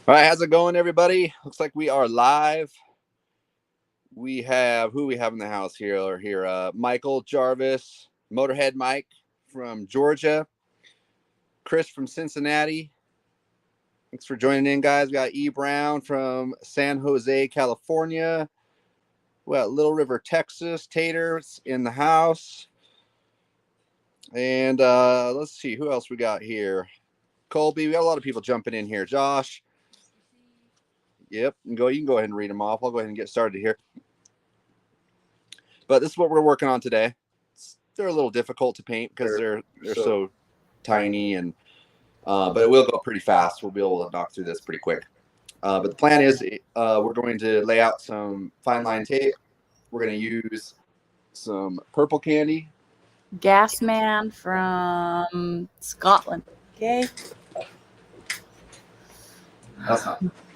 All right, how's it going, everybody? Looks like we are live. We have who we have in the house here. Michael Jarvis, Motorhead Mike from Georgia, Chris from Cincinnati. Thanks for joining in, guys. We got E Brown from San Jose, California. We got Little River, Texas. Tater's in the house. And let's see who else we got here. Colby, we got a lot of people jumping in here. Josh. Yep, you can go ahead and read them off. I'll go ahead and get started here. But this is what we're working on today. They're a little difficult to paint because they're so tiny, and but it will go pretty fast. We'll be able to knock through this pretty quick. But the plan is we're going to lay out some fine line tape. We're going to use some purple candy. Gasman from Scotland. Okay.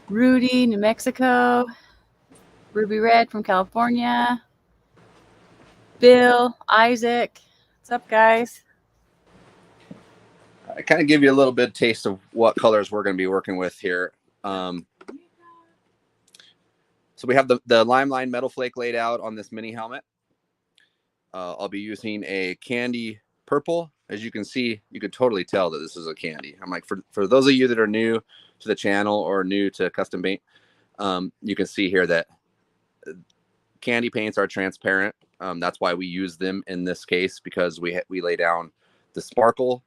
Rudy, New Mexico. Ruby Red from California. Bill, Isaac. What's up, guys? I kind of give you a little bit of taste of what colors we're going to be working with here. So we have the Limeline Metal Flake laid out on this MiNI helmet. I'll be using a candy purple. As you can see, you can totally tell that this is a candy. I'm like, for those of you that are new to the channel or new to custom paint, you can see here that candy paints are transparent. That's why we use them in this case, because we lay down the sparkle.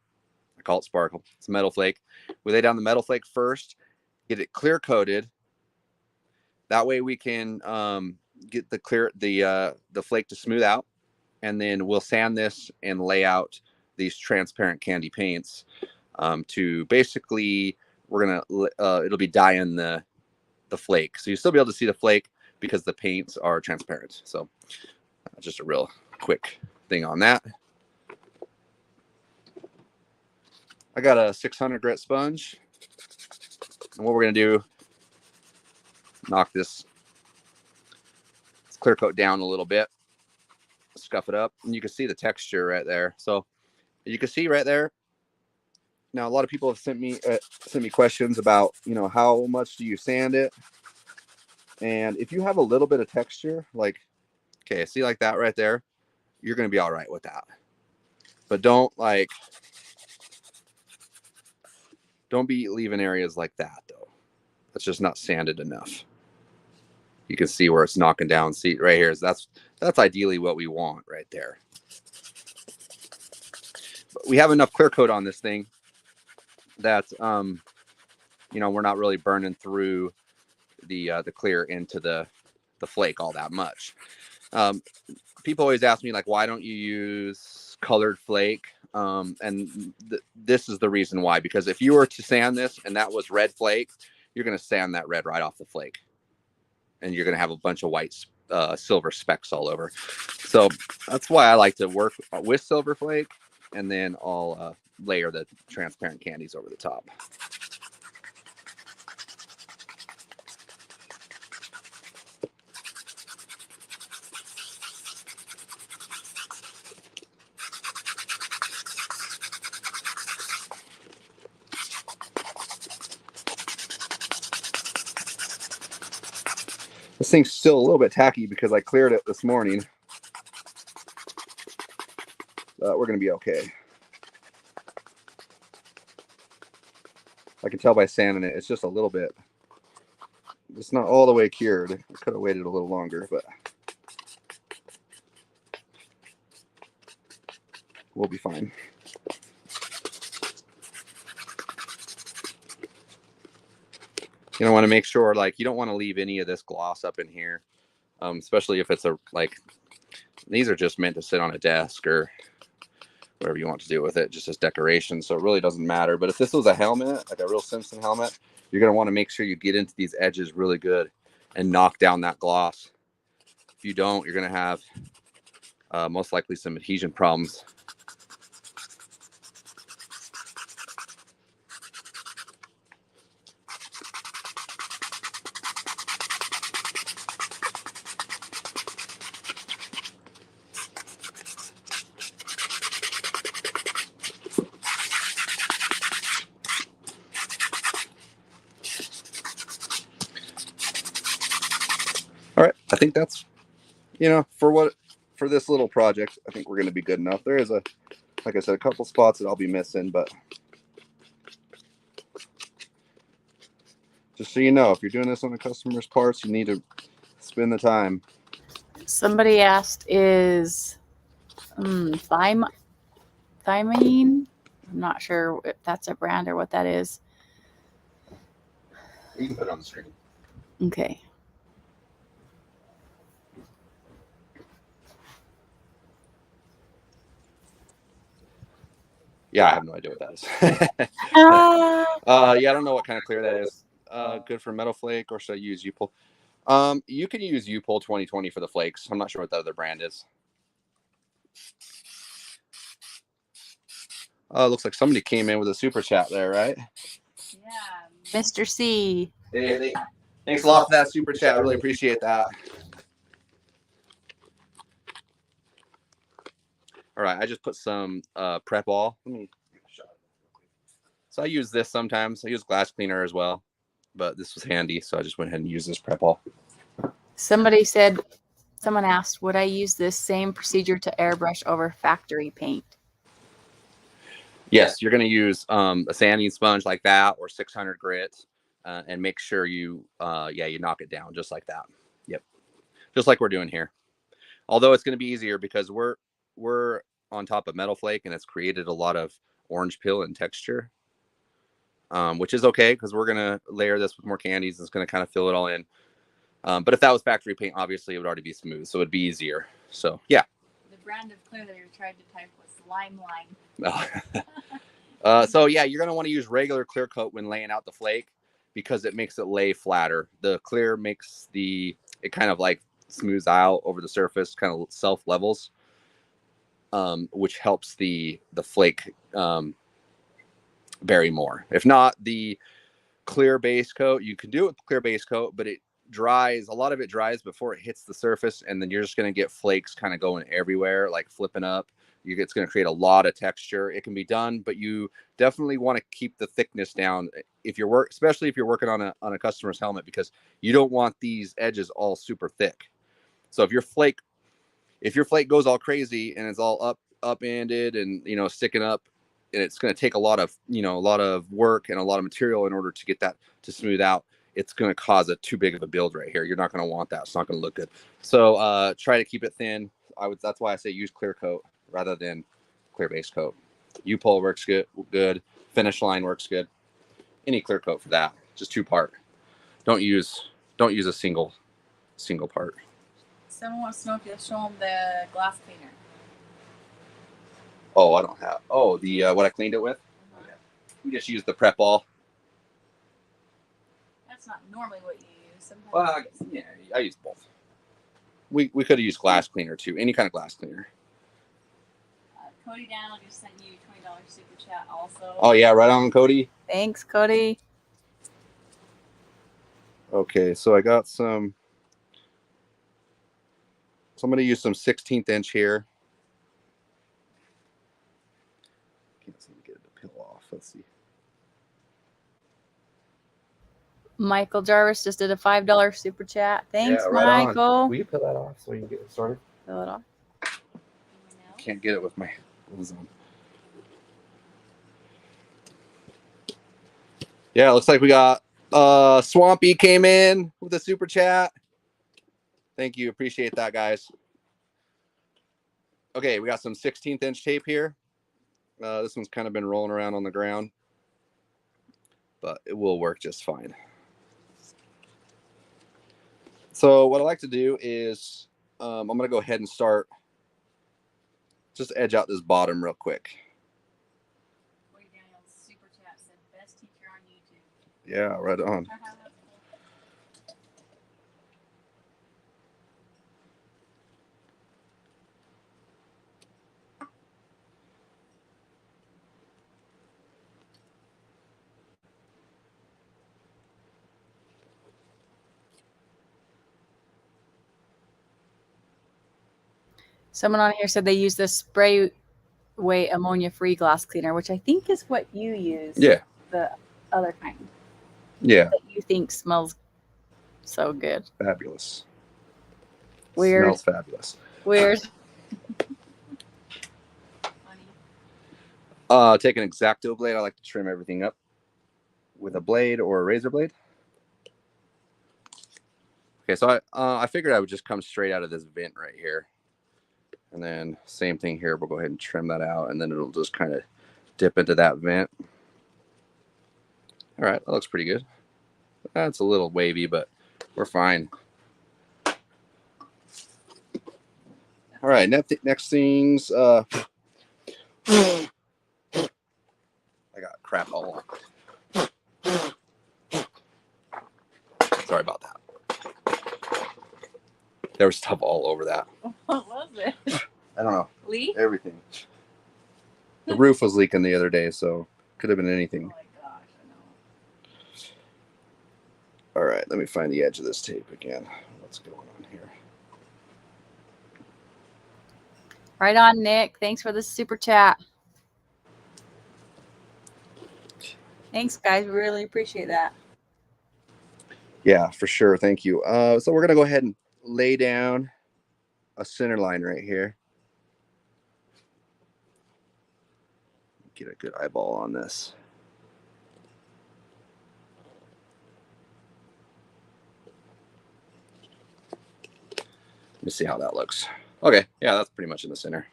I call it sparkle. It's metal flake. We lay down the metal flake first, get it clear coated. That way we can get the flake to smooth out, and then we'll sand this and lay out these transparent candy paints to basically it'll be dyeing the flake, so you'll still be able to see the flake because the paints are transparent. So just a real quick thing on that. I got a 600 grit sponge, and what we're gonna do, knock this clear coat down a little bit, scuff it up, and you can see the texture right there. So you can see right there. Now, a lot of people have sent me questions about, how much do you sand it? And if you have a little bit of texture, like, okay, see like that right there, you're going to be all right with that. But don't be leaving areas like that, though. That's just not sanded enough. You can see where it's knocking down. See right here, that's ideally what we want right there. But we have enough clear coat on this thing that we're not really burning through the clear into the flake all that much. People always ask me, like, why don't you use colored flake? And this is the reason why. Because if you were to sand this and that was red flake, you're going to sand that red right off the flake, and you're going to have a bunch of white silver specks all over. So that's why I like to work with silver flake, and then I'll layer the transparent candies over the top. This thing's still a little bit tacky because I cleared it this morning. We're going to be okay. I can tell by sanding it, it's just a little bit. It's not all the way cured. I could have waited a little longer, but we'll be fine. You want to make sure, you don't want to leave any of this gloss up in here, especially if it's these are just meant to sit on a desk or whatever you want to do with it, just as decoration. So it really doesn't matter. But if this was a helmet, like a real Simpson helmet, you're going to want to make sure you get into these edges really good and knock down that gloss. If you don't, you're going to have most likely some adhesion problems. I think that's, for this little project, I think we're going to be good enough. There is like I said, a couple spots that I'll be missing, but just so you know, if you're doing this on a customer's parts, you need to spend the time. Somebody asked, is thymine? I'm not sure if that's a brand or what that is. You can put it on the screen. Okay. Yeah, I have no idea what that is. Yeah, I don't know what kind of clear that is. Good for metal flake, or should I use U-Pull? You can use U-Pull 2020 for the flakes. I'm not sure what the other brand is. Looks like somebody came in with a super chat there, right? Yeah, Mr. C. Hey, thanks a lot for that super chat. I really appreciate that. All right, I just put some prep all. Let me take a shot. So I use this sometimes. I use glass cleaner as well, but this was handy, so I just went ahead and used this prep all. Someone asked, would I use this same procedure to airbrush over factory paint? Yes, you're going to use a sanding sponge like that or 600 grit, and make sure you knock it down just like that. Yep, just like we're doing here. Although it's going to be easier because we're on top of metal flake and it's created a lot of orange peel and texture, which is okay because we're going to layer this with more candies. It's going to kind of fill it all in. But if that was factory paint, obviously it would already be smooth, so it'd be easier. So yeah. The brand of clear that you tried to type was Limelight. So yeah, you're going to want to use regular clear coat when laying out the flake because it makes it lay flatter. The clear makes it kind of like smooths out over the surface, kind of self levels, which helps the flake bury more. If not, the clear base coat, you can do it with clear base coat, but a lot of it dries before it hits the surface, and then you're just going to get flakes kind of going everywhere, like flipping up. It's going to create a lot of texture. It can be done, but you definitely want to keep the thickness down especially if you're working on a customer's helmet, because you don't want these edges all super thick. So if your flake goes all crazy and it's all upended and sticking up, and it's going to take a lot of work and a lot of material in order to get that to smooth out, it's going to cause too big of a build right here. You're not going to want that. It's not going to look good. So try to keep it thin. That's why I say use clear coat rather than clear base coat. U-Pull works good. Finish line works good. Any clear coat for that. Just 2-part. Don't use a single part. Someone wants to know if you'll show them the glass cleaner. Oh, I don't have. Oh, the what I cleaned it with. Uh-huh. We just used the prep all. That's not normally what you use. Sometimes Well, yeah, I use both. We could have used glass cleaner too. Any kind of glass cleaner. Cody Daniel just sent you $20 super chat also. Oh yeah, right on, Cody. Thanks, Cody. Okay, so I got some. So I'm going to use some 16th inch here. Can't seem to get it to peel off. Let's see. Michael Jarvis just did a $5 super chat. Thanks, Yeah, right Michael. on. Will you peel that off so we can get it started? Fill it off. Can't get it with my gloves on. Yeah, it looks like we got Swampy came in with a super chat. Thank you. Appreciate that, guys. Okay, we got some 16th inch tape here. This one's kind of been rolling around on the ground, but it will work just fine. So what I like to do is I'm going to go ahead and start just edge out this bottom real quick. Cody Daniel's super chat said best teacher on YouTube. Yeah, right on. Someone on here said they use the spray way ammonia-free glass cleaner, which I think is what you use. Yeah. The other kind. Yeah. That you think smells so good. Fabulous. Weird. Smells fabulous. Weird. Take an X-Acto blade. I like to trim everything up with a blade or a razor blade. Okay, so I figured I would just come straight out of this vent right here. And then same thing here. We'll go ahead and trim that out, and then it'll just kind of dip into that vent. All right, that looks pretty good. That's a little wavy, but we're fine. All right, next things. I got crap all. Sorry about that. There was stuff all over that. What was it? I don't know. Leak? Everything. The roof was leaking the other day, so could have been anything. Oh my gosh, I know. All right, let me find the edge of this tape again. What's going on here? Right on, Nick. Thanks for the super chat. Thanks, guys. Really appreciate that. Yeah, for sure. Thank you. So we're going to go ahead and lay down a center line right here. Get a good eyeball on this. Let me see how that looks. Okay, yeah, that's pretty much in the center.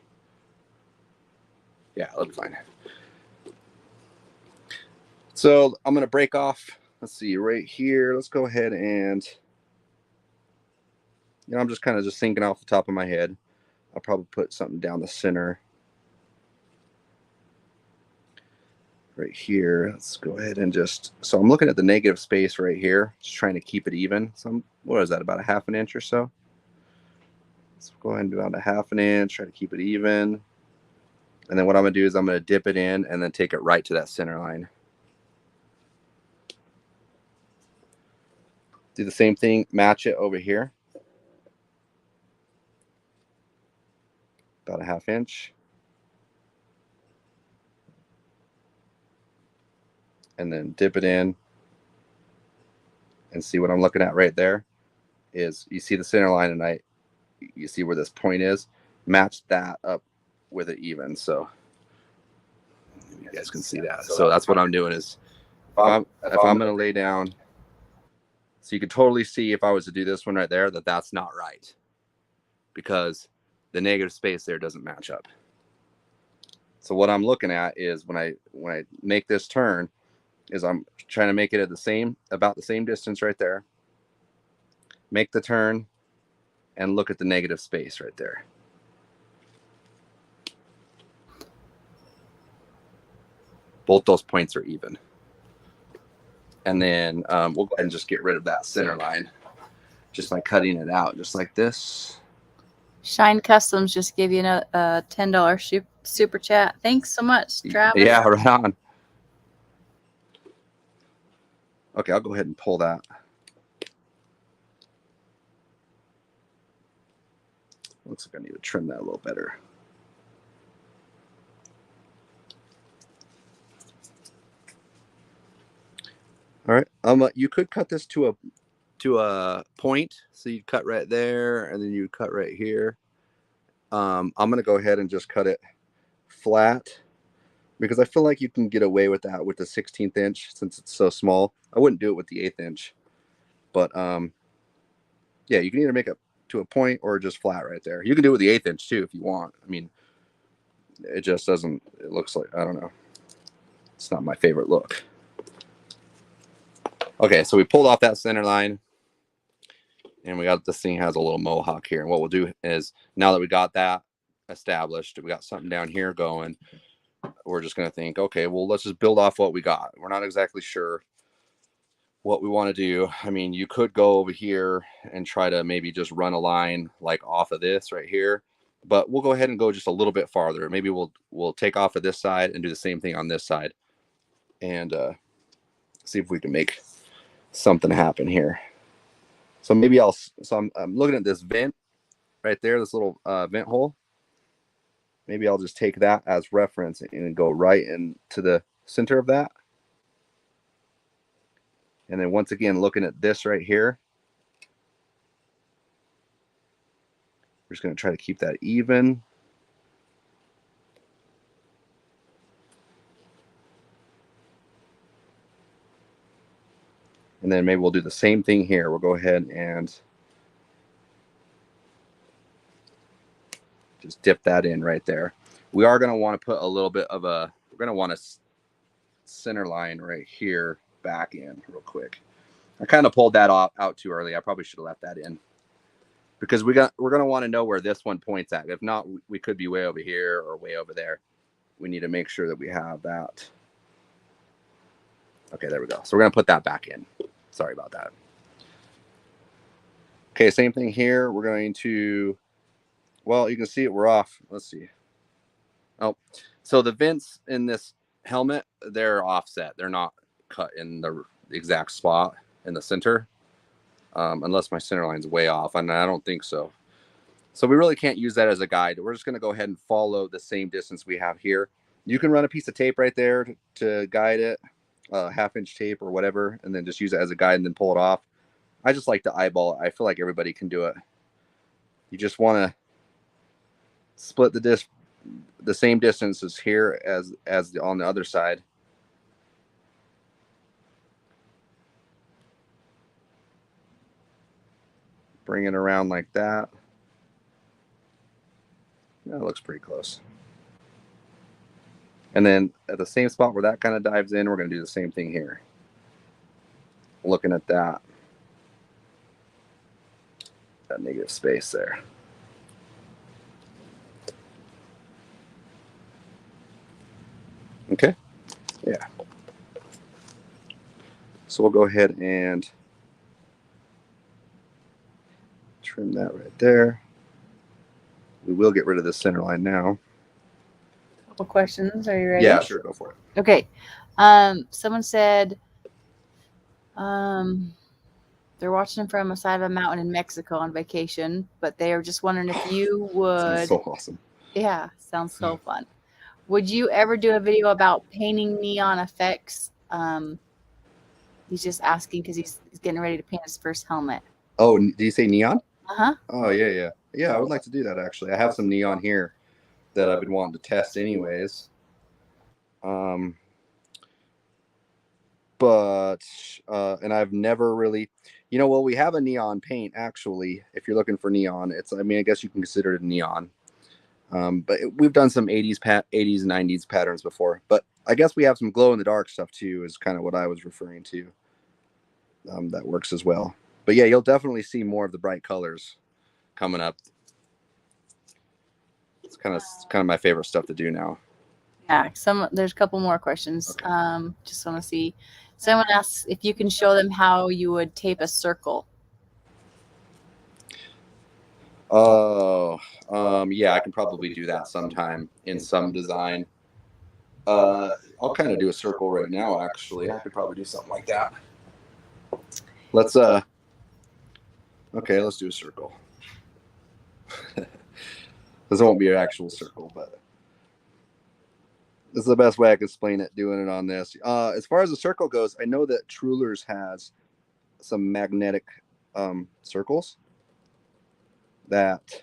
Yeah, that'll be fine. So I'm going to break off, let's see, right here. Let's go ahead and, I'm just kind of thinking off the top of my head. I'll probably put something down the center. Right here. Let's go ahead and so I'm looking at the negative space right here, just trying to keep it even. So what is that, about a ½ an inch or so? Let's go ahead and do about a ½ an inch, try to keep it even. And then what I'm going to do is I'm going to dip it in and then take it right to that center line. Do the same thing, match it over here. About a ½ inch. And then dip it in. And see what I'm looking at right there is you see the center line, and you see where this point is. Match that up with it even. So you guys can see that. So that's what I'm doing is if I'm going to lay down, so you can totally see if I was to do this one right there, that's not right, because the negative space there doesn't match up. So what I'm looking at is when I make this turn is I'm trying to make it at about the same distance right there. Make the turn and look at the negative space right there. Both those points are even. And then we'll go ahead and just get rid of that center line just by cutting it out just like this. Shine Customs just gave you a $10 super chat. Thanks so much, Travis. Yeah, right on. Okay, I'll go ahead and pull that. Looks like I need to trim that a little better. All right. You could cut this to a point. So you cut right there, and then you cut right here. I'm gonna go ahead and just cut it flat because I feel like you can get away with that with the 16th inch since it's so small. I wouldn't do it with the 1/8 inch, but yeah, you can either make it to a point or just flat right there. You can do it with the 1/8 inch too if you want. I mean, it just doesn't. It looks like, I don't know. It's not my favorite look. Okay, so we pulled off that center line, and we got this thing has a little mohawk here. And what we'll do is, now that we got that established, we got something down here going, we're just going to think, okay, well, let's just build off what we got. We're not exactly sure what we want to do. I mean, you could go over here and try to maybe just run a line like off of this right here, but we'll go ahead and go just a little bit farther. Maybe we'll take off of this side and do the same thing on this side, and see if we can make something happen here. So maybe I'm looking at this vent right there, this little vent hole. Maybe I'll just take that as reference and go right into the center of that. And then once again, looking at this right here, We're just going to try to keep that even. And then maybe we'll do the same thing here. We'll go ahead and just dip that in right there. We are going to want to put a little bit of we're going to want a center line right here back in real quick. I kind of pulled that out too early. I probably should have left that in because we're going to want to know where this one points at. If not, we could be way over here or way over there. We need to make sure that we have that. Okay, there we go. So we're going to put that back in. Sorry about that. Okay, same thing here. We're going to, well, you can see it. We're off. Let's see. Oh, so the vents in this helmet, they're offset. They're not cut in the exact spot in the center, unless my center line's way off, and I don't think so. So we really can't use that as a guide. We're just going to go ahead and follow the same distance we have here. You can run a piece of tape right there to guide it, 1/2-inch tape or whatever, and then just use it as a guide and then pull it off. I just like to eyeball it. I feel like everybody can do it. You just want to split the same distances here as on the other side. Bring it around like that. That looks pretty close. And then at the same spot where that kind of dives in, we're going to do the same thing here. Looking at that negative space there. Okay. Yeah. So we'll go ahead and trim that right there. We will get rid of the center line now. Couple questions. Are you ready? Yeah, sure. Go for it. Okay. Someone said they're watching from a side of a mountain in Mexico on vacation, but they are just wondering if you would. Sounds so awesome. Yeah, sounds so fun. Would you ever do a video about painting neon effects? He's just asking because he's getting ready to paint his first helmet. Oh, do you say neon? Uh-huh. Oh, yeah. Yeah, I would like to do that, actually. I have some neon here that I've been wanting to test anyways. But and I've never really, well, we have a neon paint, actually. If you're looking for neon, I guess you can consider it neon. But we've done some 80s and 90s patterns before. But I guess we have some glow-in-the-dark stuff, too, is kind of what I was referring to. That works as well. But, yeah, you'll definitely see more of the bright colors coming up. It's kind of my favorite stuff to do now. Yeah, there's a couple more questions. Okay. Just want to see. Someone asks if you can show them how you would tape a circle. Oh, yeah, I can probably do that sometime in some design. I'll kind of do a circle right now, actually. I could probably do something like that. Let's do a circle. This won't be an actual circle, but this is the best way I can explain it, doing it on this. As far as the circle goes, I know that Trulers has some magnetic circles that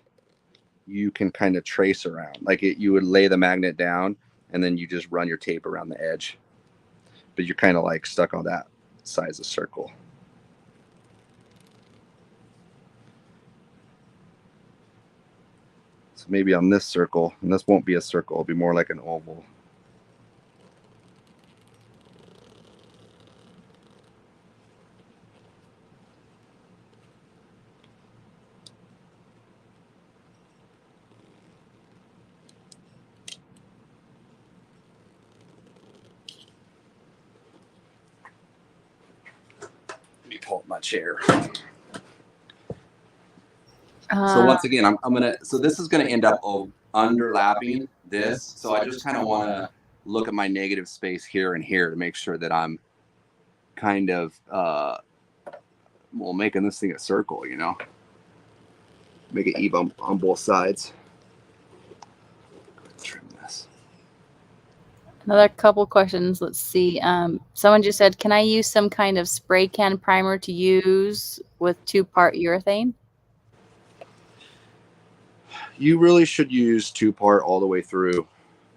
you can kind of trace around. Like you would lay the magnet down and then you just run your tape around the edge. But you're kind of like stuck on that size of circle. So maybe on this circle, and this won't be a circle, it'll be more like an oval. Let me pull up my chair. So once again, so this is gonna end up underlapping this. So I just kind of want to look at my negative space here and here to make sure that I'm kind of making this thing a circle, make it even on both sides. Trim this. Another couple questions. Let's see. Someone just said, can I use some kind of spray can primer to use with 2-part urethane? You really should use 2-part all the way through,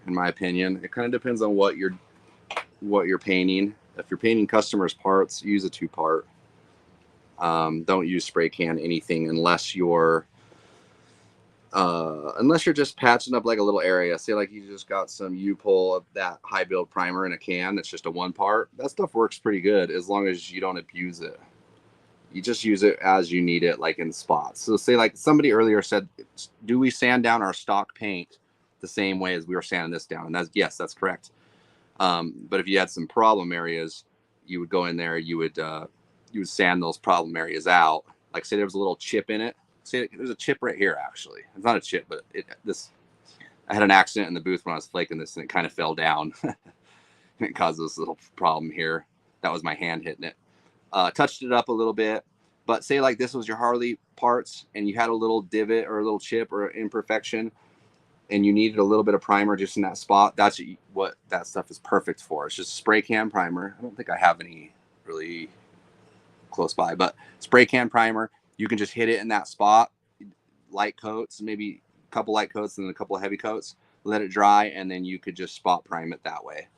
in my opinion. It kind of depends on what you're painting. If you're painting customers' parts, use a 2-part. Don't use spray can anything unless you're just patching up like a little area. Say like you just got some U-pull of that high build primer in a can that's just a 1-part. That stuff works pretty good as long as you don't abuse it. You just use it as you need it, like in spots. So say like somebody earlier said, do we sand down our stock paint the same way as we were sanding this down? And yes, that's correct. But if you had some problem areas, you would go in there, you would sand those problem areas out. Like say there was a little chip in it. Say there's a chip right here, actually. It's not a chip, but I had an accident in the booth when I was flaking this and it kind of fell down. And it caused this little problem here. That was my hand hitting it. Touched it up a little bit, but say like this was your Harley parts and you had a little divot or a little chip or imperfection and you needed a little bit of primer just in that spot. That's what that stuff is perfect for. It's just spray can primer. I don't think I have any really close by, but spray can primer. You can just hit it in that spot, light coats, maybe a couple light coats and then a couple of heavy coats, let it dry, and then you could just spot prime it that way.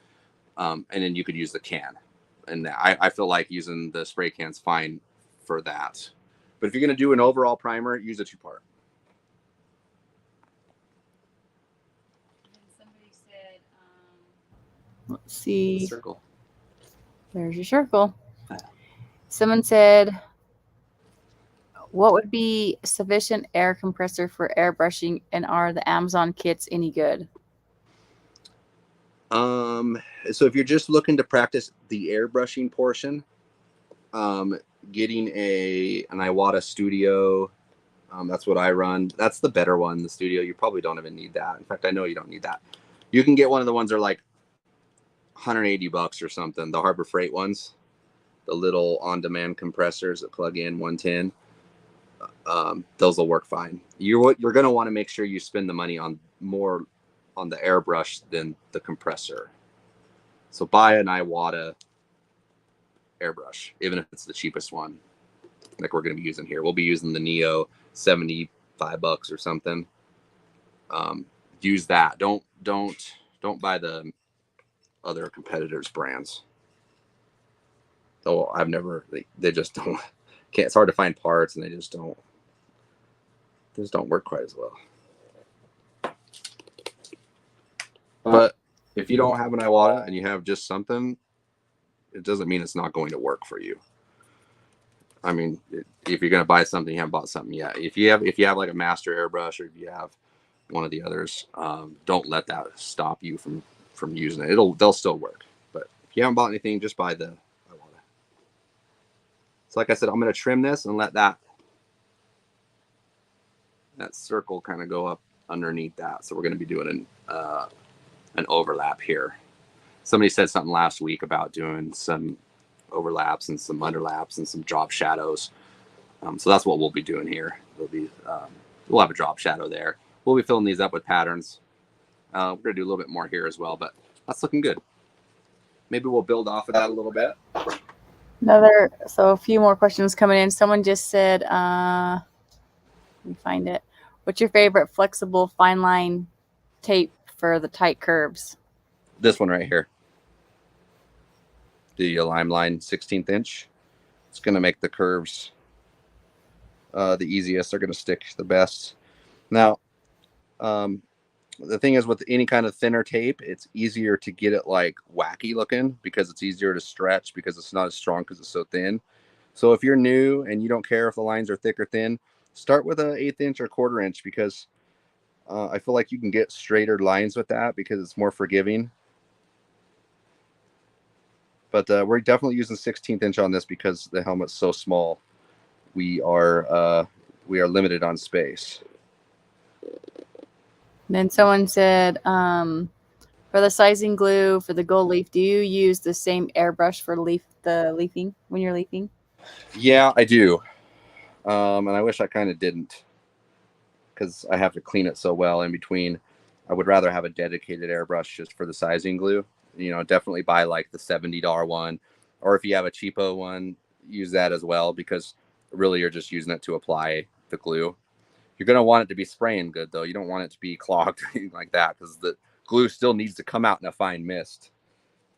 And then you could use the can. And I feel like using the spray can's fine for that. But if you're going to do an overall primer, use a 2-part. Somebody said, let's see. Circle. There's your circle. Someone said, what would be sufficient air compressor for airbrushing, and are the Amazon kits any good? So if you're just looking to practice the airbrushing portion, getting an Iwata Studio, that's what I run. That's the better one, the Studio. You probably don't even need that. In fact, I know you don't need that. You can get one of the ones that are like $180 or something, the Harbor Freight ones, the little on-demand compressors that plug in 110. Those will work fine. You're going to want to make sure you spend the money on more on the airbrush than the compressor. So buy an Iwata airbrush, even if it's the cheapest one, like we're going to be using here. We'll be using the Neo, $75 or something. Use that. Don't buy the other competitors' brands. Oh, I've never. They just don't. Can't. It's hard to find parts, and they just don't work quite as well. But if you don't have an Iwata and you have just something, it doesn't mean it's not going to work for you. I mean, if you're going to buy something, you haven't bought something yet. If you have like a master airbrush, or if you have one of the others, don't let that stop you from using it. They'll still work. But if you haven't bought anything, just buy the Iwata. So like I said, I'm going to trim this and let that circle kind of go up underneath that. So we're going to be doing an overlap here. Somebody said something last week about doing some overlaps and some underlaps and some drop shadows. So that's what we'll be doing here. We'll have a drop shadow there. We'll be filling these up with patterns. We're going to do a little bit more here as well, but that's looking good. Maybe we'll build off of that a little bit. So a few more questions coming in. Someone just said, let me find it. What's your favorite flexible fine line tape for the tight curves? This one right here. The Limeline 16th inch. It's going to make the curves the easiest. They're going to stick the best. Now, the thing is with any kind of thinner tape, it's easier to get it like wacky looking because it's easier to stretch because it's not as strong because it's so thin. So if you're new and you don't care if the lines are thick or thin, start with an 1/8 inch or 1/4 inch because I feel like you can get straighter lines with that because it's more forgiving. But we're definitely using 16th inch on this because the helmet's so small. We are limited on space. Then someone said, for the sizing glue for the gold leaf, do you use the same airbrush for the leafing when you're leafing? Yeah, I do. And I wish I kind of didn't because I have to clean it so well in between. I would rather have a dedicated airbrush just for the sizing glue. You know, definitely buy like the $70 one, or if you have a cheapo one, use that as well because really you're just using it to apply the glue. You're going to want it to be spraying good, though. You don't want it to be clogged or anything like that, because the glue still needs to come out in a fine mist.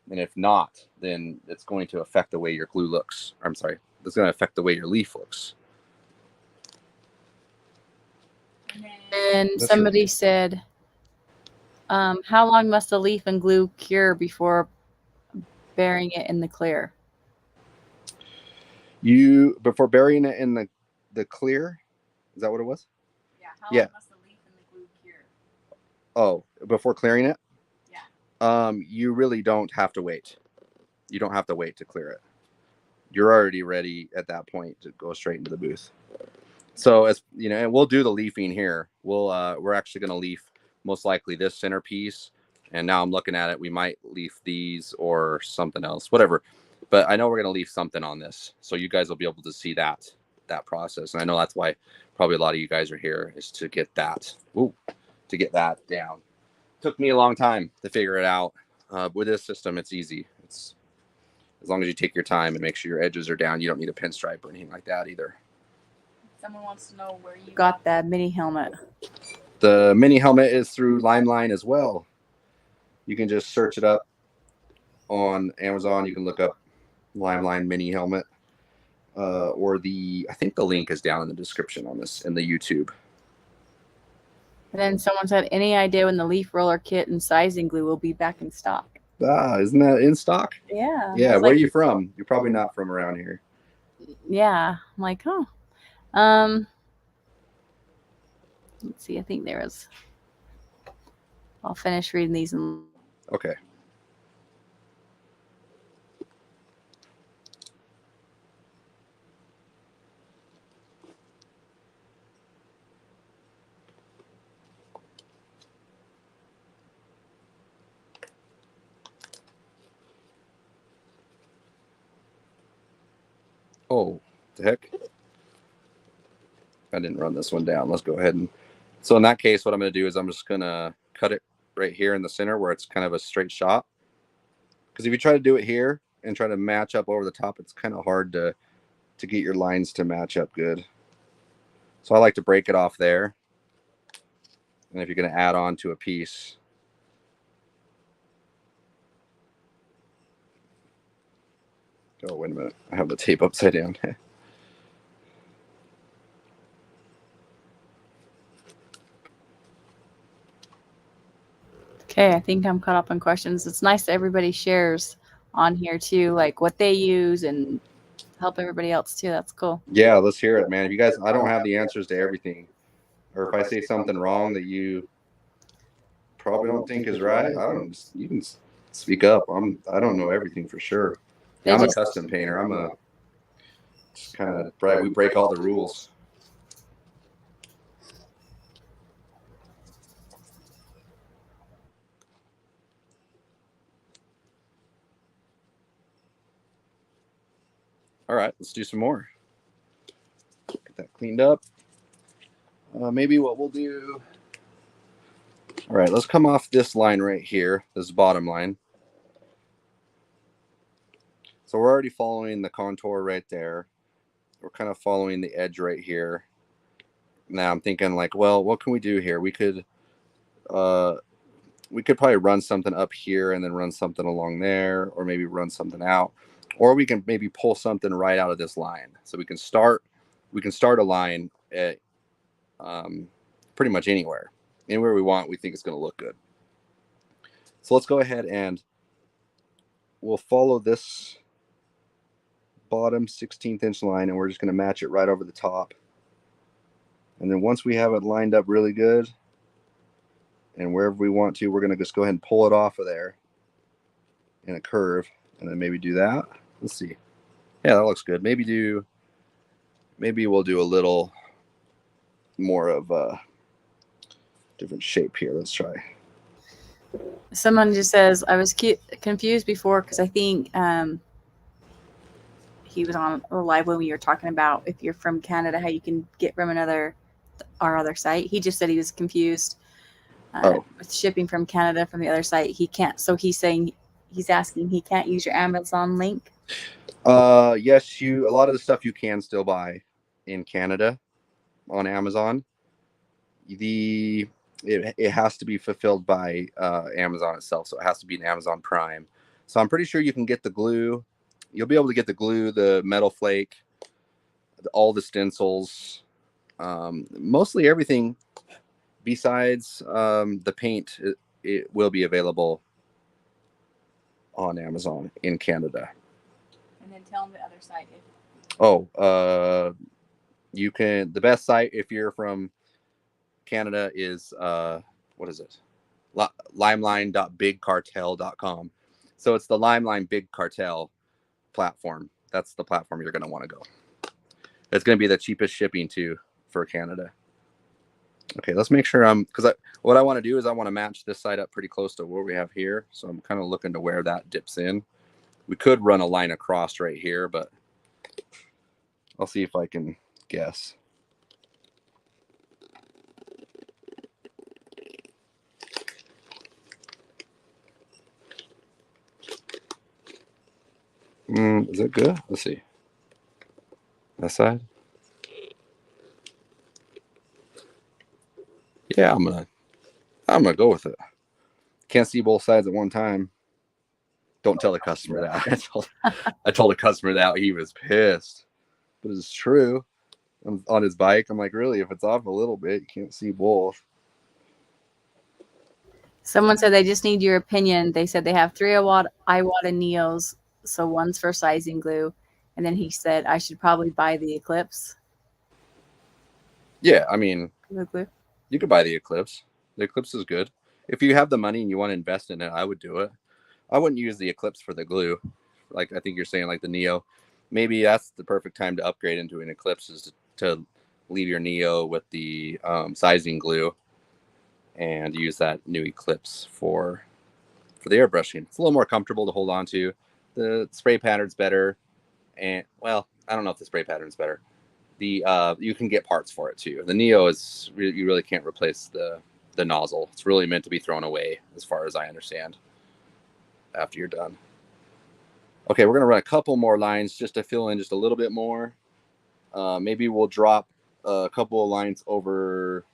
And if not, then it's going to affect the way your glue looks. I'm sorry, it's going to affect the way your leaf looks. And somebody said, how long must the leaf and glue cure before burying it in the clear? Before burying it in the clear, is that what it was? Yeah. How long must the leaf and the glue cure? Oh, before clearing it? Yeah. You really don't have to wait. You don't have to wait to clear it. You're already ready at that point to go straight into the booth. So as you know, and we'll do the leafing here. We're actually going to leaf most likely this centerpiece. And now I'm looking at it. We might leaf these or something else, whatever. But I know we're going to leave something on this, so you guys will be able to see that process. And I know that's why probably a lot of you guys are here, is to get that down. Took me a long time to figure it out. With this system, it's easy. It's as long as you take your time and make sure your edges are down. You don't need a pinstripe or anything like that either. Someone wants to know where you got that MiNI helmet. The MiNI helmet is through Limelight as well. You can just search it up on Amazon. You can look up Limelight MiNI helmet, or I think the link is down in the description on this in the YouTube. And then someone said, any idea when the leaf roller kit and sizing glue will be back in stock? Isn't that in stock? Yeah. Yeah. Where are you from? You're probably not from around here. Yeah. I'm like, huh. Let's see. I think there is. I'll finish reading these. Okay. Oh, the heck. I didn't run this one down. Let's go ahead and. So in that case, what I'm going to do is I'm just going to cut it right here in the center where it's kind of a straight shot. Because if you try to do it here and try to match up over the top, it's kind of hard to get your lines to match up good. So I like to break it off there. And if you're going to add on to a piece, oh, wait a minute. I have the tape upside down. Okay, I think I'm caught up on questions. It's nice that everybody shares on here too, like what they use and help everybody else too. That's cool. Yeah, let's hear it, man. If you guys, I don't have the answers to everything, or if I say something wrong that you probably don't think is right, you can speak up. I don't know everything for sure. I'm a custom painter. I'm a kind of right. We break all the rules. All right, let's do some more. Get that cleaned up. Maybe what we'll do. All right, let's come off this line right here, this bottom line. So we're already following the contour right there. We're kind of following the edge right here. Now I'm thinking like, well, what can we do here? We could probably run something up here and then run something along there, or maybe run something out, or we can maybe pull something right out of this line. So we can start a line at pretty much anywhere we want. We think it's going to look good. So let's go ahead and we'll follow this bottom 16th inch line, and we're just going to match it right over the top. And then once we have it lined up really good, and wherever we want to, we're going to just go ahead and pull it off of there in a curve, and then maybe do that. Let's see. Yeah, that looks good. Maybe we'll do a little more of a different shape here. Let's try. Someone just says, I was confused before because I think he was on a live when we were talking about if you're from Canada, how you can get from our other site. He just said he was confused with shipping from Canada from the other site. He can't. So he's asking he can't use your Amazon link. Yes, a lot of the stuff you can still buy in Canada on Amazon. it has to be fulfilled by Amazon itself, so it has to be an Amazon Prime. So I'm pretty sure you can get the glue. You'll be able to get the glue, the metal flake, all the stencils, mostly everything besides the paint. It will be available on Amazon in Canada. And then tell them the other site. You can. The best site if you're from Canada is what is it? Limeline.bigcartel.com. So it's the Limeline Big Cartel platform. That's the platform you're going to want to go. It's going to be the cheapest shipping too for Canada. Okay, let's make sure because what I want to do is I want to match this side up pretty close to what we have here. So I'm kind of looking to where that dips in. We could run a line across right here, but I'll see if I can guess. Is it good? Let's see. That side? Yeah, I'm gonna go with it. Can't see both sides at one time. Don't tell the customer that. I told the customer that. He was pissed. But it's true. I'm on his bike. I'm like, really? If it's off a little bit, you can't see both. Someone said they just need your opinion. They said they have 3 Iwata Neos, so one's for sizing glue. And then he said I should probably buy the Eclipse. Yeah, I mean, the glue. You could buy the Eclipse. The Eclipse is good. If you have the money and you want to invest in it, I would do it. I wouldn't use the Eclipse for the glue. Like I think you're saying, like the Neo. Maybe that's the perfect time to upgrade into an Eclipse is to leave your Neo with the sizing glue and use that new Eclipse for the airbrushing. It's a little more comfortable to hold on to. The spray pattern's better. And well, I don't know if the spray pattern's better. You can get parts for it too. The Neo is you really can't replace the nozzle. It's really meant to be thrown away, as far as I understand. After you're done. Okay, we're gonna run a couple more lines just to fill in just a little bit more. Maybe we'll drop a couple of lines over.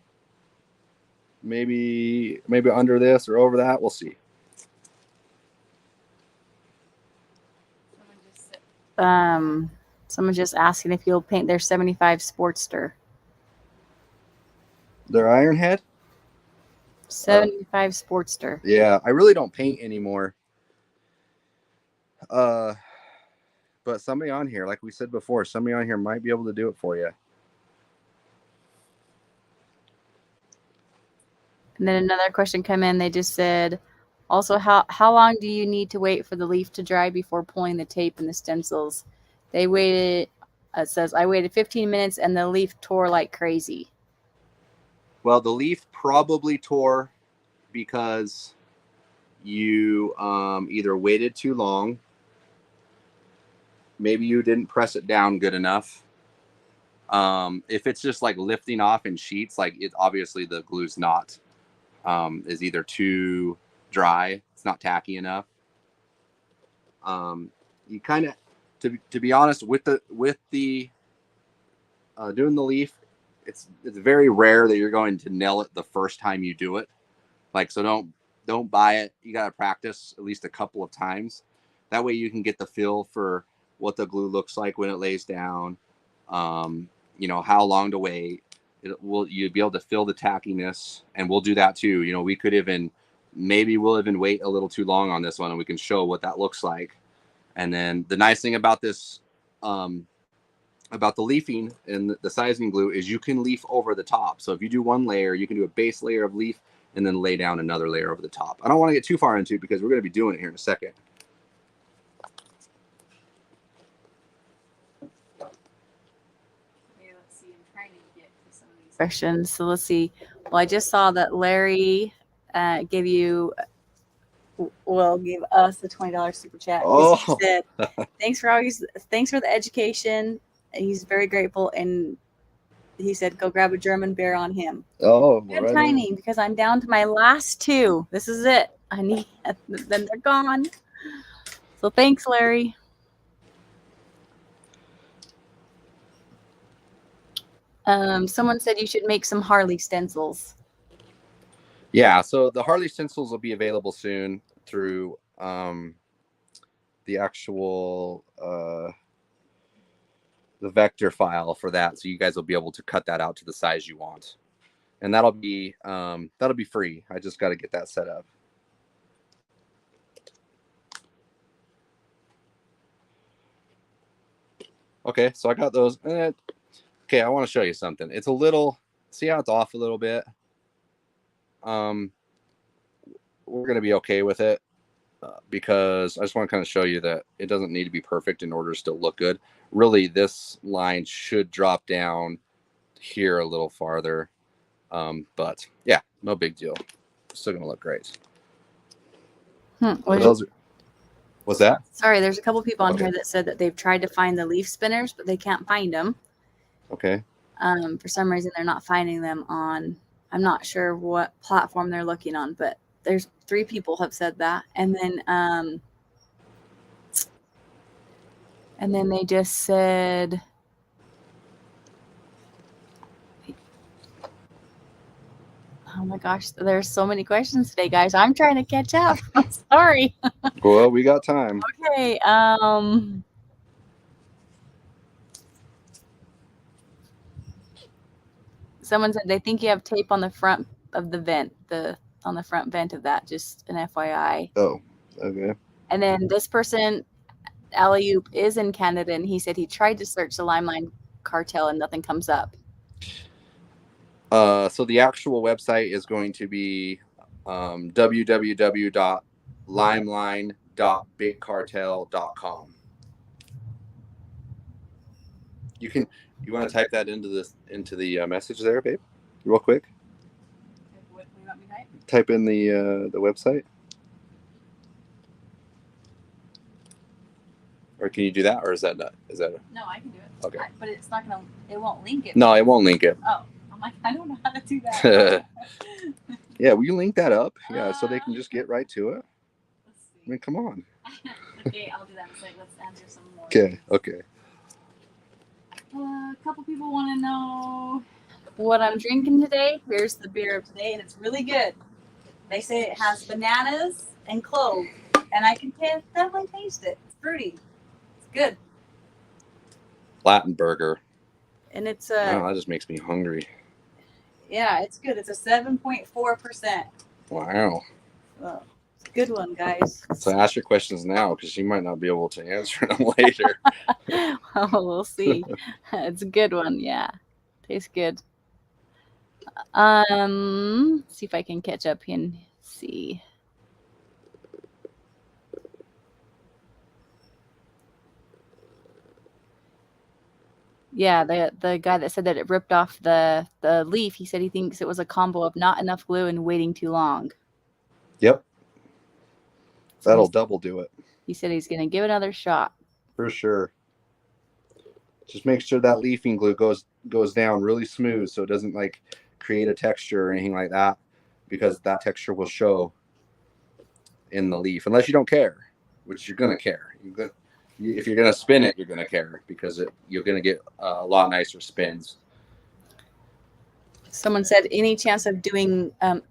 Maybe under this or over that. We'll see. Someone just asking if you'll paint their 75 Sportster. Their Ironhead? 75 Sportster. Yeah, I really don't paint anymore. But somebody on here, like we said before, somebody on here might be able to do it for you. And then another question come in. They just said, also, how long do you need to wait for the leaf to dry before pulling the tape and the stencils? They waited, it says, I waited 15 minutes and the leaf tore like crazy. Well, the leaf probably tore because you either waited too long, maybe you didn't press it down good enough. If it's just like lifting off in sheets, like it obviously the glue's not is either too dry, it's not tacky enough. You kind of, to be honest, with the doing the leaf, it's very rare that you're going to nail it the first time you do it. Like, so don't buy it. You got to practice at least a couple of times. That way you can get the feel for what the glue looks like when it lays down. You know, how long to wait. You'll be able to feel the tackiness, and we'll do that too. You know, we could maybe we'll even wait a little too long on this one, and we can show what that looks like. And then the nice thing about this, about the leafing and the sizing glue is you can leaf over the top. So if you do one layer, you can do a base layer of leaf and then lay down another layer over the top. I don't want to get too far into it because we're going to be doing it here in a second. Let's see. I'm trying to get to some of these questions. So let's see. Well, I just saw that Larry gave us the $20 super chat. Oh. He said, thanks for the education. He's very grateful, and he said, go grab a German bear on him. Oh, good timing, because I'm down to my last 2. This is it. Then they're gone. So thanks, Larry. Someone said you should make some Harley stencils. Yeah, so the Harley stencils will be available soon through the actual the vector file for that, so you guys will be able to cut that out to the size you want, and that'll be free. I just got to get that set up. Okay, so I got those. Okay, I want to show you something. It's a little, see how it's off a little bit? We're going to be okay with it because I just want to kind of show you that it doesn't need to be perfect in order to still look good. Really, this line should drop down here a little farther. But yeah, no big deal. Still going to look great. What's that? Sorry, there's a couple people on here that said that they've tried to find the leaf spinners, but they can't find them. Okay. For some reason, they're not finding them on, I'm not sure what platform they're looking on, but there's 3 people have said that. And then they just said, oh my gosh, there's so many questions today, guys. I'm trying to catch up. I'm sorry. Well, we got time. Okay. Someone said they think you have tape on the front of the vent, on the front vent of that, just an FYI. Oh, okay. And then this person, Alley-oop, is in Canada, and he said he tried to search the Limelight cartel and nothing comes up. So the actual website is going to be www.limeline.bigcartel.com. You want to type that into the message there, babe, real quick. What do you want me to type? Type in the website. Or can you do that, or is that not? No, I can do it. Okay. But it's not gonna. It won't link it. No, it won't link it. Oh, I'm like, I don't know how to do that. Yeah, will you link that up? Yeah, so they can just get right to it. Let's see. I mean, come on. Okay, I'll do that. So let's answer some more. Okay. A couple people want to know what I'm drinking today. Here's the beer of today, and it's really good. They say it has bananas and clove, and I can definitely taste it. It's fruity. It's good. Latin burger. And it's Wow, that just makes me hungry. Yeah, it's good. It's a 7.4%. Wow. Well, it's a good one, guys. So ask your questions now, because you might not be able to answer them later. Oh, we'll see. It's a good one. Yeah, tastes good. See if I can catch up and see. Yeah, the guy that said that it ripped off the leaf, he said he thinks it was a combo of not enough glue and waiting too long. Yep. That'll double do it. He said he's going to give it another shot. For sure. Just make sure that leafing glue goes down really smooth, so it doesn't like create a texture or anything like that, because that texture will show in the leaf, unless you don't care, which you're going to care. If you're going to spin it, you're going to care, because you're going to get a lot nicer spins. Someone said, any chance of doing, of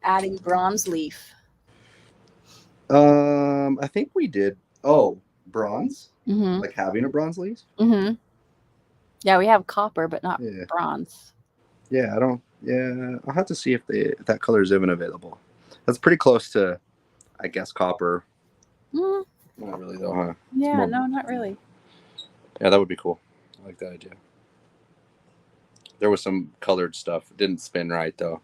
adding bronze leaf? I think we did. Oh, bronze? Mm-hmm. Like having a bronze leaf? Mm-hmm. Yeah, we have copper, but not bronze. Yeah, I'll have to see if that color is even available. That's pretty close to, I guess, copper. Mm. Not really though, huh? Yeah, no, not really. Yeah, that would be cool. I like that idea. There was some colored stuff. It didn't spin right though.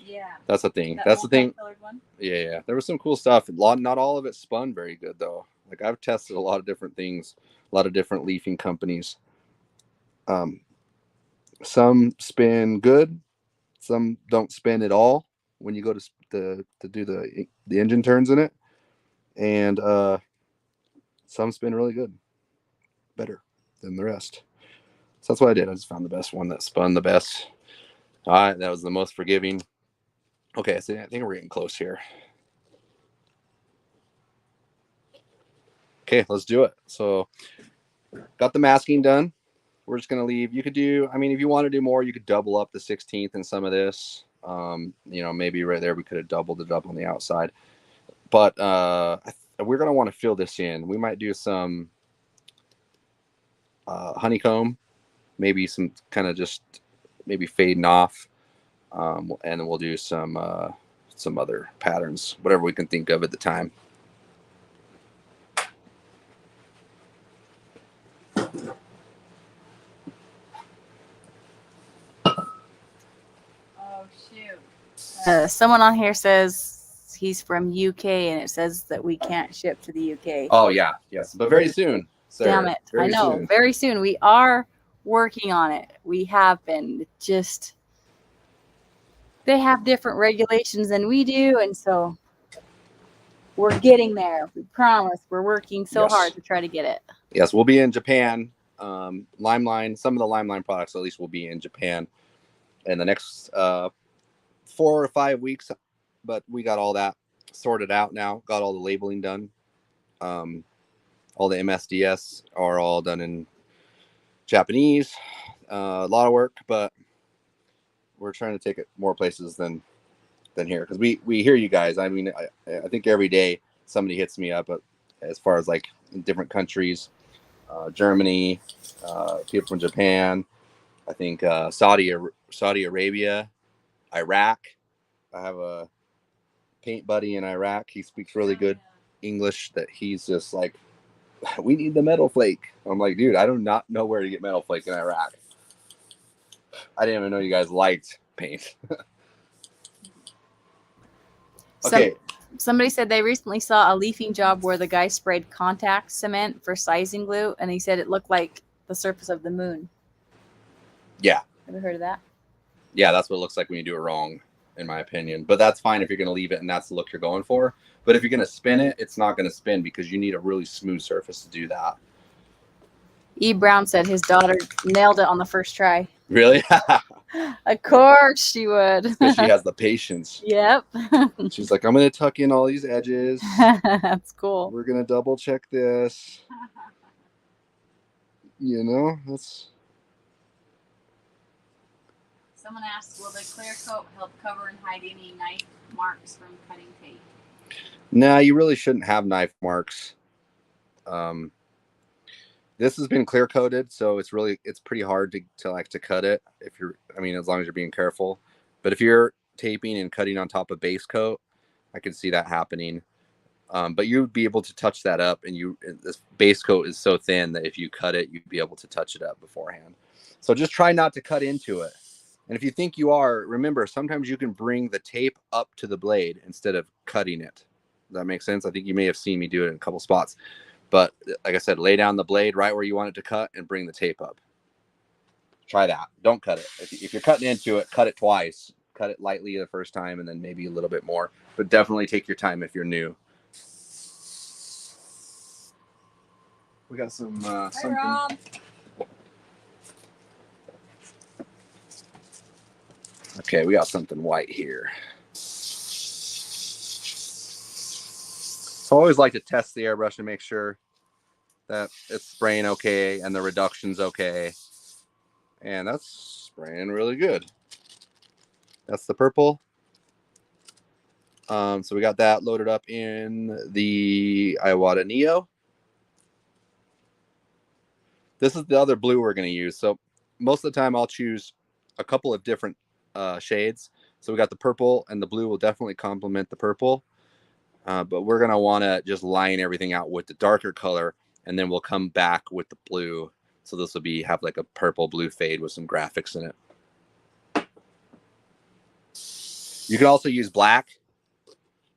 Yeah. That's the thing. That's the thing. Colored one? Yeah. There was some cool stuff. Not all of it spun very good though. Like, I've tested a lot of different things, a lot of different leafing companies. Some spin good, some don't spin at all when you go to do the engine turns in it, and some spin really good, better than the rest. So that's what I did. I just found the best one that spun the best. All right, that was the most forgiving. Okay, so I think we're getting close here. Okay, let's do it. So got the masking done. we're just going to leave. You could do, I mean, if you want to do more, you could double up the 16th in some of this. Maybe right there we could have doubled it up on the outside. But we're going to want to fill this in. We might do some honeycomb, maybe some kind of just maybe fading off. And then we'll do some other patterns, whatever we can think of at the time. Oh shoot! Someone on here says he's from UK, and it says that we can't ship to the UK. Oh yeah, yes, but very soon. Sarah. Damn it! I know. Soon. Very soon. We are working on it. We have been. Just they have different regulations than we do, and so we're getting there. We promise. We're working so hard to try to get it. Yes, we'll be in Japan. Limeline, some of the Limeline products at least will be in Japan in the next 4 or 5 weeks. But we got all that sorted out now. Got all the labeling done. All the MSDS are all done in Japanese. A lot of work, but we're trying to take it more places than here, because we hear you guys. I mean, I think every day somebody hits me up, as far as like in different countries, Germany, people from Japan, I think Saudi Arabia, Iraq. I have a paint buddy in Iraq. He speaks really good English. That he's just like, we need the metal flake. I'm like, dude, I do not know where to get metal flake in Iraq. I didn't even know you guys liked paint. Okay. Somebody said they recently saw a leafing job where the guy sprayed contact cement for sizing glue, and he said it looked like the surface of the moon. Yeah. Ever heard of that? Yeah, that's what it looks like when you do it wrong, in my opinion. But that's fine if you're going to leave it and that's the look you're going for. But if you're going to spin it, it's not going to spin because you need a really smooth surface to do that. E. Brown said his daughter nailed it on the first try. Really? Of course she would. Because she has the patience. Yep. She's like, I'm going to tuck in all these edges. That's cool. We're going to double check this. That's... Someone asked, will the clear coat help cover and hide any knife marks from cutting tape? Nah, you really shouldn't have knife marks. This has been clear coated, so it's pretty hard to cut it as long as you're being careful. But if you're taping and cutting on top of base coat, I can see that happening. But you'd be able to touch that up, and this base coat is so thin that if you cut it, you'd be able to touch it up beforehand. So just try not to cut into it. And if you think you are, remember, sometimes you can bring the tape up to the blade instead of cutting it. Does that make sense? I think you may have seen me do it in a couple spots. But like I said, lay down the blade right where you want it to cut and bring the tape up. Try that. Don't cut it. If you're cutting into it, cut it twice. Cut it lightly the first time and then maybe a little bit more. But definitely take your time if you're new. We got some something. Rob. Okay, we got something white here. So I always like to test the airbrush and make sure that it's spraying okay and the reduction's okay. And that's spraying really good. That's the purple. So we got that loaded up in the Iwata Neo. This is the other blue we're going to use. So most of the time I'll choose a couple of different shades. So we got the purple, and the blue will definitely complement the purple. But we're going to want to just line everything out with the darker color, and then we'll come back with the blue. So this will have like a purple blue fade with some graphics in it. You can also use black,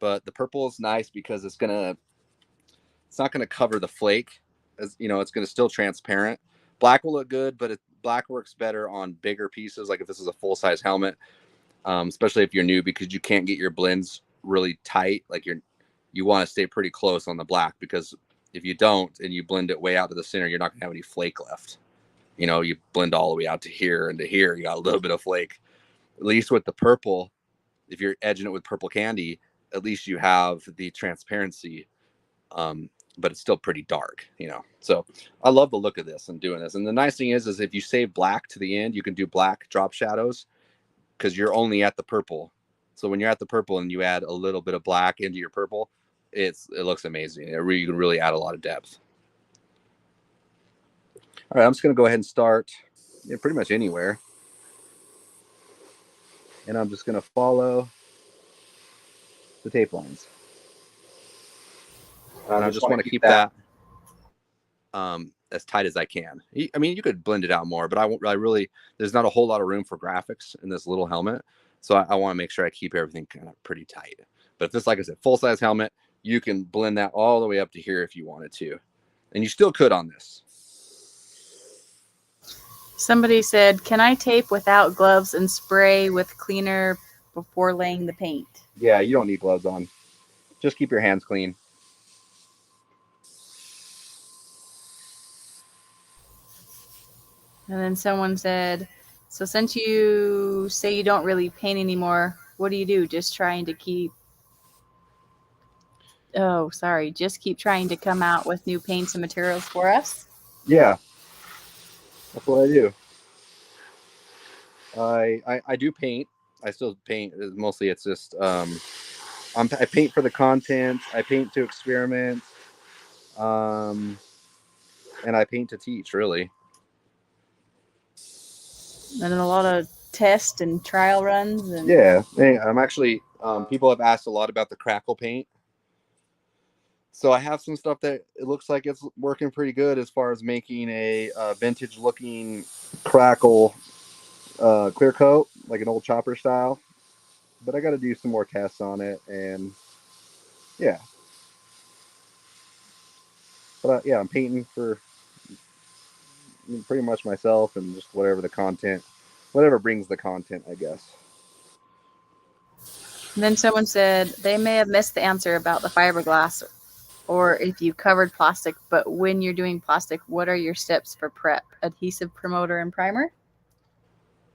but the purple is nice because it's not going to cover the flake. It's going to still transparent. Black will look good, but black works better on bigger pieces. Like if this is a full-size helmet, especially if you're new, because you can't get your blends really tight. Like you want to stay pretty close on the black, because if you don't and you blend it way out to the center, you're not going to have any flake left. You blend all the way out to here, and to here, you got a little bit of flake. At least with the purple, if you're edging it with purple candy, at least you have the transparency. but it's still pretty dark, you know. So I love the look of this and doing this. And the nice thing is if you save black to the end, you can do black drop shadows because you're only at the purple. So when you're at the purple and you add a little bit of black into your purple, it looks amazing. You can really add a lot of depth. All right, I'm just going to go ahead and start pretty much anywhere. And I'm just going to follow the tape lines. And I just want to keep that as tight as I can. I mean, you could blend it out more, but I really, there's not a whole lot of room for graphics in this little helmet. So I want to make sure I keep everything kind of pretty tight. But if this, like I said, full-size helmet, you can blend that all the way up to here if you wanted to. And you still could on this. Somebody said, can I tape without gloves and spray with cleaner before laying the paint? Yeah, you don't need gloves on. Just keep your hands clean. And then someone said, so since you say you don't really paint anymore, what do you do? Just trying to keep... Oh, sorry. Just keep trying to come out with new paints and materials for us? Yeah. That's what I do. I do paint. I still paint. Mostly it's just I paint for the content. I paint to experiment. And I paint to teach, really. And then a lot of test and trial runs. And yeah, I'm actually people have asked a lot about the crackle paint. So I have some stuff that it looks like it's working pretty good as far as making a vintage looking crackle clear coat, like an old chopper style. But I got to do some more tests on it, and yeah. But yeah, I'm painting for pretty much myself and just whatever the content, whatever brings the content, I guess. And then someone said they may have missed the answer about the fiberglass or if you covered plastic, but when you're doing plastic, what are your steps for prep? Adhesive, promoter, and primer?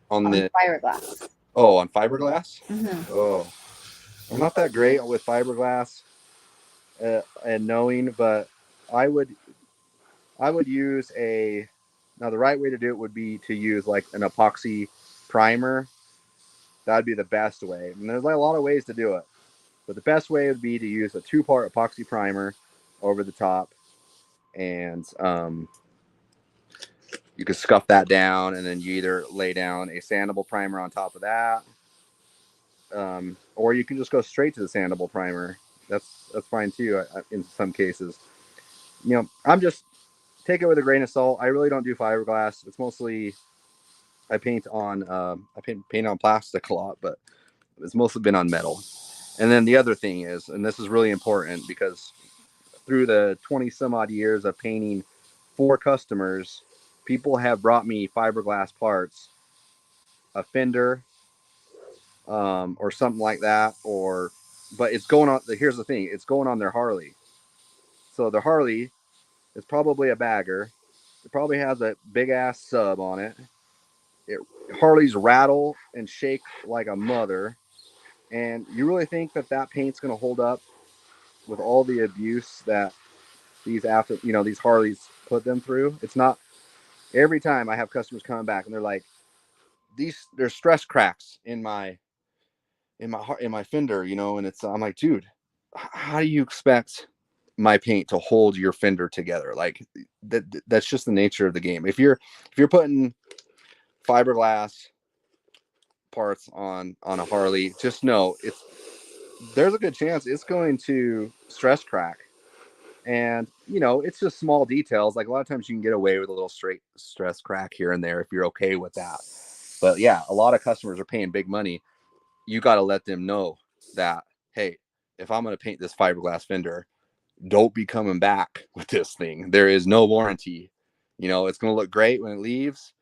On the fiberglass. Oh, on fiberglass? Mm-hmm. Oh, I'm not that great with fiberglass and knowing, but I would use now the right way to do it would be to use like an epoxy primer. That'd be the best way. And there's like a lot of ways to do it. But the best way would be to use a 2-part epoxy primer over the top. And you could scuff that down, and then you either lay down a sandable primer on top of that. Or you can just go straight to the sandable primer. That's fine too in some cases. You know, I'm just take it with a grain of salt. I really don't do fiberglass. It's mostly I paint on plastic a lot, but it's mostly been on metal. And then the other thing is, and this is really important because through the 20 some odd years of painting for customers, people have brought me fiberglass parts, a fender, or something like that, but it's going on. Here's the thing: it's going on their Harley. So the Harley is probably a bagger. It probably has a big ass sub on it. Harleys rattle and shake like a mother. And you really think that paint's going to hold up with all the abuse that these Harleys put them through? It's not. Every time I have customers coming back and they're like, there's stress cracks in my fender, and I'm like, dude, how do you expect my paint to hold your fender together? Like that's just the nature of the game. If you're putting fiberglass parts on a Harley, just know there's a good chance it's going to stress crack. And it's just small details. Like a lot of times you can get away with a little straight stress crack here and there if you're okay with that. But yeah, a lot of customers are paying big money. You got to let them know that, hey, if I'm going to paint this fiberglass fender, don't be coming back with this thing. There is no warranty. It's going to look great when it leaves.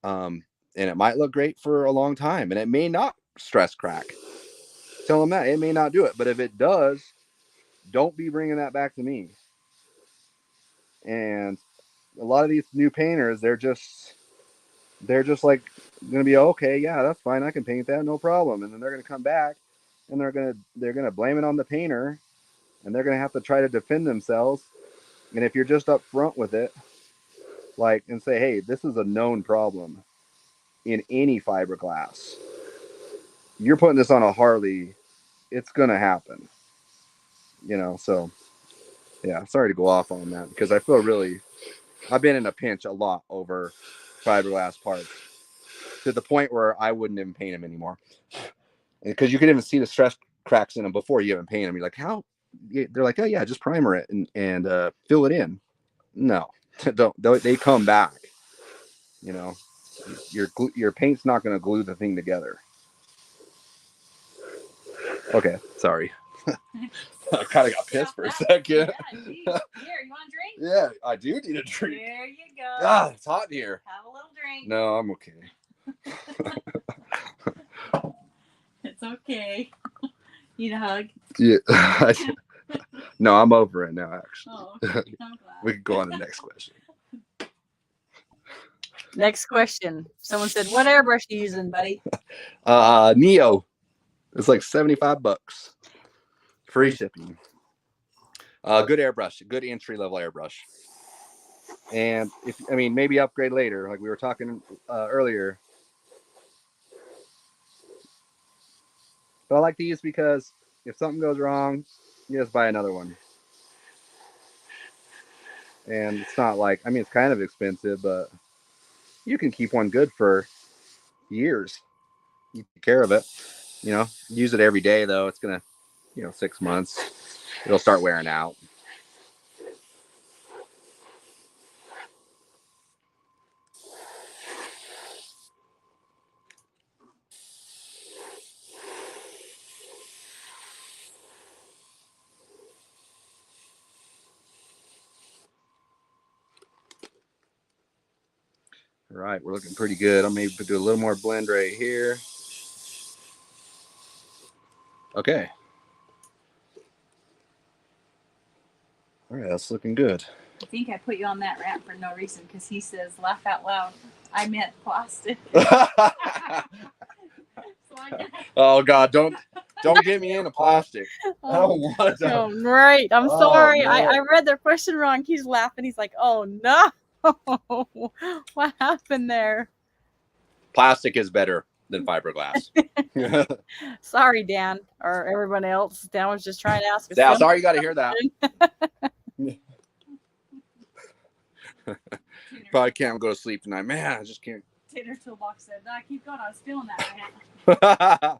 And it might look great for a long time, and it may not stress crack. Tell them that it may not do it, but if it does, don't be bringing that back to me. And a lot of these new painters, they're just like going to be okay. Yeah, that's fine. I can paint that, no problem. And then they're going to come back, and they're going to blame it on the painter, and they're going to have to try to defend themselves. And if you're just upfront with it, like, and say, hey, this is a known problem in any fiberglass. You're putting this on a Harley, it's gonna happen. So yeah, sorry to go off on that because I feel really I've been in a pinch a lot over fiberglass parts to the point where I wouldn't even paint them anymore. Because you can even see the stress cracks in them before you even paint them. You're like, how? They're like, oh yeah, just primer it and fill it in. No, don't. They come back. Your paint's not going to glue the thing together. Okay, sorry. I kind of got pissed for a second. Yeah, geez. Here, you want a drink? Yeah, I do need a drink. There you go. God, it's hot in here. Have a little drink. No, I'm okay. It's okay. Need a hug? Yeah. No, I'm over it now, actually. Oh, okay. I'm glad. We can go on to the next question. Next question. Someone said, what airbrush are you using, buddy? Neo. It's like $75. Free shipping. Good airbrush, good entry level airbrush. And maybe upgrade later, like we were talking earlier. But I like these because if something goes wrong, you just buy another one. And it's not like, it's kind of expensive, but you can keep one good for years. You take care of it. Use it every day though. It's gonna, 6 months. It'll start wearing out. All right, we're looking pretty good. I'll maybe do a little more blend right here. Okay. All right, that's looking good. I think I put you on that rant for no reason because he says, laugh out loud. I meant plastic. Oh God, don't get me into plastic. I don't want to. Oh, right. I'm sorry. I read their question wrong. He's laughing. He's like, oh no. What happened there? Plastic is better than fiberglass. Sorry, Dan, or everyone else. Dan was just trying to ask. Yeah, sorry you got to hear that. Probably can't go to sleep tonight. Man, I just can't. Tater Toolbox said, "No, keep going. I was feeling that."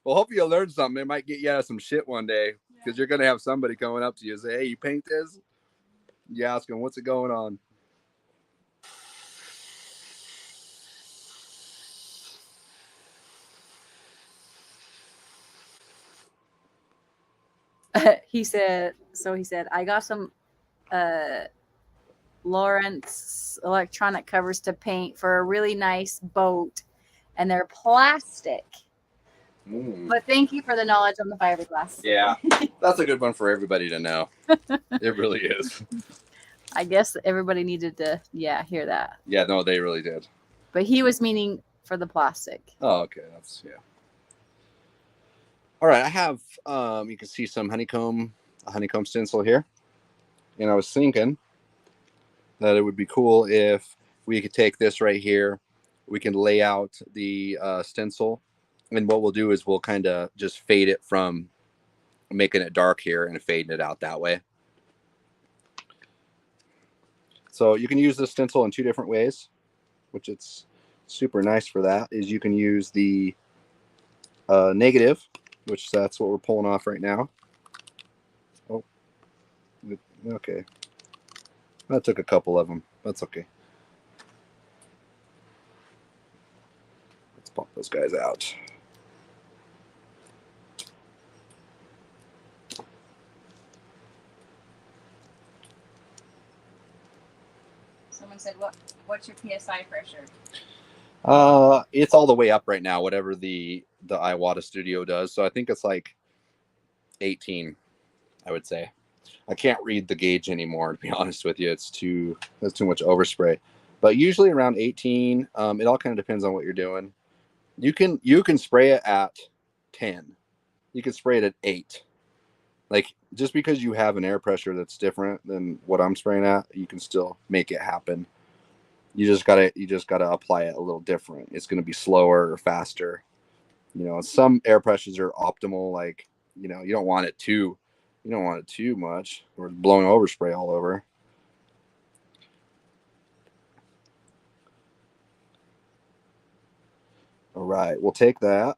Well, hope you learned something. It might get you out of some shit one day because you're gonna have somebody coming up to you and say, "Hey, you paint this?" You ask them, "What's it going on?" He said, I got some Lawrence electronic covers to paint for a really nice boat, and they're plastic. But thank you for the knowledge on the fiberglass. Yeah, that's a good one for everybody to know. It really is. I guess everybody needed to, hear that. Yeah, no, they really did. But he was meaning for the plastic. Oh, okay. That's, yeah. All right, I have, you can see some honeycomb stencil here. And I was thinking that it would be cool if we could take this right here. We can lay out the stencil. And what we'll do is we'll kind of just fade it from making it dark here and fading it out that way. So you can use this stencil in two different ways, which it's super nice for that, is you can use the negative, which that's what we're pulling off right now. Oh, okay. That took a couple of them. That's okay. Let's pop those guys out. Someone said, what's your PSI pressure? It's all the way up right now, whatever the Iwata Studio does. So I think it's like 18, I would say. I can't read the gauge anymore, to be honest with you. That's too much overspray. But usually around 18. It all kind of depends on what you're doing. You can spray it at 10. You can spray it at 8. Like, just because you have an air pressure that's different than what I'm spraying at, you can still make it happen. You just gotta apply it a little different. It's gonna be slower or faster. You know, some air pressures are optimal. Like, you know, you don't want it too much or blowing over spray all over. All right, we'll take that.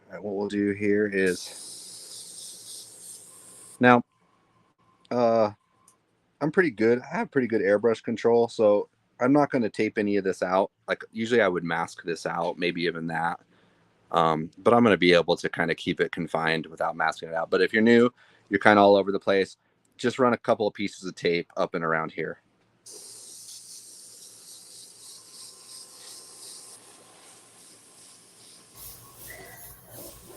All right, what we'll do here is now. I'm pretty good. I have pretty good airbrush control, so I'm not going to tape any of this out. Like, usually I would mask this out, maybe even that. But I'm going to be able to kind of keep it confined without masking it out. But if you're new, you're kind of all over the place, just run a couple of pieces of tape up and around here.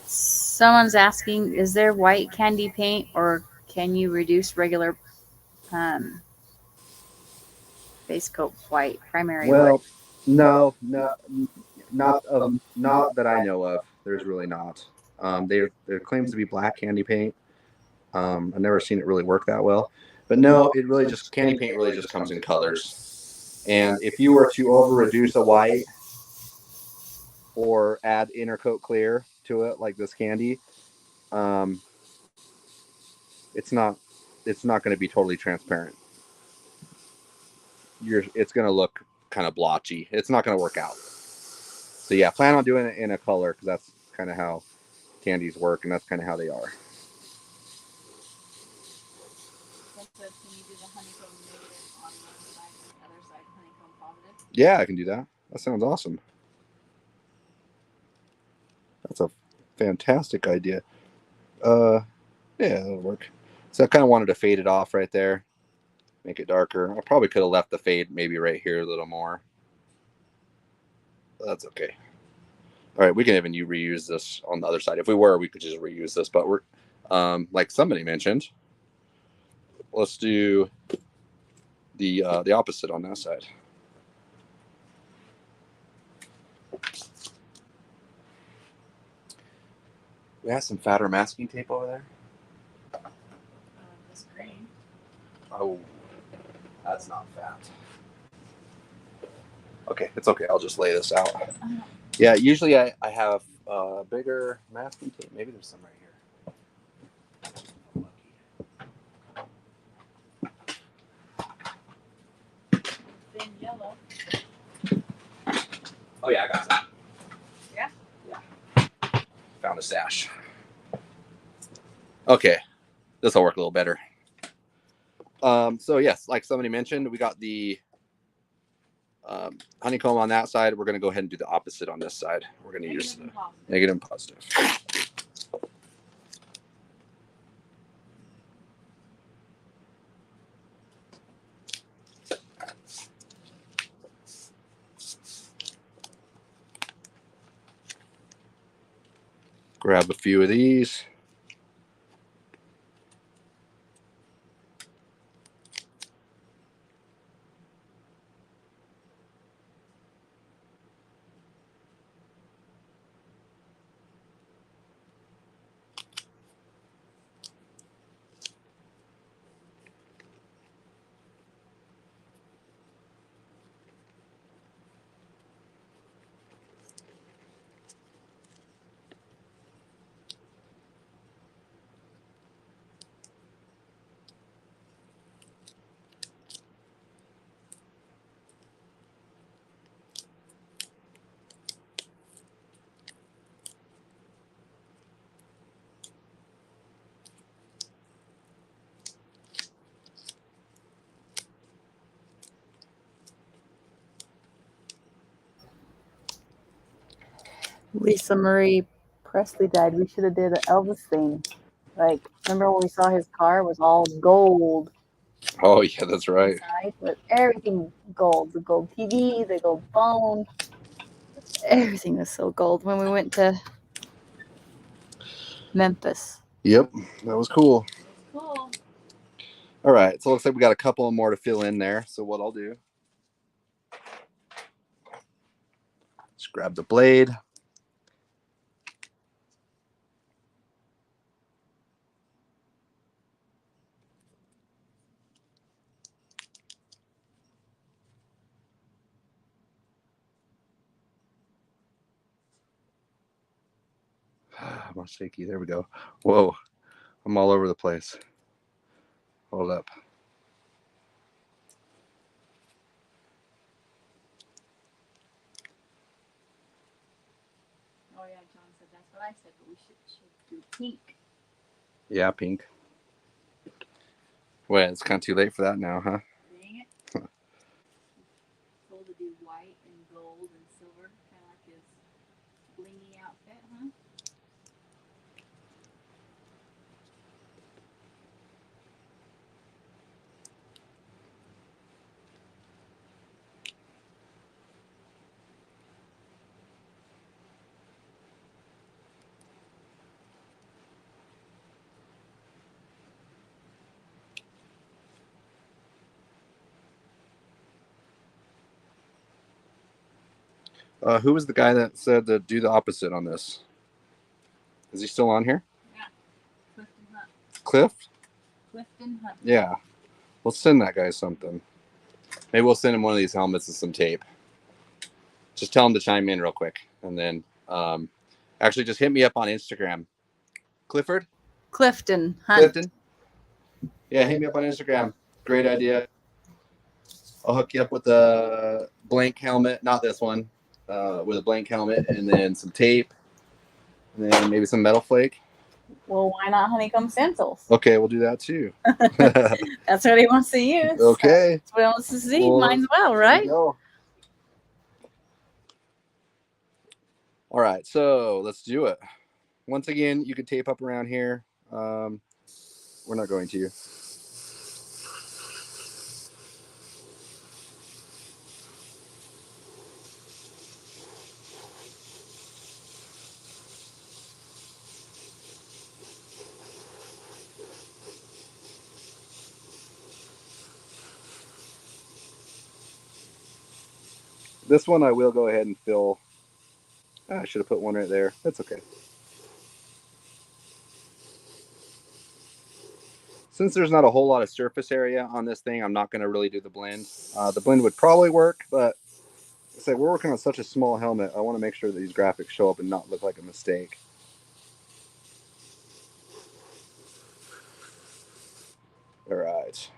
Someone's asking, is there white candy paint or can you reduce regular base coat white, primary white? Well, no, not that I know of. There's really not. There claims to be black candy paint. I've never seen it really work that well, but no, it really just candy paint really just comes in colors. And if you were to over reduce a white or add inner coat clear to it, like this candy, it's not going to be totally transparent. It's going to look kind of blotchy. It's not going to work out. So yeah, plan on doing it in a color because that's kind of how candies work, and that's kind of how they are. Yeah, I can do that. That sounds awesome. That's a fantastic idea. Yeah, that'll work. So I kind of wanted to fade it off right there, make it darker. I probably could have left the fade maybe right here a little more. But that's okay. All right, we can even reuse this on the other side. If we were, we could just reuse this. But we're, like somebody mentioned, let's do the opposite on that side. We have some fatter masking tape over there. This green. Oh, that's not fat. Okay, it's okay. I'll just lay this out. Yeah, usually I have bigger masking tape. Maybe there's some right here. Thin yellow. Oh yeah, I got some. Yeah? Yeah. Found a stash. Okay, this will work a little better. So yes, like somebody mentioned, we got the honeycomb on that side. We're going to go ahead and do the opposite on this side. We're going to use the negative and positive. Grab a few of these. Lisa Marie Presley died. We should have did an Elvis thing. Like, remember when we saw his car was all gold? Oh yeah, that's right. Inside, with everything gold. The gold TV, the gold phone. Everything was so gold when we went to Memphis. Yep, that was cool. Cool. All right, so it looks like we got a couple more to fill in there. So what I'll do, Just grab the blade. I'm all shaky. There we go. Whoa, I'm all over the place. Hold up. Oh yeah, John said that's what I said, but we should do pink. Yeah, pink. Wait, it's kind of too late for that now, huh? Dang it. Told to do white and gold and silver, kind of like his blingy outfit, huh? Who was the guy that said to do the opposite on this? Is he still on here? Yeah. Clifton Hunt. Cliff? Clifton Hunt. Yeah. We'll send that guy something. Maybe we'll send him one of these helmets and some tape. Just tell him to chime in real quick. And then actually just hit me up on Instagram. Clifford? Clifton Hunt. Clifton? Yeah, hit me up on Instagram. Great idea. I'll hook you up with a blank helmet. Not this one. With a blank helmet and then some tape. And then maybe some metal flake. Well, why not honeycomb stencils? Okay, we'll do that too. That's what he wants to use. Okay. That's what he wants to see. Well, Might as well, right? All right, so let's do it. Once again, you could tape up around here. We're not going to. This one I will go ahead and fill. I should have put one right there. That's okay. Since there's not a whole lot of surface area on this thing, I'm not going to really do the blend. The blend would probably work, but I say we're working on such a small helmet. I want to make sure that these graphics show up and not look like a mistake. All right.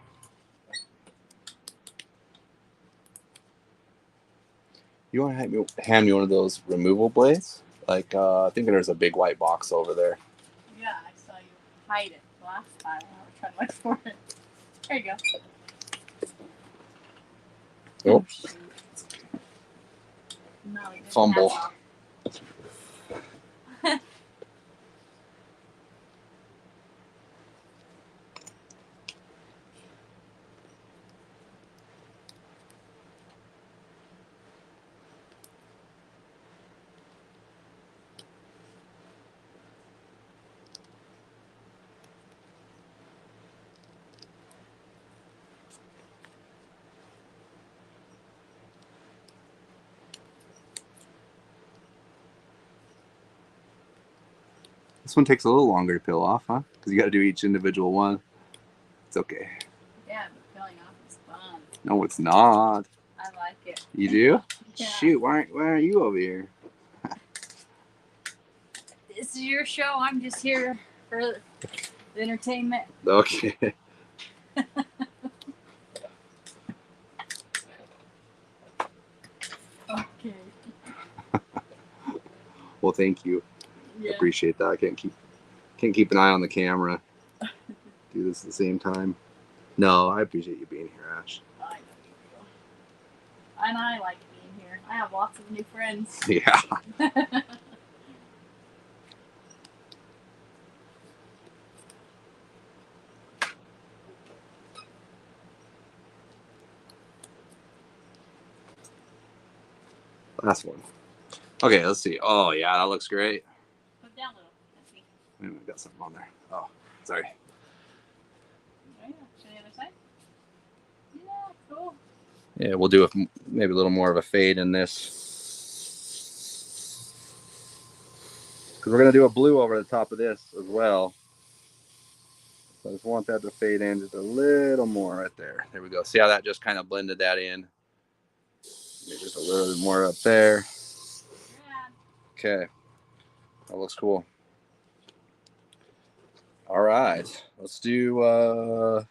You want to hand me one of those removal blades? Like, I think there's a big white box over there. Yeah, I saw you hide it last time when I was trying to look for it. There you go. Oh, shoot. No, he didn't fumble. have This one takes a little longer to peel off, huh? Because you got to do each individual one. It's okay. Yeah, but peeling off is fun. No, it's not. I like it. You do? Yeah. Shoot, why aren't you over here? This is your show. I'm just here for the entertainment. Okay. Okay. Well, thank you. Yeah. Appreciate that. I can't keep an eye on the camera. Do this at the same time. No, I appreciate you being here, Ash. I know you do. And I like being here. I have lots of new friends. Yeah. Last one. Okay, let's see. Oh, yeah, that looks great. Put down a little. Let's see. Wait a minute, got something on there. Oh, sorry. Oh, yeah. Show the other side. Yeah, cool. Yeah, we'll do maybe a little more of a fade in this. because we're going to do a blue over the top of this as well. So I just want that to fade in just a little more right there. There we go. See how that just kind of blended that in? Maybe just a little bit more up there. Okay. That looks cool. All right. Let's do...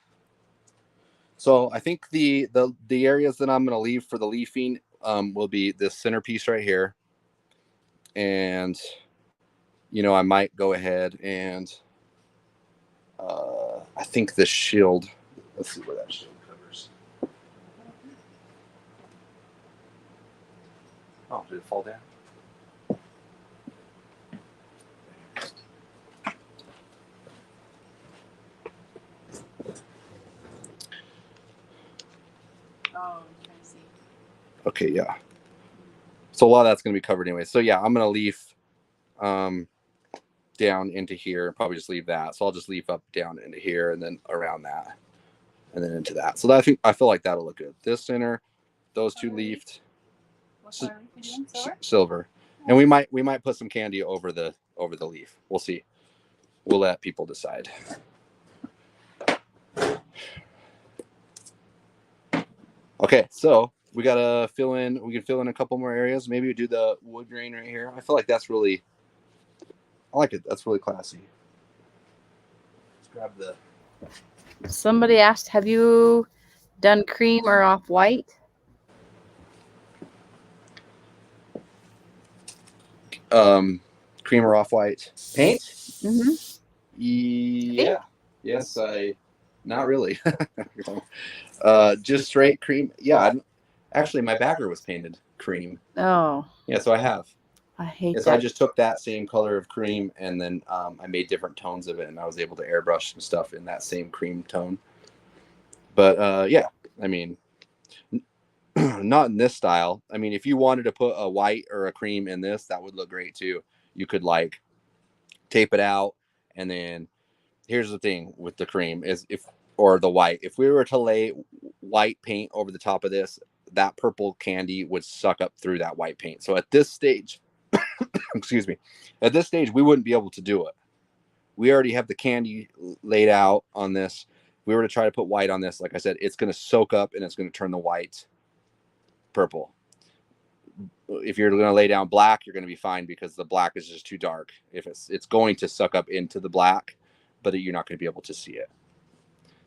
So I think the areas that I'm going to leave for the leafing will be this centerpiece right here. And, you know, I might go ahead and I think the shield, let's see where that shield covers. Oh, did it fall down? Oh, I see. Okay, yeah. So a lot of that's going to be covered anyway. So yeah, I'm going to leaf down into here, probably just leave that. So I'll just leaf up down into here and then around that and then into that. So that, I feel like that'll look good. This center, those two leafed. Silver. And we might put some candy over the leaf. We'll see. We'll let people decide. Okay, so we gotta fill in. We can fill in a couple more areas. Maybe we do the wood grain right here. I feel like that's really. I like it. That's really classy. Let's grab the. Somebody asked, have you done cream or off white? Cream or off white paint. Mm-hmm. Yeah. Yes, not really. Just straight cream. Yeah. Actually, my bagger was painted cream. Oh. Yeah, so I have. I hate that. So I just took that same color of cream and then I made different tones of it, and I was able to airbrush some stuff in that same cream tone. But yeah, I mean, not in this style. I mean, if you wanted to put a white or a cream in this, that would look great too. You could like tape it out, and then here's the thing with the cream is or the white. If we were to lay white paint over the top of this, that purple candy would suck up through that white paint. So at this stage, excuse me, at this stage, we wouldn't be able to do it. We already have the candy laid out on this. If we were to try to put white on this, like I said, it's going to soak up and it's going to turn the white purple. If you're going to lay down black, you're going to be fine because the black is just too dark. If it's going to suck up into the black, but you're not going to be able to see it.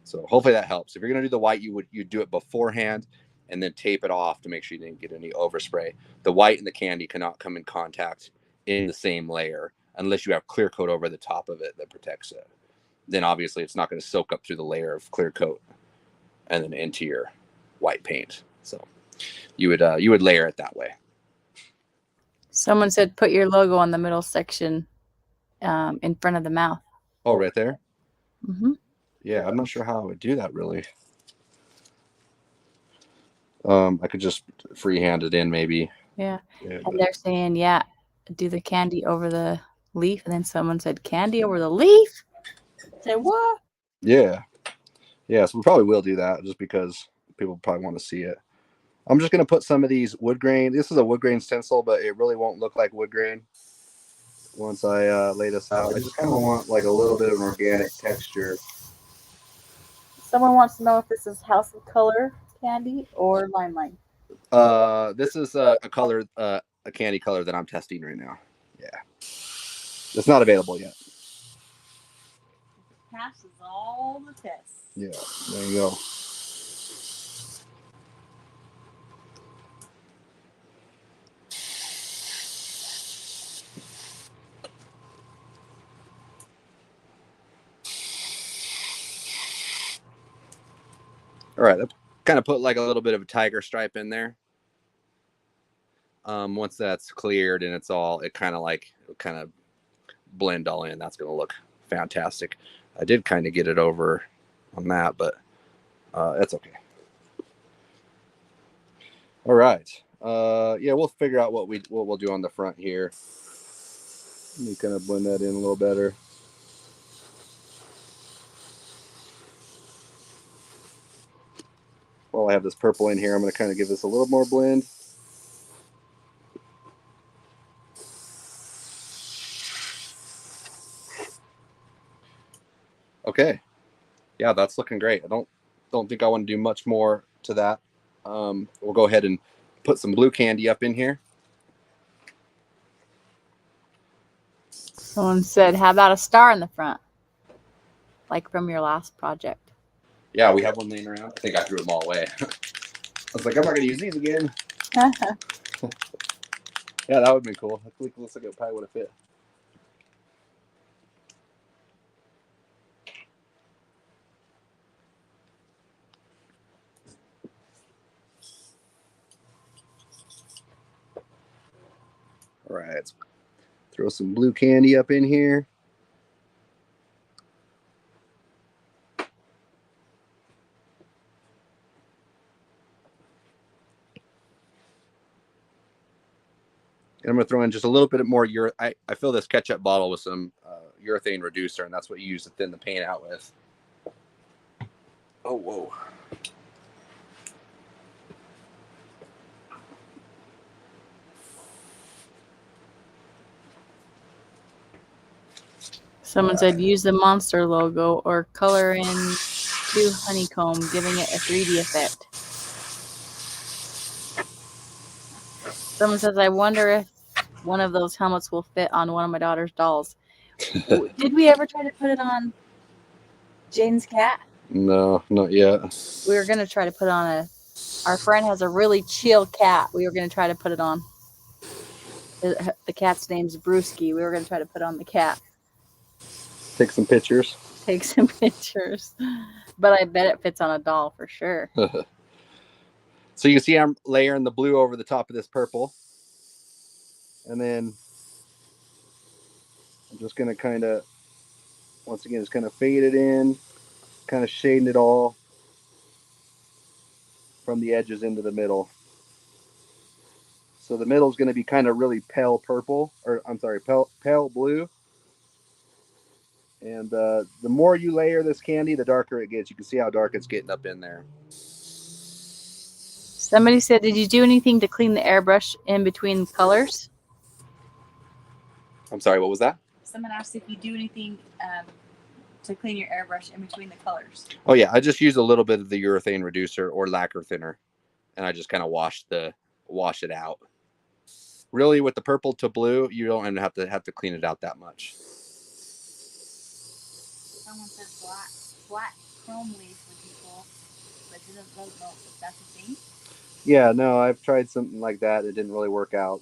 So hopefully that helps. If you're going to do the white, you'd do it beforehand and then tape it off to make sure you didn't get any overspray. The white and the candy cannot come in contact in the same layer unless you have clear coat over the top of it that protects it. Then obviously it's not going to soak up through the layer of clear coat and then into your white paint. So you would layer it that way. Someone said put your logo on the middle section in front of the mouth. Oh, right there? Mm-hmm. Yeah, I'm not sure how I would do that really. I could just freehand it in maybe. Yeah. And they're saying, yeah, do the candy over the leaf. And then someone said candy over the leaf. I said, what? Yeah. Yeah, so we probably will do that just because people probably want to see it. I'm just going to put some of these wood grain. This is a wood grain stencil, but it really won't look like wood grain once I lay this out. I just kind of want like a little bit of an organic texture. Someone wants to know if this is House of Color candy or Limelight. This is a color, a candy color that I'm testing right now. Yeah. It's not available yet. Passes all the tests. Yeah, there you go. All right, that kind of put like a little bit of a tiger stripe in there. Once that's cleared and it kind of blend all in. That's going to look fantastic. I did kind of get it over on that, but that's okay. All right. Yeah, we'll figure out what we'll do on the front here. Let me kind of blend that in a little better. While I have this purple in here, I'm going to kind of give this a little more blend. yeah, that's looking great. I don't think I want to do much more to that. We'll go ahead and put some blue candy up in here. Someone said, how about a star in the front? Like from your last project. Yeah, we have one laying around. I think I threw them all away. I was like, I'm not going to use these again. Yeah, that would be cool. I think it looks like it probably would have fit. All right, let's throw some blue candy up in here. And I'm going to throw in just a little bit more I fill this ketchup bottle with some urethane reducer, and that's what you use to thin the paint out with. Oh, whoa. Someone said, use the monster logo or color in to honeycomb, giving it a 3D effect. Someone says, I wonder if one of those helmets will fit on one of my daughter's dolls. Did we ever try to put it on Jane's cat? No, not yet. We were going to try to put on our friend has a really chill cat. We were going to try to put it on. The cat's name's Brewski. We were going to try to put on the cat. Take some pictures. Take some pictures. But I bet it fits on a doll for sure. So you can see I'm layering the blue over the top of this purple. And then I'm just going to kind of, once again, just kind of fade it in, kind of shading it all from the edges into the middle. So the middle is going to be kind of really pale purple, or I'm sorry, pale blue. And the more you layer this candy, the darker it gets. You can see how dark it's getting up in there. Somebody said, did you do anything to clean the airbrush in between colors? I'm sorry, what was that? Someone asked if you do anything to clean your airbrush in between the colors. Oh yeah, I just use a little bit of the urethane reducer or lacquer thinner, and I just kind of wash it out. Really, with the purple to blue, you don't even have to clean it out that much. Someone said black chrome leaf would be cool, but doesn't know if that's a thing. Yeah, no, I've tried something like that. It didn't really work out.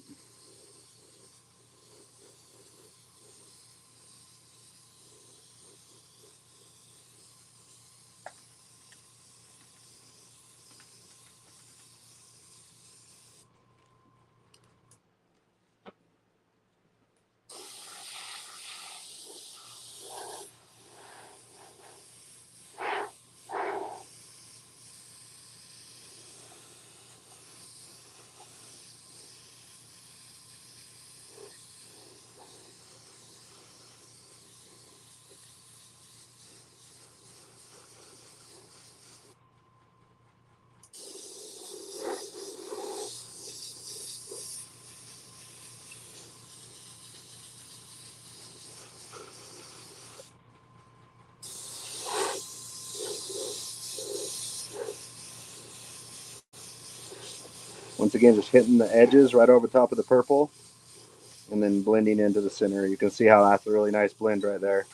Once again, just hitting the edges right over top of the purple and then blending into the center. You can see how that's a really nice blend right there.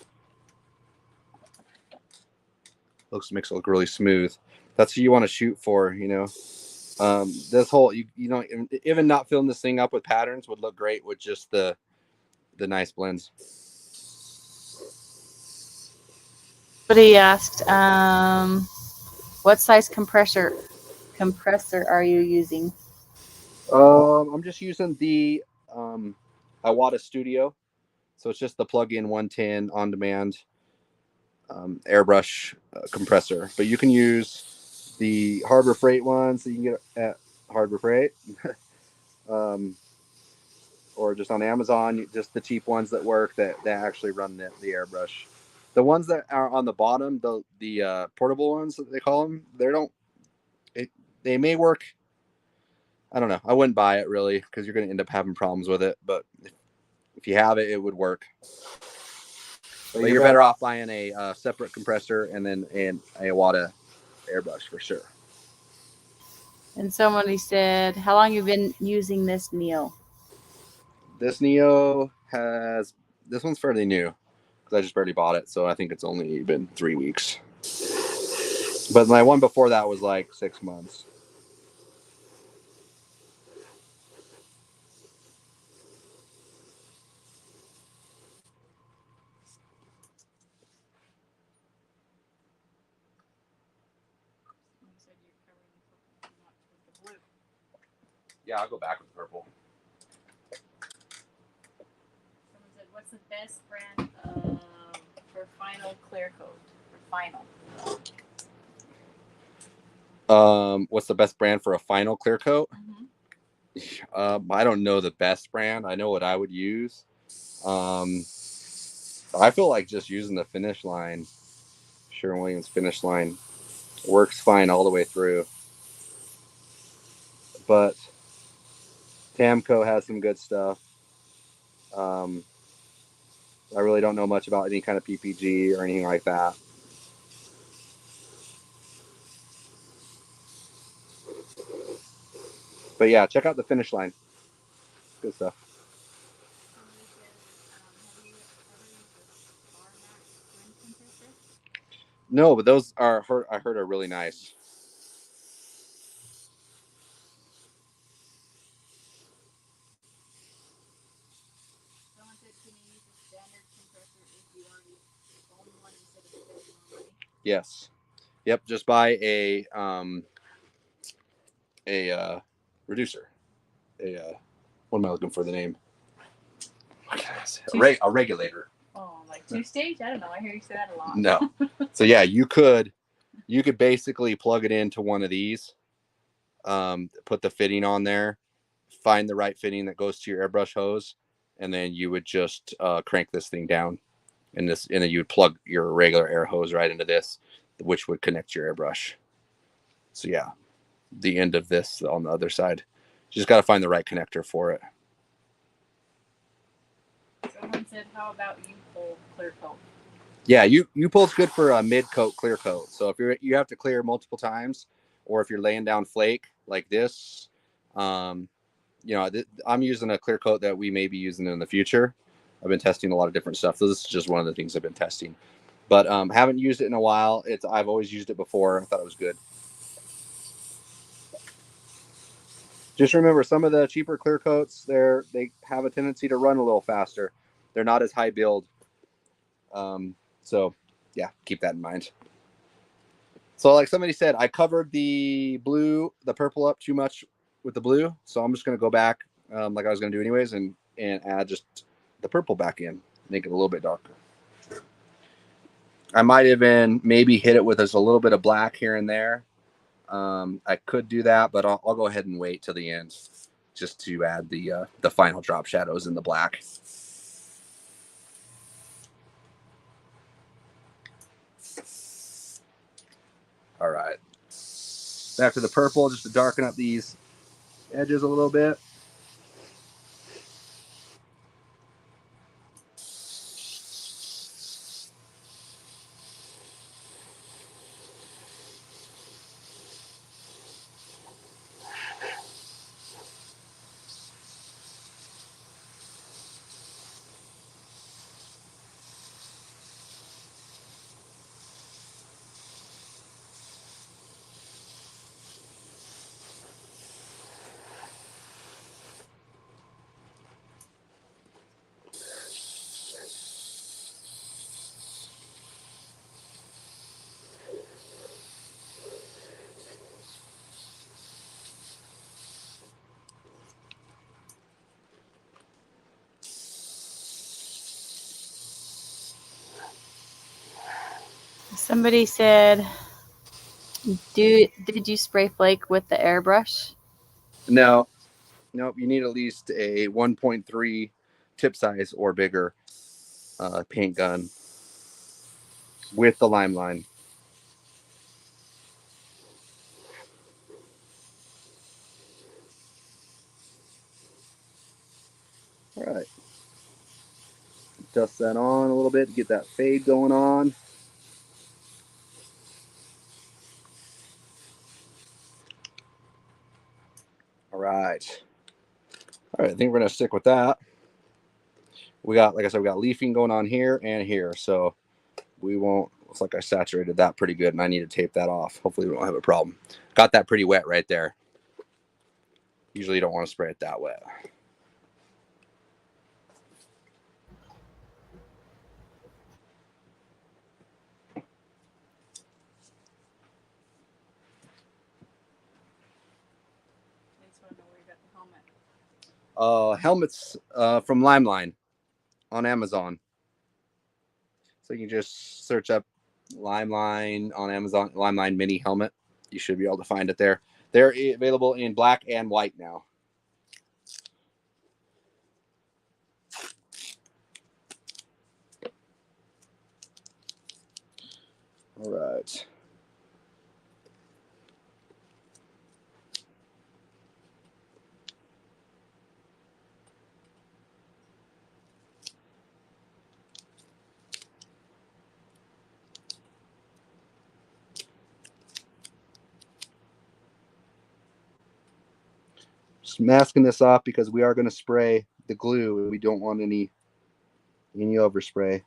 Makes it look really smooth. That's what you want to shoot for, you know. This whole, you know, even not filling this thing up with patterns would look great with just the nice blends. Somebody asked, what size compressor are you using? I'm just using the Iwata Studio, so it's just the plug-in 110 on-demand airbrush compressor. But you can use the Harbor Freight ones that you can get at Harbor Freight, or just on Amazon, just the cheap ones that work that actually run the airbrush. The ones that are on the bottom, the portable ones that they call them, they may work. I don't know. I wouldn't buy it really because you're going to end up having problems with it. But if you have it, it would work. But you're better off buying a separate compressor and then a Wada airbrush for sure. And somebody said, how long have you been using this Neo? This Neo this one's fairly new because I just barely bought it, so I think it's only been 3 weeks. But my one before that was like 6 months. Yeah, I'll go back with purple. Someone said, what's the best brand for final clear coat? For final. What's the best brand for a final clear coat? I don't know the best brand. I know what I would use. I feel like just using the Finish Line, Sherwin-Williams Finish Line, works fine all the way through. But Tamco has some good stuff. I really don't know much about any kind of PPG or anything like that. But yeah, check out the Finish Line. Good stuff. No, but those I heard are really nice. Someone said, can you use a standard compressor if you already own one instead of spending more money? Yes. Yep. Just buy a reducer. What am I looking for the name? What can I say? A regulator. Oh, like 2-stage? I don't know. I hear you say that a lot. No. So yeah, you could basically plug it into one of these, put the fitting on there, find the right fitting that goes to your airbrush hose, and then you would just crank this thing down, and then you would plug your regular air hose right into this, which would connect your airbrush. So yeah, the end of this on the other side. You just got to find the right connector for it. Someone said, how about U-Pull clear coat? Yeah, U-Pull's good for a mid-coat clear coat. So if you have to clear multiple times, or if you're laying down flake like this, I'm using a clear coat that we may be using in the future. I've been testing a lot of different stuff. So this is just one of the things I've been testing. But haven't used it in a while. I've always used it before. I thought it was good. Just remember, some of the cheaper clear coats, they have a tendency to run a little faster. They're not as high build. So yeah, keep that in mind. So like somebody said, I covered the purple up too much with the blue. So I'm just going to go back like I was going to do anyways and add just the purple back in, make it a little bit darker. I might even maybe hit it with just a little bit of black here and there. I could do that, but I'll go ahead and wait till the end just to add the final drop shadows in the black. All right. Back to the purple, just to darken up these edges a little bit. Somebody said, did you spray flake with the airbrush? No, nope. You need at least a 1.3 tip size or bigger paint gun with the lime line. All right. dust that on a little bit, get that fade going on. All right. All right, I think we're gonna stick with that. We got, like I said, we got leafing going on here and here, so we won't. Looks like I saturated that pretty good, and I need to tape that off. Hopefully, we don't have a problem. Got that pretty wet right there. Usually, you don't want to spray it that wet. Helmets from Limeline on Amazon. So you can just search up Limeline on Amazon, Limeline MiNI helmet. You should be able to find it there. They're available in black and white now. All right. Just masking this off because we are going to spray the glue and we don't want any overspray.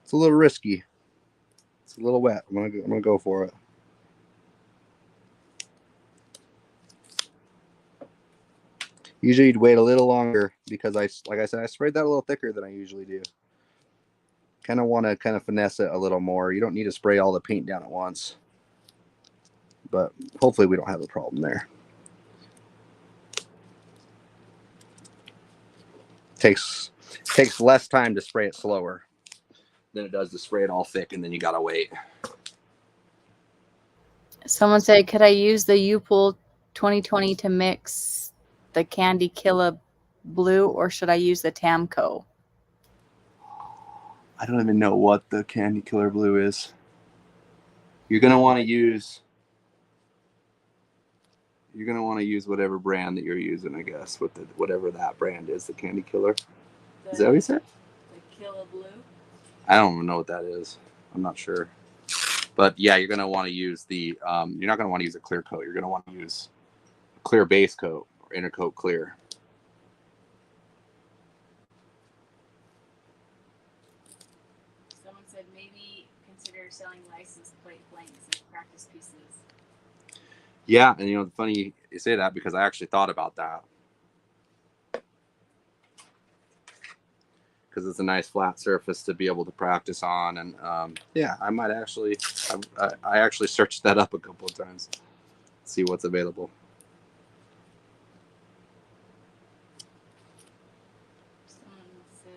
It's a little risky. It's a little wet. I'm gonna go for it. Usually you'd wait a little longer because like I said, I sprayed that a little thicker than I usually do. Kind of want to kind of finesse it a little more. You don't need to spray all the paint down at once, but hopefully we don't have a problem there. Takes less time to spray it slower than it does to spray it all thick, and then you gotta wait. Someone said, could I use the U-Pool 2020 to mix the Candy Killer Blue, or should I use the Tamco? I don't even know what the Candy Killer Blue is. You're gonna want to use whatever brand that you're using, I guess, with whatever that brand is, the Candy Killer. Is that what you said? The Killer Blue? I don't even know what that is. I'm not sure. But yeah, you're gonna want to use the you're not gonna want to use a clear coat. You're gonna want to use a clear base coat or inner coat clear. Someone said maybe consider selling license plate blanks as practice pieces. Yeah, and it's funny you say that because I actually thought about that. Because it's a nice flat surface to be able to practice on, and yeah, I might actually, I actually searched that up a couple of times, see what's available. Someone said,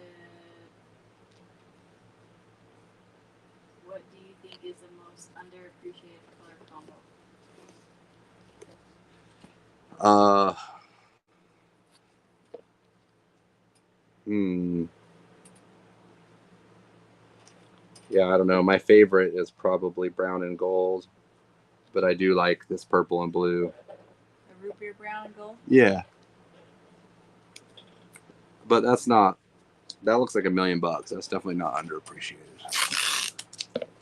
what do you think is the most underappreciated color combo? Yeah, I don't know. My favorite is probably brown and gold, but I do like this purple and blue. The root beer brown and gold? Yeah. But that looks like $1 million. That's definitely not underappreciated.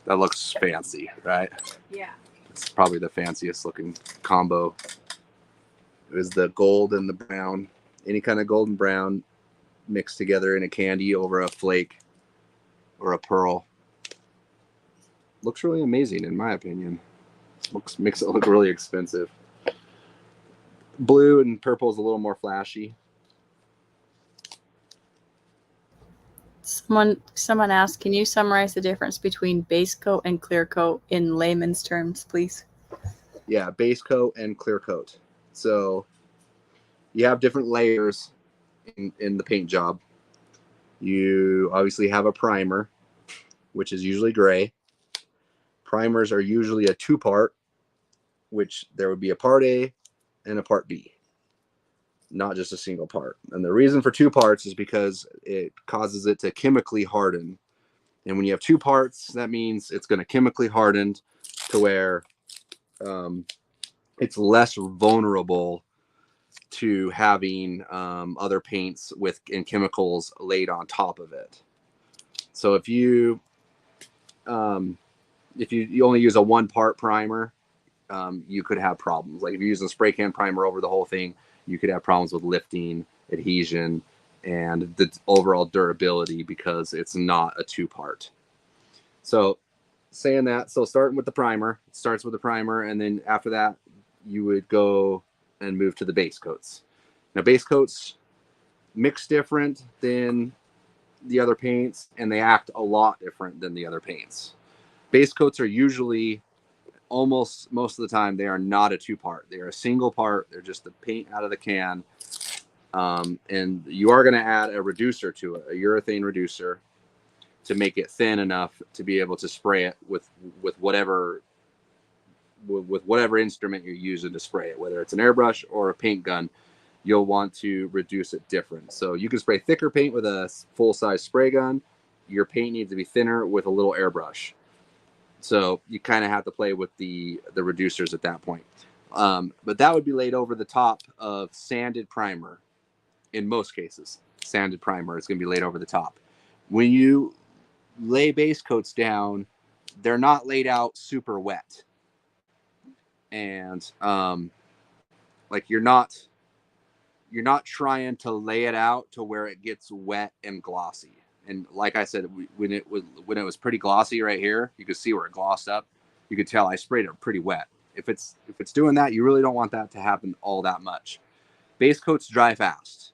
That looks fancy, right? Yeah. It's probably the fanciest looking combo. It was the gold and the brown. Any kind of gold and brown mixed together in a candy over a flake or a pearl. Looks really amazing in my opinion. Makes it look really expensive. Blue and purple is a little more flashy. Someone asked, can you summarize the difference between base coat and clear coat in layman's terms, please? Yeah, base coat and clear coat. So you have different layers in the paint job. You obviously have a primer, which is usually gray. Primers are usually a 2-part, which there would be a part A and a part B, not just a single part. And the reason for 2 parts is because it causes it to chemically harden. And when you have 2 parts, that means it's going to chemically harden to where it's less vulnerable to having other paints and chemicals laid on top of it. So if you only use a 1-part primer, you could have problems. Like if you're using a spray can primer over the whole thing, you could have problems with lifting, adhesion, and the overall durability because it's not a 2-part. So saying that, so starting with the primer, it starts with the primer, and then after that, you would go and move to the base coats. Now, base coats mix different than the other paints, and they act a lot different than the other paints. Base coats are usually, almost most of the time, they are not a 2-part. They are a single part. They're just the paint out of the can. And you are going to add a reducer to it, a urethane reducer, to make it thin enough to be able to spray it with whatever instrument you're using to spray it, whether it's an airbrush or a paint gun. You'll want to reduce it different. So you can spray thicker paint with a full-size spray gun. Your paint needs to be thinner with a little airbrush. So you kind of have to play with the reducers at that point. But that would be laid over the top of sanded primer. In most cases, sanded primer is going to be laid over the top. When you lay base coats down, they're not laid out super wet. And like you're not trying to lay it out to where it gets wet and glossy. And like I said, when it was pretty glossy right here, you could see where it glossed up. You could tell I sprayed it pretty wet. If it's doing that, you really don't want that to happen all that much. Base coats dry fast.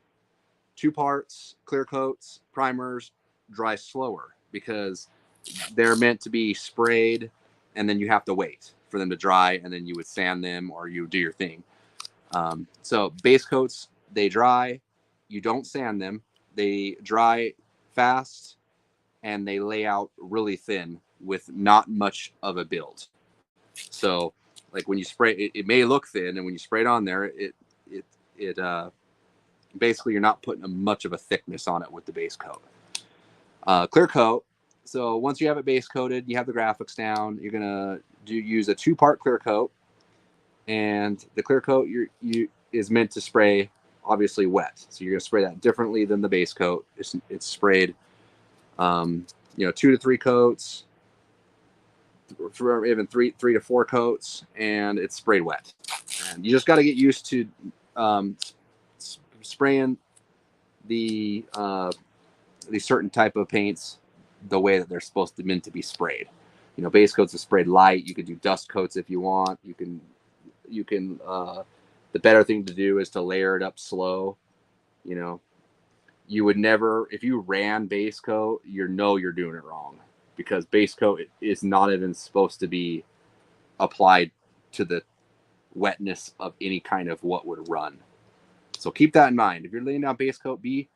2 parts, clear coats, primers dry slower because they're meant to be sprayed, and then you have to wait for them to dry, and then you would sand them or you do your thing. So base coats, they dry. You don't sand them. They dry fast, and they lay out really thin with not much of a build. So like when you spray it, it may look thin, and when you spray it on there, it basically you're not putting much of a thickness on it with the base coat. Clear coat. So once you have it base coated, you have the graphics down, you're gonna use a 2-part clear coat, and the clear coat is meant to spray obviously wet. So you're gonna spray that differently than the base coat. It's sprayed, 2 to 3 coats, even 3 to 4 coats, and it's sprayed wet. And you just got to get used to spraying the certain type of paints the way that they're meant to be sprayed. Base coats are sprayed light. You could do dust coats if you want. You can the better thing to do is to layer it up slow. You would never, if you ran base coat, you're doing it wrong, because base coat is not even supposed to be applied to the wetness of any kind of what would run. So keep that in mind. If you're laying down base coat, be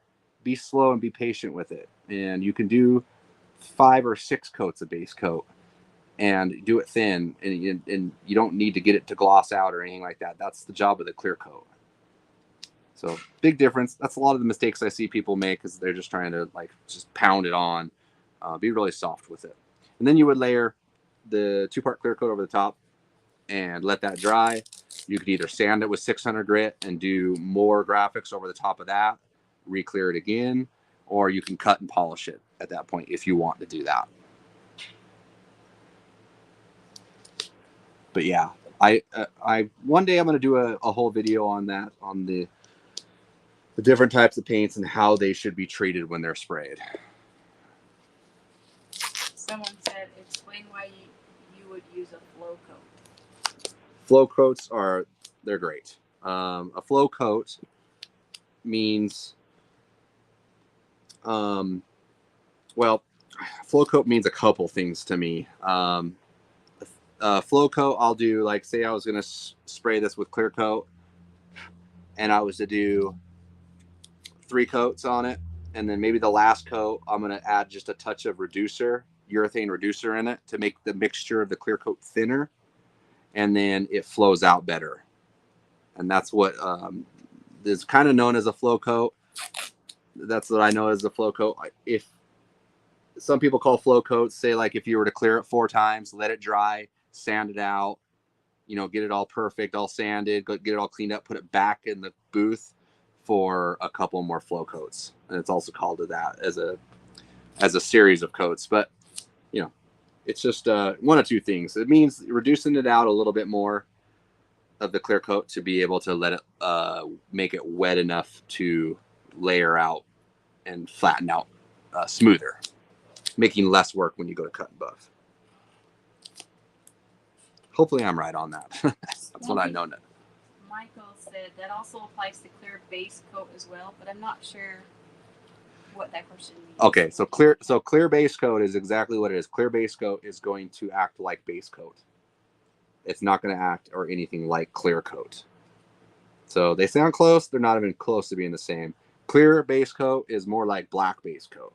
slow and be patient with it. And you can do 5 or 6 coats of base coat and do it thin, and you don't need to get it to gloss out or anything like that. That's the job of the clear coat. So big difference. That's a lot of the mistakes I see people make, because they're just trying to just pound it on. Be really soft with it. And then you would layer the 2-part clear coat over the top and let that dry. You could either sand it with 600 grit and do more graphics over the top of that, re-clear it again, or you can cut and polish it at that point if you want to do that. But yeah, I one day I'm going to do a whole video on that, on the different types of paints and how they should be treated when they're sprayed. Someone said, explain why you would use a flow coat. Flow coats they're great. A flow coat means, flow coat means a couple things to me. Flow coat, I'll do, like, say I was going to spray this with clear coat, and I was to do 3 coats on it, and then maybe the last coat I'm going to add just a touch of reducer urethane reducer in it to make the mixture of the clear coat thinner, and then it flows out better. And that's what is kind of known as a flow coat. That's what I know as a flow coat. If some people call flow coats, say like if you were to clear it 4 times, let it dry, sand it out, you know, get it all perfect, all sanded, get it all cleaned up, put it back in the booth for a couple more flow coats. And it's also called that as a series of coats. But, you know, it's just one of two things. It means reducing it out a little bit more of the clear coat to be able to let it make it wet enough to layer out and flatten out smoother, making less work when you go to cut and buff. Hopefully I'm right on that. That's what I know now. Michael said that also applies to clear base coat as well, but I'm not sure what that question means. Okay, so clear base coat is exactly what it is. Clear base coat is going to act like base coat. It's not going to act or anything like clear coat. So they sound close. They're not even close to being the same. Clear base coat is more like black base coat.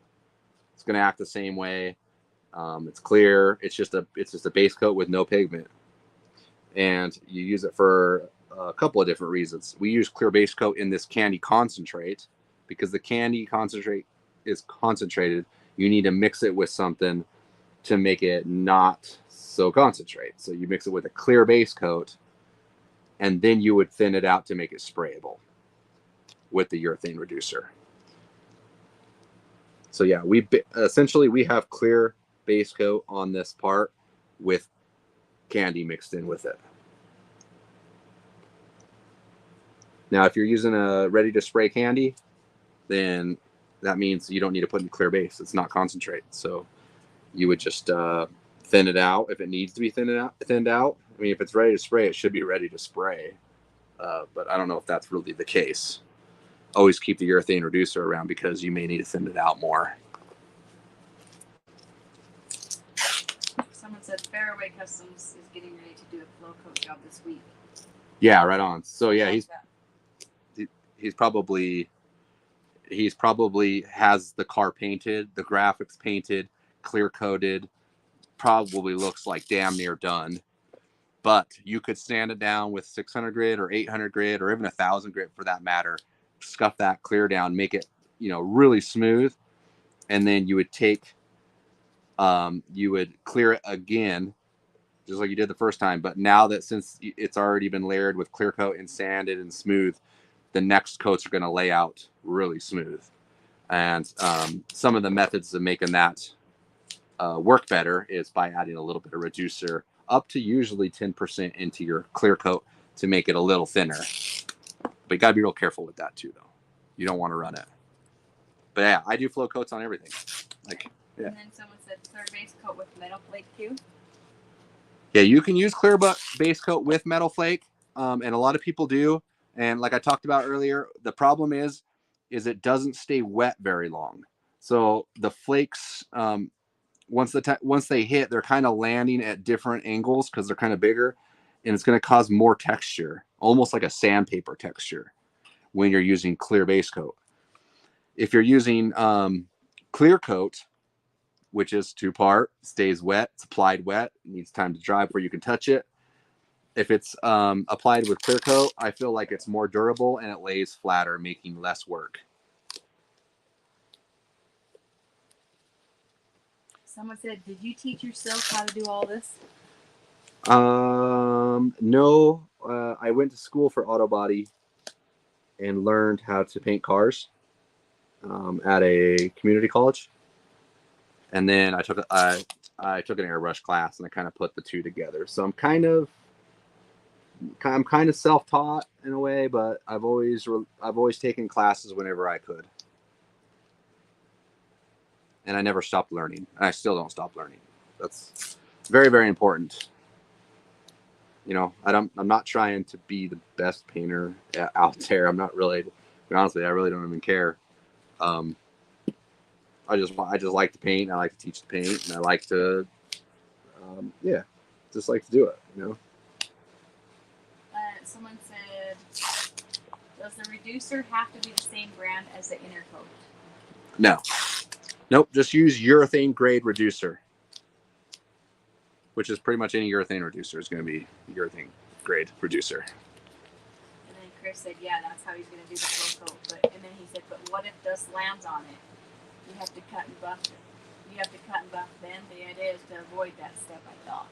It's going to act the same way. It's clear. It's just a base coat with no pigment. And you use it for a couple of different reasons. We use clear base coat in this candy concentrate because the candy concentrate is concentrated. You need to mix it with something to make it not so concentrate. So you mix it with a clear base coat, and then you would thin it out to make it sprayable with the urethane reducer. So yeah, we have clear base coat on this part with candy mixed in with it. Now, if you're using a ready to spray candy, then that means you don't need to put in clear base. It's not concentrate. So you would just thin it out if it needs to be thinned out. I mean, if it's ready to spray, it should be ready to spray. But I don't know if that's really the case. Always keep the urethane reducer around because you may need to thin it out more. Someone said Fairway Customs is getting ready to do a flow coat job this week. Yeah, right on. So yeah, he's probably has the car painted, the graphics painted, clear coated, probably looks like damn near done. But you could sand it down with 600 grit or 800 grit or even 1,000 grit for that matter, scuff that clear down, make it, you know, really smooth. And then you would take, you would clear it again, just like you did the first time. But now that since it's already been layered with clear coat and sanded and smooth, the next coats are going to lay out really smooth. And some of the methods of making that work better is by adding a little bit of reducer up to usually 10% into your clear coat to make it a little thinner. But you got to be real careful with that too, though. You don't want to run it. But yeah, I do flow coats on everything. Like, yeah. And then someone said clear base coat with metal flake too. Yeah, you can use clear base coat with metal flake, and a lot of people do. And like I talked about earlier, the problem is it doesn't stay wet very long. So the flakes, once they hit, they're kind of landing at different angles because they're kind of bigger, and it's going to cause more texture, almost like a sandpaper texture when you're using clear base coat. If you're using clear coat, which is 2-part, stays wet, it's applied wet, needs time to dry before you can touch it. If it's applied with clear coat, I feel like it's more durable and it lays flatter, making less work. Someone said, did you teach yourself how to do all this? No, I went to school for auto body and learned how to paint cars at a community college. And then I took an airbrush class and I kind of put the two together. So I'm kind of self-taught in a way, but I've always taken classes whenever I could. And I never stopped learning. And I still don't stop learning. That's very, very important. You know, I'm not trying to be the best painter out there. I'm not really, to be honest with you, I really don't even care. I just like to paint. I like to teach to paint, and I like to, just like to do it. You know. Someone said, does the reducer have to be the same brand as the inner coat? No. Nope. Just use urethane grade reducer. which is pretty much any urethane reducer is going to be urethane grade reducer. And then Chris said, yeah, that's how he's going to do the flow coat. But, and then he said, but what if dust lands on it? You have to cut and buff it. You have to cut and buff then. The idea is to avoid that step, I thought.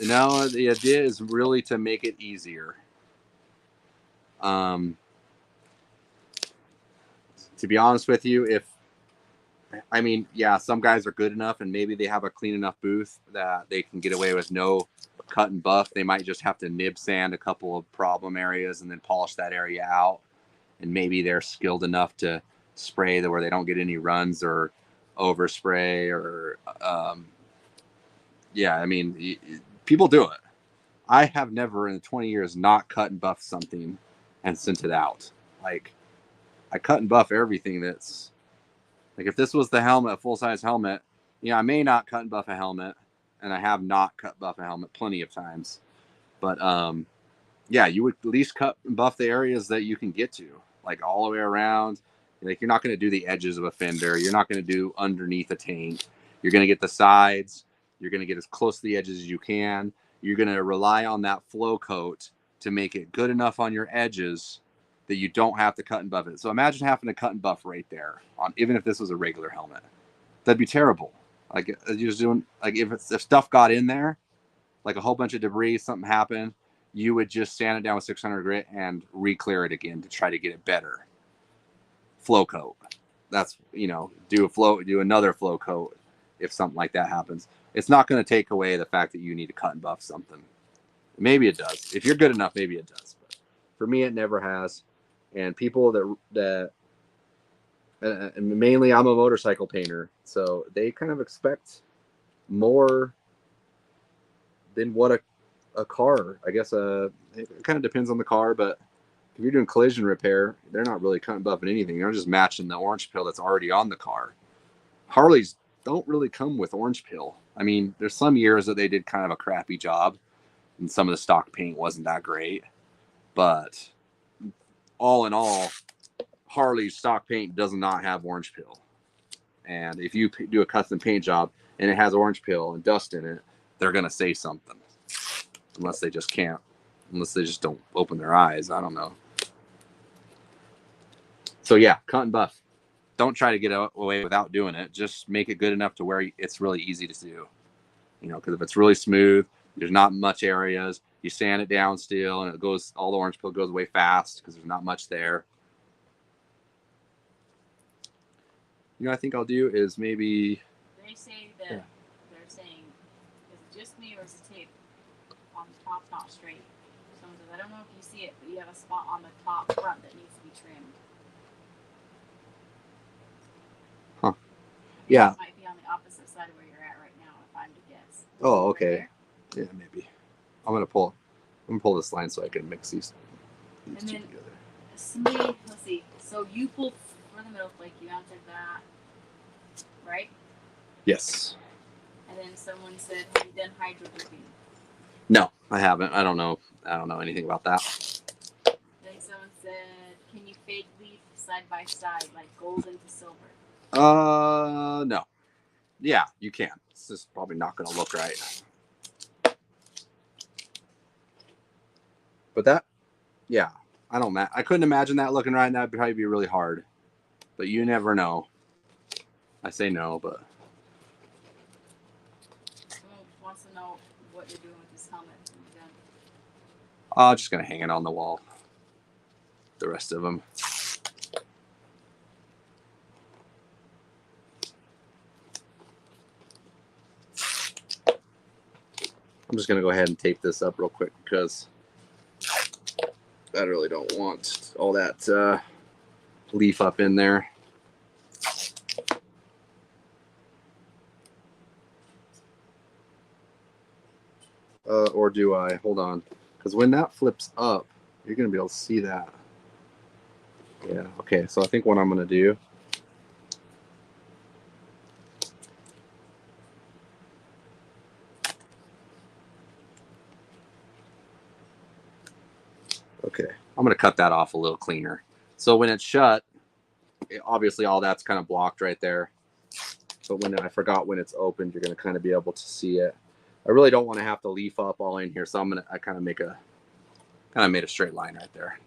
No, the idea is really to make it easier. To be honest with you, yeah, some guys are good enough and maybe they have a clean enough booth that they can get away with no cut and buff. They might just have to nib sand a couple of problem areas and then polish that area out. And maybe they're skilled enough to spray where they don't get any runs or overspray or, people do it. I have never in 20 years not cut and buffed something and sent it out. Like, I cut and buff everything that's like, if this was the helmet, a full-size helmet, I may not cut and buff a helmet, and I have not cut buff a helmet plenty of times. But you would at least cut and buff the areas that you can get to, like all the way around. Like, you're not going to do the edges of a fender. You're not going to do underneath a tank. You're going to get the sides. You're going to get as close to the edges as you can. You're going to rely on that flow coat to make it good enough on your edges that you don't have to cut and buff it. So imagine having to cut and buff right there on, even if this was a regular helmet. That'd be terrible. Like, you're just doing, like, if stuff got in there, like a whole bunch of debris, something happened, you would just sand it down with 600 grit and re-clear it again to try to get it better. Flow coat. That's, do another flow coat if something like that happens. It's not going to take away the fact that you need to cut and buff something. Maybe it does. If you're good enough, maybe it does. But for me, it never has. And people that mainly I'm a motorcycle painter, so they kind of expect more than what a car, I guess. It kind of depends on the car, but if you're doing collision repair, they're not really cutting buffing anything. They're just matching the orange pill that's already on the car. Harleys don't really come with orange pill. I mean, there's some years that they did kind of a crappy job and some of the stock paint wasn't that great, but all in all, Harley's stock paint does not have orange pill. And if you do a custom paint job and it has orange pill and dust in it, they're going to say something. Unless they just can't. Unless they just don't open their eyes. I don't know. So yeah, cut and buff. Don't try to get away without doing it. Just make it good enough to where it's really easy to do. Because if it's really smooth, there's not much areas. You sand it down still, and all the orange pill goes away fast because there's not much there. I think I'll do is maybe. They say that they're saying, is it just me or is the tape on the top not straight? Someone says, I don't know if you see it, but you have a spot on the top front that needs to be trimmed. Huh. Yeah. It might be on the opposite side of where you're at right now, if I'm to guess. Oh, okay. Yeah, maybe. I'm gonna pull this line so I can mix these and two then together. Somebody, let's see. So you pull for the middle flake, you answered that, right? Yes. And then someone said, have you done hydro dipping? No, I haven't. I don't know anything about that. Then someone said, can you fake leaf side by side, like gold into silver? No. Yeah, you can. It's just probably not going to look right. But that, yeah, I couldn't imagine that looking right. That'd probably be really hard. But you never know. I say no, but. Someone wants to know what you're doing with this helmet. I'm just going to hang it on the wall. The rest of them. I'm just going to go ahead and tape this up real quick because I really don't want all that leaf up in there. Or do I? Hold on. Because when that flips up, you're going to be able to see that. Yeah, okay. So I think what I'm going to do. Okay, I'm going to cut that off a little cleaner. So when it's shut, obviously all that's kind of blocked right there. But I forgot when it's opened, you're going to kind of be able to see it. I really don't want to have to leaf up all in here, so I kind of made a straight line right there.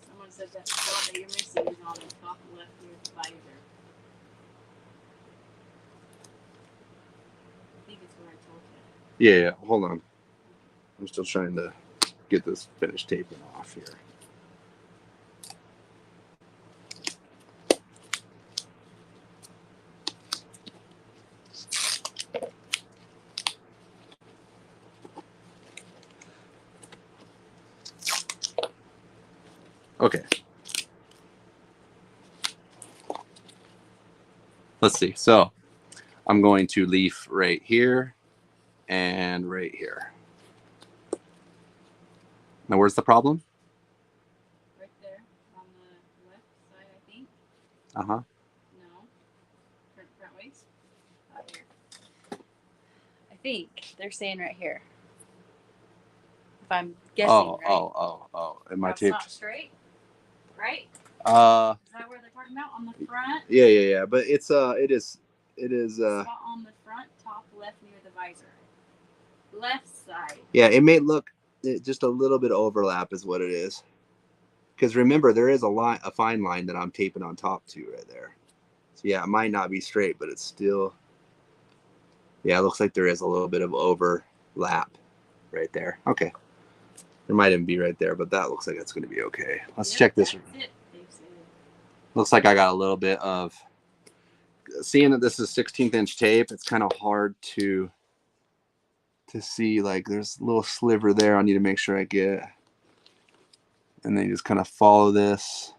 Someone said that spot that you're missing is on the top left near the visor. I think it's where I told you. Yeah, hold on. I'm still trying to get this finished taping off here. Okay. Let's see. So I'm going to leaf right here and right here. Now, where's the problem? Right there on the left side, I think. Uh-huh. No. Front ways. Out here. I think they're saying right here. If I'm guessing, right? Oh. Am I That's taped? not straight, right? Is that where they're talking about on the front? Yeah. But it is. Spot on the front, top left near the visor. Left side. Yeah, it may look just a little bit overlap is what it is. Because remember, there is a fine line that I'm taping on top to right there. So yeah, it might not be straight, but it's still. Yeah, it looks like there is a little bit of overlap right there. Okay. There might even be right there, but that looks like it's going to be okay. Let's check this. Looks like I got a little bit of. Seeing that this is 16th inch tape, it's kind of hard to see. Like there's a little sliver there I need to make sure I get. And then you just kind of follow this.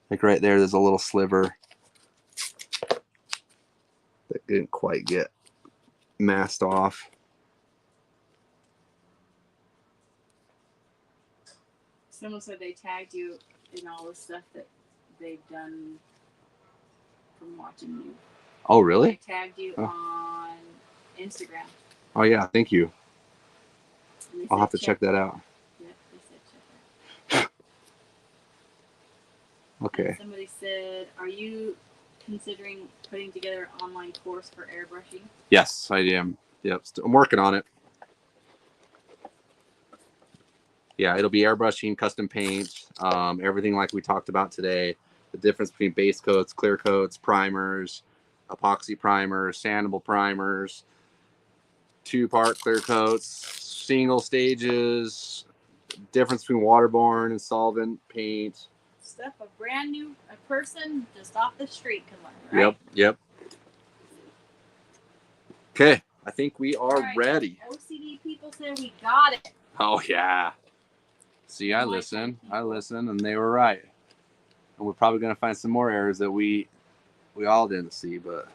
Like right there's a little sliver that didn't quite get masked off. Someone said they tagged you in all the stuff that they've done from watching you. Oh, really? They tagged you on Instagram. Oh, yeah. Thank you. I'll have to check that out. Yep, they said check that. Okay. And somebody said, are you considering putting together an online course for airbrushing? Yes, I am. Yep. I'm working on it. Yeah, it'll be airbrushing, custom paint, everything like we talked about today. The difference between base coats, clear coats, primers, epoxy primers, sandable primers, 2-part clear coats, single stages, difference between waterborne and solvent paint. Stuff a brand new person just off the street can learn, right? Yep. Okay, I think we are ready. OCD people said we got it. Oh, yeah. See, I listen, and they were right. And we're probably going to find some more errors that we all didn't see, but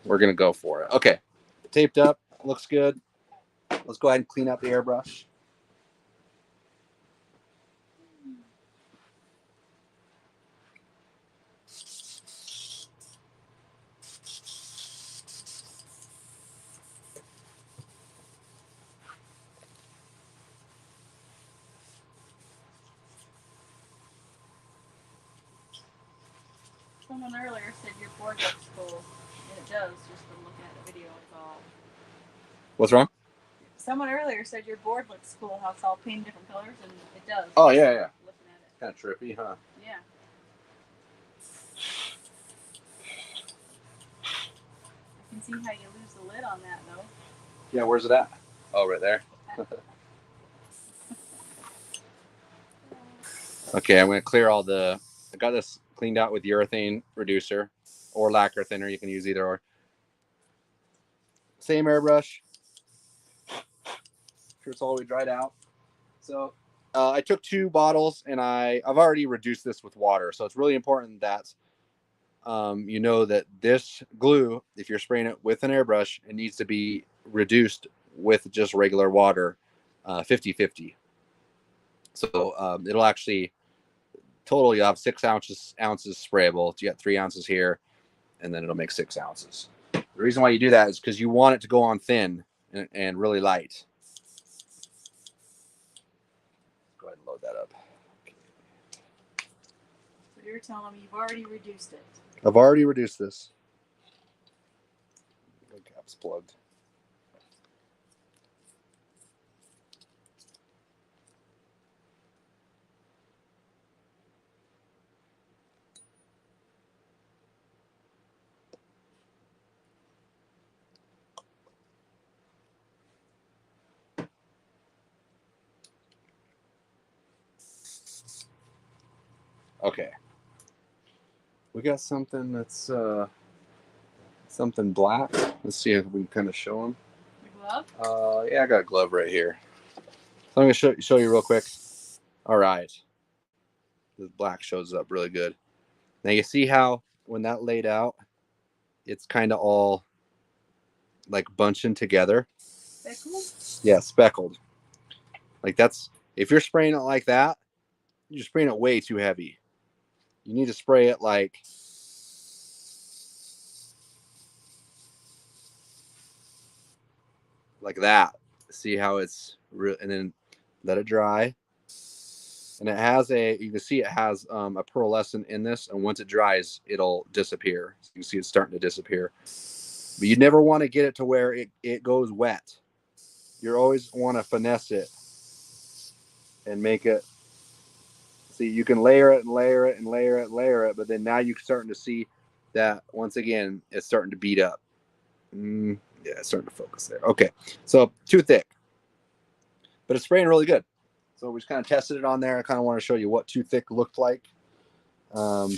we're going to go for it. Okay, taped up, looks good. Let's go ahead and clean out the airbrush. Someone earlier said your board looks cool, and it does, just from looking at the video. It's all. What's wrong? Someone earlier said your board looks cool, how it's all painted different colors, and it does. Oh, yeah. Looking at it. Kind of trippy, huh? Yeah. I can see how you lose the lid on that, though. Yeah, where's it at? Oh, right there. Okay, I'm going to clear all the... I got this cleaned out with urethane reducer or lacquer thinner. You can use either or. Same airbrush. Sure, it's all the way dried out. So I took 2 bottles and I've already reduced this with water. So it's really important that you know that this glue, if you're spraying it with an airbrush, it needs to be reduced with just regular water, 50-50. So it'll actually total, you have 6 ounces sprayable. You got 3 ounces here, and then it'll make 6 ounces. The reason why you do that is because you want it to go on thin and really light. Go ahead and load that up. Okay. So you're telling them you've already reduced it. I've already reduced this. It's plugged. Okay. We got something that's something black. Let's see if we can kind of show them. Your glove? Yeah, I got a glove right here. So I'm gonna show you real quick. All right. The black shows up really good. Now you see how when that laid out, it's kind of all like bunching together. Speckled? Yeah, speckled. Like that's, if you're spraying it like that, you're spraying it way too heavy. You need to spray it like that. See how it's real, and then let it dry. And it has you can see it has a pearlescent in this, and once it dries, it'll disappear. So you can see it's starting to disappear. But you never want to get it to where it goes wet. You always want to finesse it and make it. See, you can layer it and layer it and layer it and layer it, but then now you're starting to see that once again it's starting to beat up. Yeah, it's starting to focus there. Okay, so too thick, but it's spraying really good. So we just kind of tested it on there. I kind of want to show you what too thick looked like. So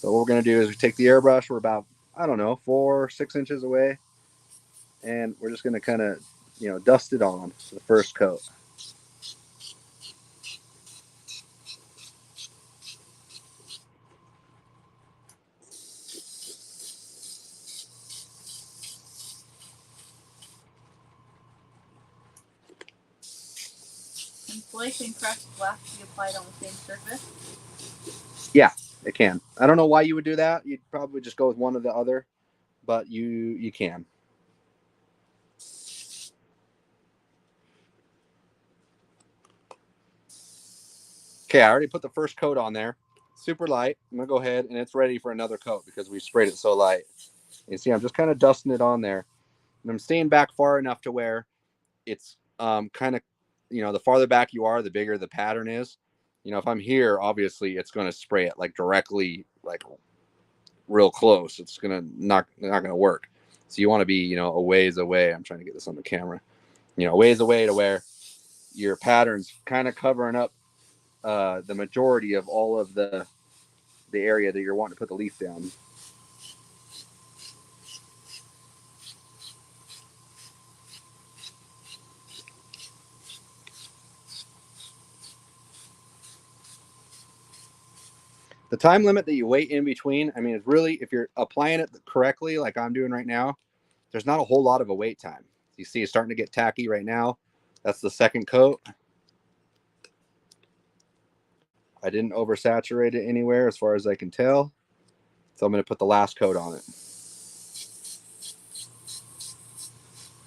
what we're going to do is we take the airbrush. We're about, I don't know, 4 or 6 inches away. And we're just going to kind of, dust it on for the first coat. Can flake and crushed glass be applied on the same surface? Yeah, it can. I don't know why you would do that. You'd probably just go with one or the other, but you can. Okay, I already put the first coat on there. Super light. I'm going to go ahead, and it's ready for another coat because we sprayed it so light. You see, I'm just kind of dusting it on there. And I'm staying back far enough to where it's kind of, the farther back you are, the bigger the pattern is. If I'm here, obviously it's going to spray it like directly, like real close. It's going to not going to work. So you want to be, a ways away. I'm trying to get this on the camera, ways away to where your pattern's kind of covering up the majority of all of the area that you're wanting to put the leaf down. The time limit that you wait in between, I mean, it's really, if you're applying it correctly, like I'm doing right now, there's not a whole lot of a wait time. You see it's starting to get tacky right now. That's the second coat. I didn't oversaturate it anywhere as far as I can tell. So I'm going to put the last coat on it.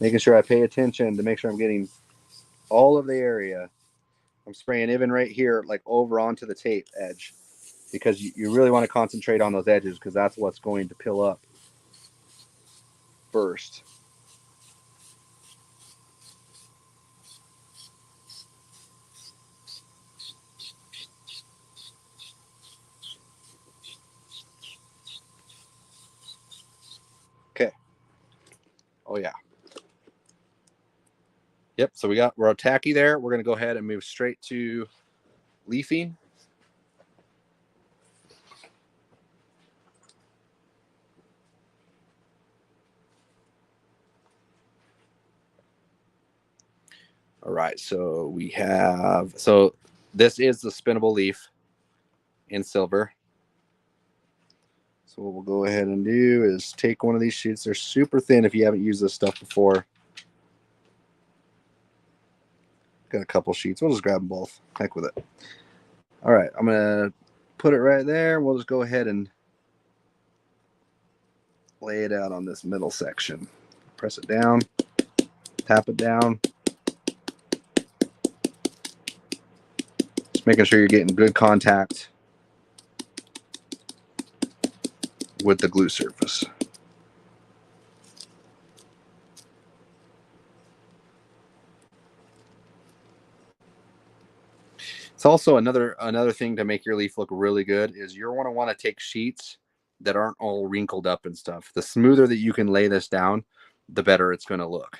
Making sure I pay attention to make sure I'm getting all of the area. I'm spraying even right here, like over onto the tape edge, because you really want to concentrate on those edges because that's what's going to pill up first. Okay. Oh yeah. Yep. So we're tacky there. We're going to go ahead and move straight to leafing. All right. So this is the spinnable leaf in silver. So what we'll go ahead and do is take one of these sheets. They're super thin if you haven't used this stuff before. Got a couple sheets. We'll just grab them both. Heck with it. All right. I'm going to put it right there. We'll just go ahead and lay it out on this middle section. Press it down. Tap it down. Just making sure you're getting good contact with the glue surface. It's also another thing to make your leaf look really good is you're going to want to take sheets that aren't all wrinkled up and stuff. The smoother that you can lay this down, the better it's going to look.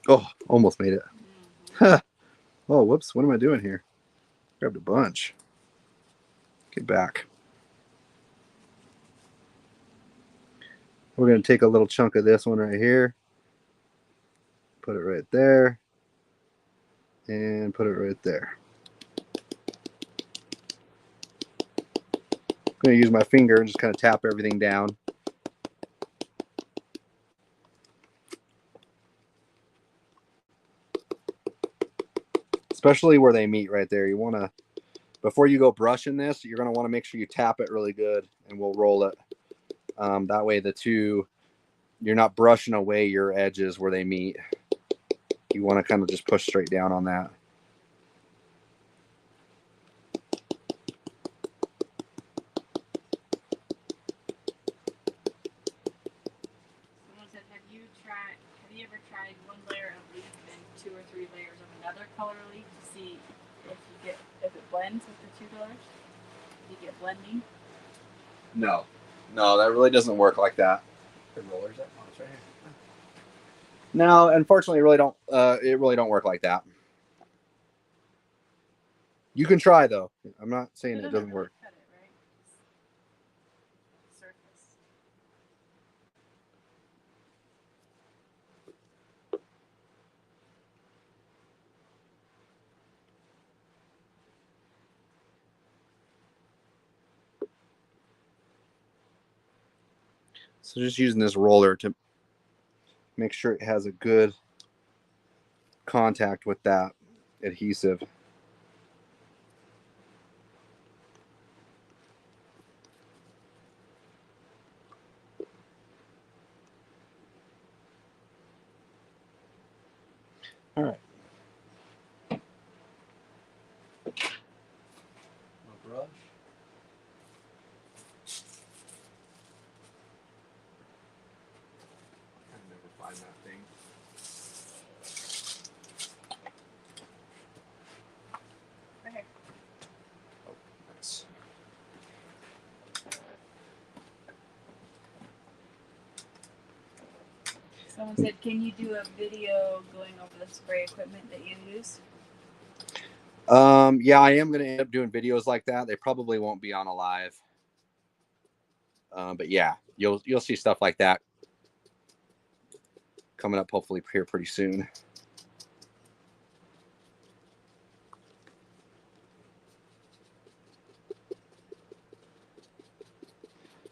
Oh, almost made it. Oh, whoops. What am I doing here? Grabbed a bunch. Get back. We're going to take a little chunk of this one right here. Put it right there. And put it right there. I'm going to use my finger and just kind of tap everything down. Especially where they meet right there. You want to, before you go brushing this, you're going to want to make sure you tap it really good, and we'll roll it. That way you're not brushing away your edges where they meet. You want to kind of just push straight down on that. Someone said, have you ever tried one layer of leaf and 2 or 3 layers of another color leaf to see if it blends with the 2 colors? Do you get blending? No, that really doesn't work like that. The rollers, that one's right here. No, unfortunately, it really don't work like that. You can try though. I'm not saying it doesn't work. Cut it, right? Surface. So just using this roller to make sure it has a good contact with that adhesive. All right. Brush. I can never find that thing. Okay. Oh, nice. Someone said, can you do a video going over the spray equipment that you use? Yeah, I am going to end up doing videos like that. They probably won't be on a live. But yeah, you'll see stuff like that coming up hopefully here pretty soon.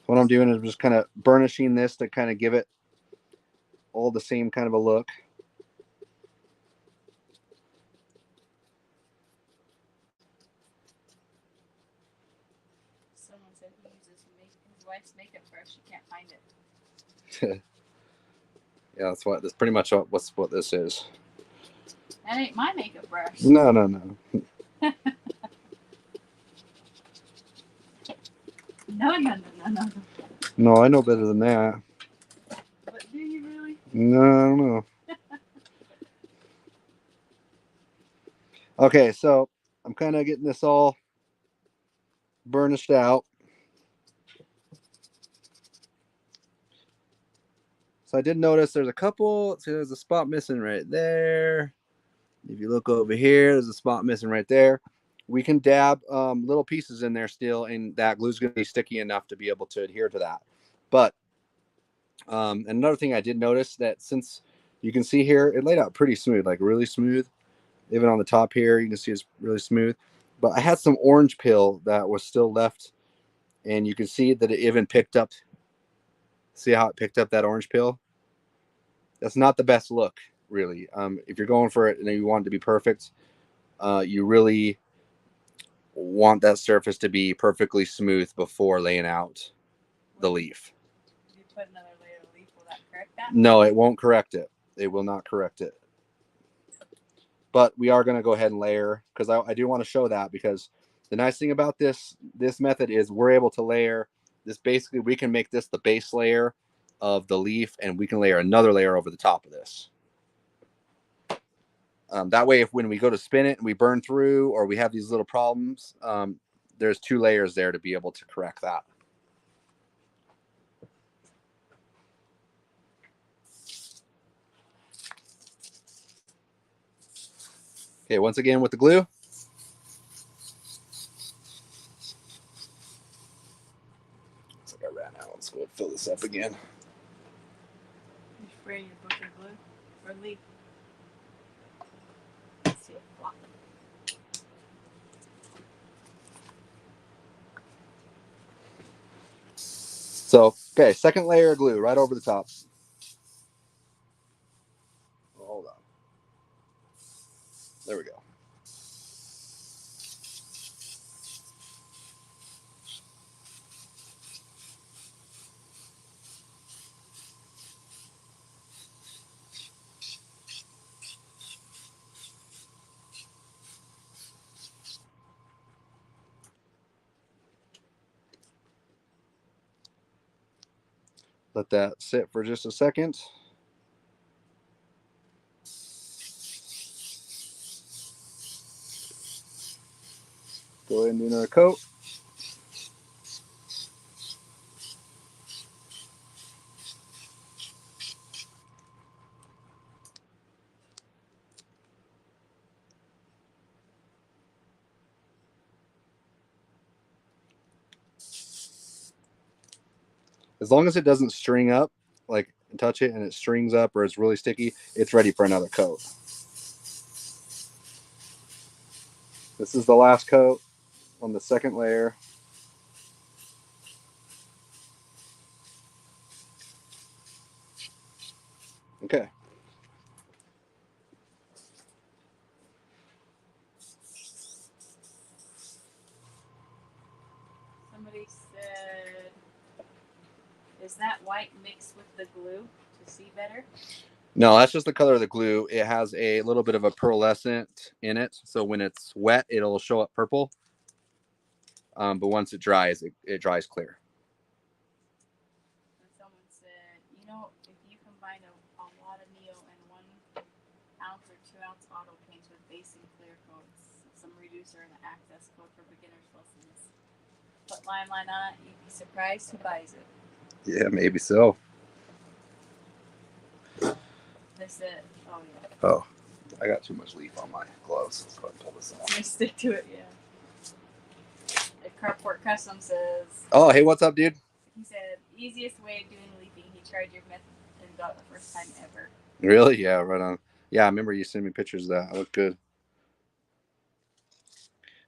What I'm doing is just kind of burnishing this to kind of give it all the same kind of a look. Someone said he uses his wife's makeup brush. She can't find it. Yeah, that's pretty much what this is. That ain't my makeup brush. No. No. No, I know better than that. But do you really? No, I don't know. Okay, so I'm kind of getting this all burnished out. So I did notice there's there's a spot missing right there. If you look over here, there's a spot missing right there. We can dab little pieces in there still, and that glue's going to be sticky enough to be able to adhere to that. But another thing I did notice that since you can see here, it laid out pretty smooth, like really smooth. Even on the top here, you can see it's really smooth. But I had some orange peel that was still left, and you can see that it even picked up. See how it picked up that orange peel? That's not the best look, really. If you're going for it and you want it to be perfect, you really want that surface to be perfectly smooth before laying out the leaf. If you put another layer of leaf, will that correct that? No, it won't correct it. It will not correct it. But we are going to go ahead and layer, because I do want to show that, because the nice thing about this method is we're able to layer this. Basically, we can make this the base layer of the leaf, and we can layer another layer over the top of this. That way, if when we go to spin it and we burn through, or we have these little problems, there's 2 layers there to be able to correct that. Okay, once again with the glue. Looks like I ran out. Let's go fill this up again. You spray your book of glue or leaf. Let's see it flop. So, okay, second layer of glue right over the top. Oh, hold on. There we go. Let that sit for just a second. Go ahead and do another coat. As long as it doesn't string up, like touch it and it strings up or it's really sticky, it's ready for another coat. This is the last coat on the second layer. Okay. Somebody said, is that white mixed with the glue to see better? No, that's just the color of the glue. It has a little bit of a pearlescent in it. So when it's wet, it'll show up purple. But once it dries, it dries clear. And someone said, you know, if you combine a lot of Neo and 1 ounce or 2 ounce auto paints with base and clear coats, some reducer and an access code for beginners lessons, put limelight on it, you'd be surprised who buys it. Yeah, maybe so. They said, oh yeah. Oh, I got too much leaf on my gloves. Let's go ahead and pull this off. Just stick to it, yeah. Carport Custom says, Oh, hey, what's up, dude? he said, easiest way of doing leafing. He tried your method and got it the first time ever. Really? Yeah, right on. Yeah, I remember you sent me pictures of that. It looked good.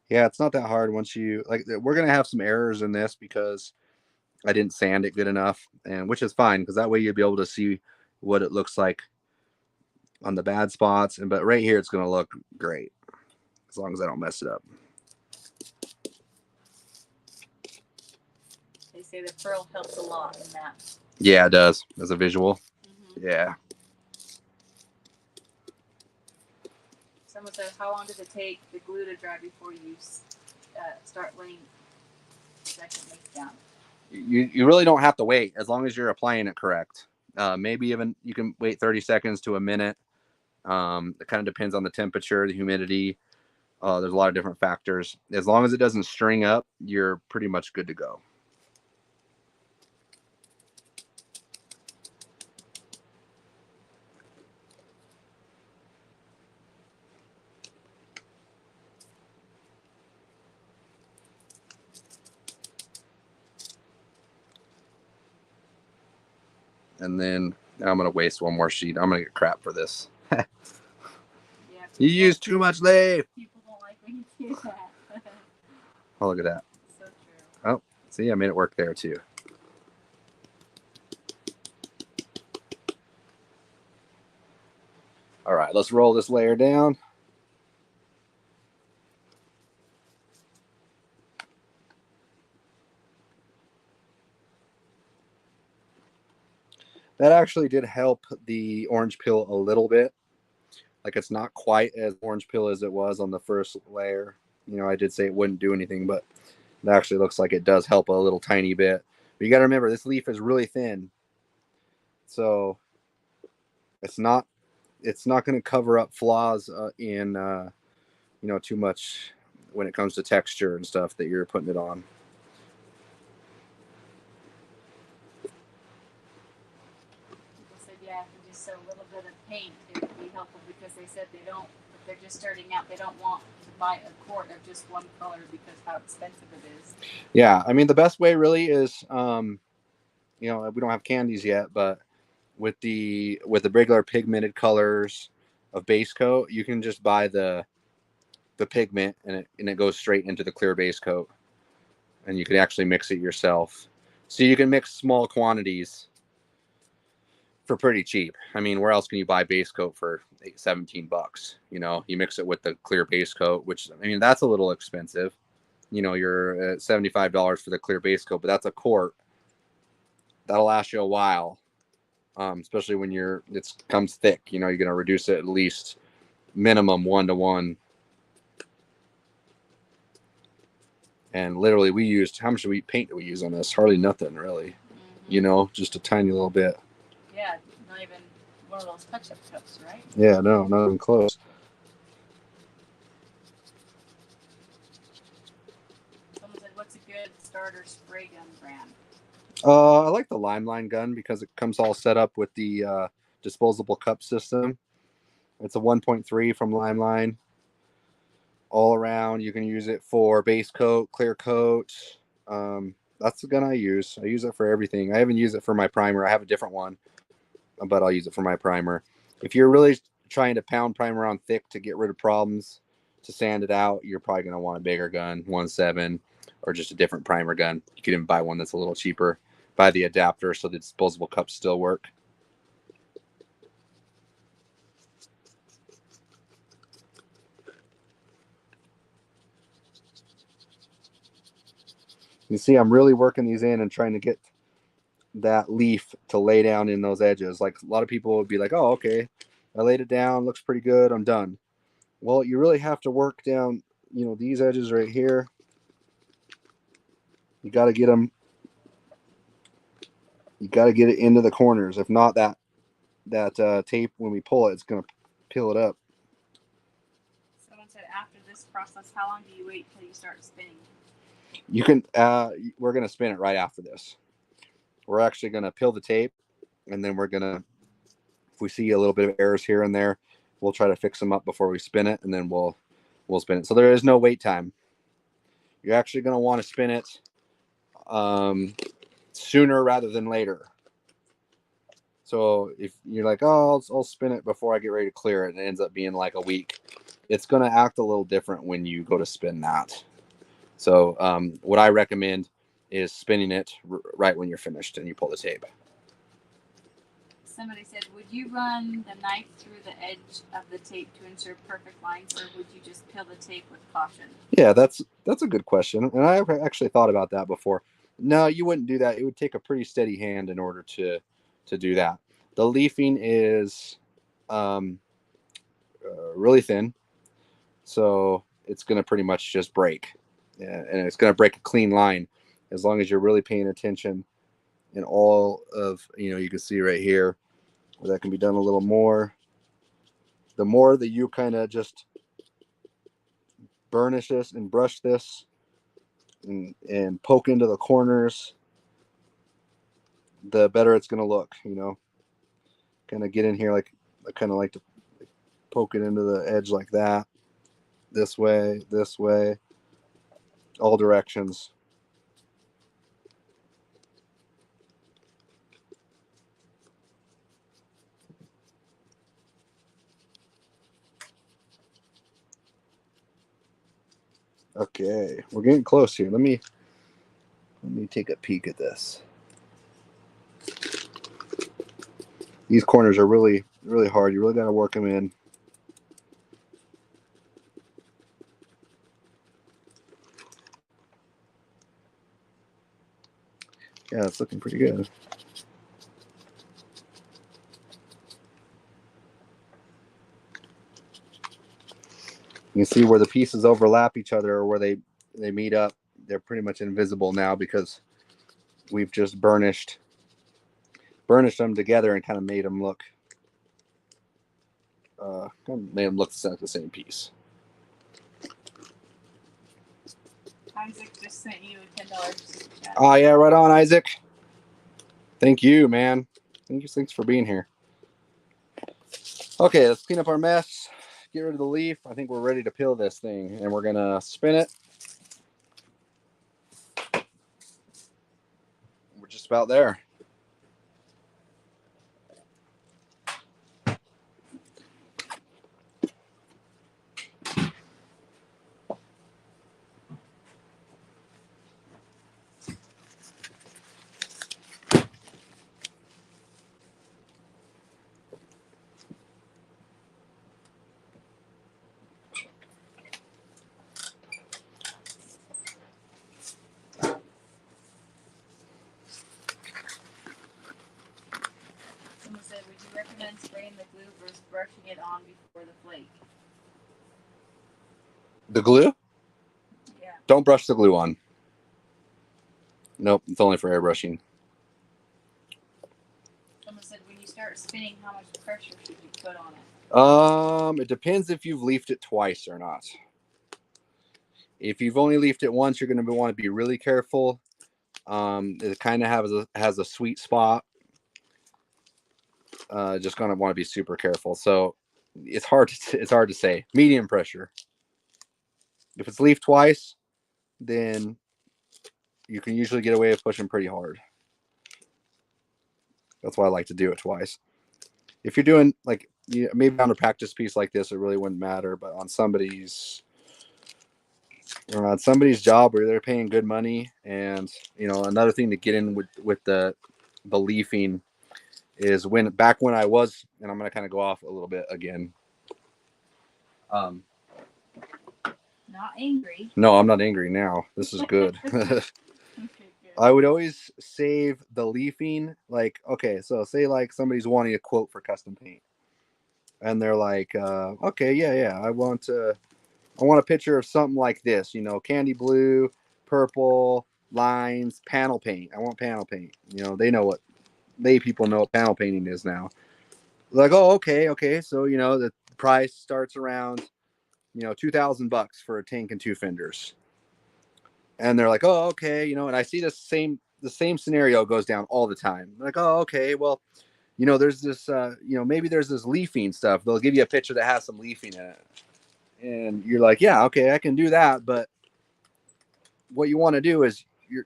Yeah, it's not that hard once you like. We're gonna have some errors in this because I didn't sand it good enough, and which is fine because that way you'll be able to see what it looks like on the bad spots. And but right here, it's gonna look great as long as I don't mess it up. They say the pearl helps a lot in that. Yeah, it does as a visual. Mm-hmm. Yeah. Someone said, how long does it take the glue to dry before you start laying the second lace down? You really don't have to wait as long as you're applying it correct. Maybe even you can wait 30 seconds to a minute. It kind of depends on the temperature, the humidity. There's a lot of different factors. As long as it doesn't string up, you're pretty much good to go. And then I'm going to waste one more sheet. I'm going to get crap for this. Yeah, You use too much leaf. People don't like when you do that. Oh, look at that. So true. Oh, see, I made it work there too. All right, let's roll this layer down. That actually did help the orange peel a little bit. Like it's not quite as orange peel as it was on the first layer. You know, I did say it wouldn't do anything, but it actually looks like it does help a little tiny bit. But you got to remember, this leaf is really thin, so it's not going to cover up flaws in too much when it comes to texture and stuff that you're putting it on. People said, yeah, if you just sew a little bit of paint, it would be helpful because they said they don't, if they're just starting out, they don't want to buy a quart of just one color because how expensive it is. Yeah, I mean the best way really is, we don't have candies yet, but with the regular pigmented colors of base coat, you can just buy the pigment and it goes straight into the clear base coat, and you can actually mix it yourself. So you can mix small quantities for pretty cheap. I mean, where else can you buy base coat for $17? You mix it with the clear base coat, which, I mean, that's a little expensive. You're at $75 for the clear base coat, but that's a quart. That'll last you a while, especially when it comes thick. You're going to reduce it at least minimum 1-to-1. And literally, we used, how much paint do we use on this? Hardly nothing, really. Mm-hmm. Just a tiny little bit. Yeah, not even one of those touch-up cups, right? Yeah, no, not even close. Someone said, what's a good starter spray gun brand? I like the Limelight gun because it comes all set up with the disposable cup system. It's a 1.3 from Limelight. All around, you can use it for base coat, clear coat. That's the gun I use. I use it for everything. I haven't used it for my primer. I have a different one, but I'll use it for my primer. If you're really trying to pound primer on thick to get rid of problems, to sand it out, you're probably going to want a bigger gun, 1.7, or just a different primer gun. You can even buy one that's a little cheaper. Buy the adapter so the disposable cups still work. You see, I'm really working these in and trying to get that leaf to lay down in those edges. Like a lot of people would be like, oh, okay, I laid it down, looks pretty good, I'm done. Well, you really have to work down, these edges right here. You got to get them, you got to get it into the corners. If not, that tape, when we pull it, it's going to peel it up. Someone said, after this process, how long do you wait till you start spinning? You can, we're going to spin it right after this. We're actually going to peel the tape, and then we're going to, if we see a little bit of errors here and there, we'll try to fix them up before we spin it, and then we'll spin it. So there is no wait time. You're actually going to want to spin it sooner rather than later. So if you're like, oh, I'll spin it before I get ready to clear it, and it ends up being like a week, it's going to act a little different when you go to spin that. So what I recommend is spinning it right when you're finished and you pull the tape. Somebody said, would you run the knife through the edge of the tape to ensure perfect lines, or would you just peel the tape with caution? Yeah, that's a good question. And I actually thought about that before. No, you wouldn't do that. It would take a pretty steady hand in order to do that. The leafing is really thin, so it's going to pretty much just break. Yeah, and it's going to break a clean line as long as you're really paying attention. And all of, you can see right here where that can be done a little more. The more that you kind of just burnish this and brush this and poke into the corners, the better it's going to look. Kind of get in here, like I kind of like to poke it into the edge like that, this way, all directions. Okay, we're getting close here. Let me take a peek at this. These corners are really, really hard. You really got to work them in. Yeah, it's looking pretty good. You can see where the pieces overlap each other or where they meet up. They're pretty much invisible now because we've just burnished them together and kind of made them look like the same piece. Isaac just sent you a $10. Oh yeah, right on, Isaac. Thank you, man. Thanks for being here. Okay, let's clean up our mess. Get rid of the leaf. I think we're ready to peel this thing, and we're gonna spin it. We're just about there. Someone said, would you recommend spraying the glue versus brushing it on before the flake? The glue? Yeah. Don't brush the glue on. Nope, it's only for airbrushing. Someone said, when you start spinning, how much pressure should you put on it? It depends if you've leafed it twice or not. If you've only leafed it once, you're going to want to be really careful. It kind of has a sweet spot. Just going to want to be super careful. So it's hard to say. Medium pressure. If it's leafed twice, then you can usually get away with pushing pretty hard. That's why I like to do it twice. If you're doing like maybe on a practice piece like this, it really wouldn't matter. But on somebody's job where they're paying good money, and another thing to get in with the leafing is back when I was, and I'm going to kind of go off a little bit again. Not angry. No, I'm not angry now. This is good. Okay, good. I would always save the leafing. Like, okay, so say like somebody's wanting a quote for custom paint, and they're like, okay, yeah, I want a picture of something like this, candy blue, purple, lines, panel paint. I want panel paint. People know what panel painting is now. Like, oh, okay. So, the price starts around, $2,000 for a tank and 2 fenders. And they're like, oh, okay, and I see the same scenario goes down all the time. Like, oh, okay, well, there's this, maybe there's this leafing stuff. They'll give you a picture that has some leafing in it. And you're like, yeah, okay, I can do that. But what you want to do is you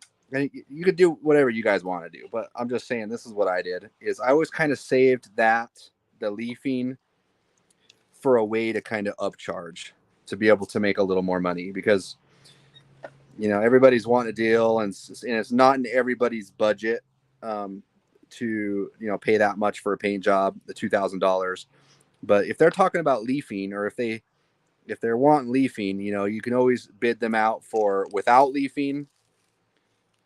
could do whatever you guys want to do. But I'm just saying, this is what I did is I always kind of saved the leafing for a way to kind of upcharge to be able to make a little more money, because everybody's wanting a deal, and it's not in everybody's budget to pay that much for a paint job, the $2,000. But if they're talking about leafing, or if they're wanting leafing, you can always bid them out for without leafing,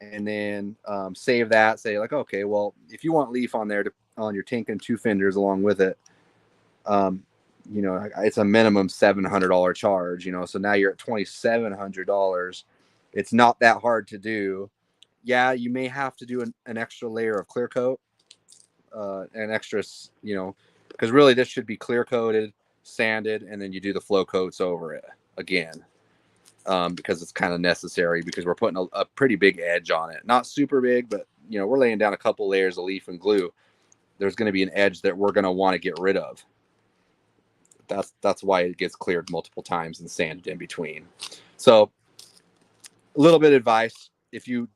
and then save that. Say like, okay, well, if you want leaf on there on your tank and 2 fenders along with it, it's a minimum $700 charge. So now you're at $2,700. It's not that hard to do. Yeah, you may have to do an extra layer of clear coat, an extra, because really this should be clear coated, sanded, and then you do the flow coats over it again, because it's kind of necessary, because we're putting a pretty big edge on it. Not super big, but we're laying down a couple layers of leaf and glue. There's going to be an edge that we're going to want to get rid of. That's why it gets cleared multiple times and sanded in between. So a little bit of advice: if you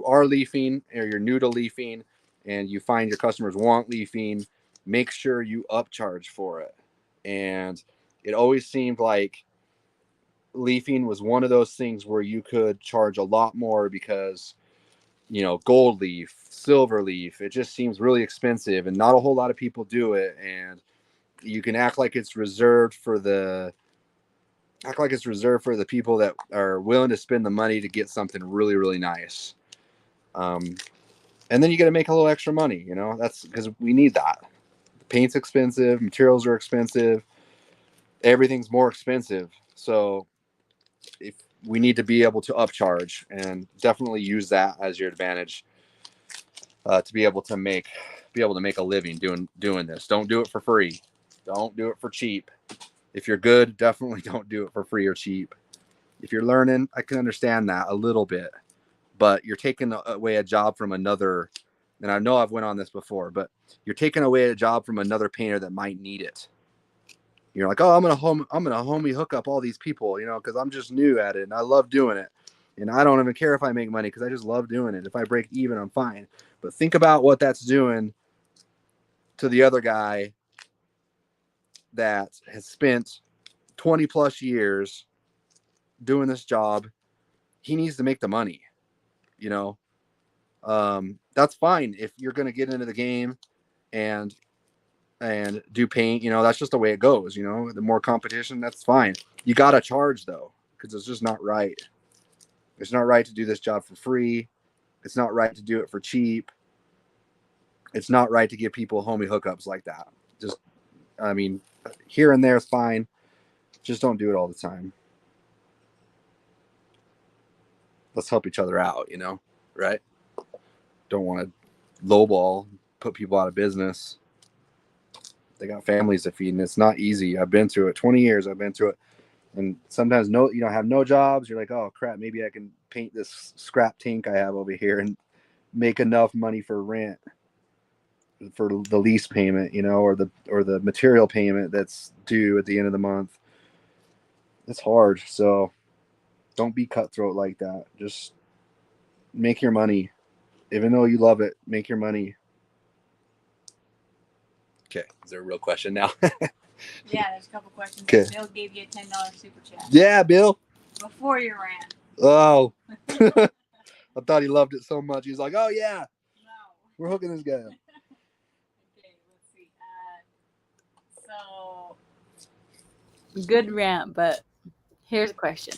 are leafing, or you're new to leafing, and you find your customers want leafing, make sure you upcharge for it. And it always seemed like leafing was one of those things where you could charge a lot more, because gold leaf, silver leaf, it just seems really expensive, and not a whole lot of people do it. And you can act like it's reserved for the people that are willing to spend the money to get something really, really nice. And then you got to make a little extra money, that's because we need that. The paint's expensive, materials are expensive, everything's more expensive. So if we need to be able to upcharge, and definitely use that as your advantage to be able to make a living doing this. Don't do it for free. Don't do it for cheap. If you're good, definitely don't do it for free or cheap. If you're learning, I can understand that a little bit, but you're taking away a job from another. And I know I've went on this before, but you're taking away a job from another painter that might need it. You're like, oh, I'm gonna homie hook up all these people, because I'm just new at it and I love doing it, and I don't even care if I make money because I just love doing it. If I break even, I'm fine. But think about what that's doing to the other guy that has spent 20 plus years doing this job. He needs to make the money, that's fine if you're going to get into the game and do paint, that's just the way it goes. The more competition, that's fine. You got to charge though, because it's just not right. It's not right to do this job for free. It's not right to do it for cheap. It's not right to give people homie hookups like that. Just, here and there is fine. Just don't do it all the time. Let's help each other out, right? Don't want to lowball, put people out of business. They got families to feed, and it's not easy. I've been through it. 20 years I've been through it. And sometimes have no jobs. You're like, oh crap, maybe I can paint this scrap tank I have over here and make enough money for rent, for the lease payment, or the material payment that's due at the end of the month. It's hard. So don't be cutthroat like that. Just make your money. Even though you love it, make your money. Okay. Is there a real question now? Yeah, there's a couple questions. Okay. Bill gave you a $10 super chat. Yeah, Bill. Before your rant. Oh. I thought he loved it so much. He's like, oh, yeah. No. We're hooking this guy up. Okay, let's see. Good rant, but here's a question.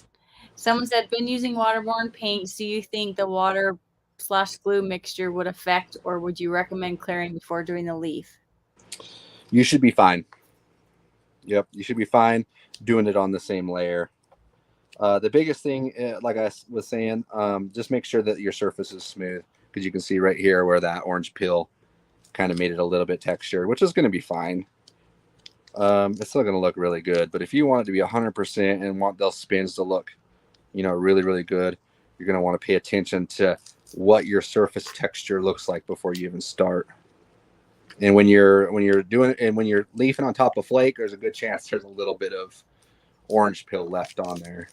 Someone said, been using waterborne paints. Do you think the water/glue mixture would affect, or would you recommend clearing before doing the leaf? You should be fine. Yep, you should be fine doing it on the same layer. The biggest thing, like I was saying, just make sure that your surface is smooth, because you can see right here where that orange peel kind of made it a little bit textured, which is going to be fine. It's still going to look really good, but if you want it to be 100% and want those spins to look, really, really good, you're going to want to pay attention to what your surface texture looks like before you even start. And when you're doing it, and when you're leafing on top of flake, there's a good chance there's a little bit of orange peel left on there.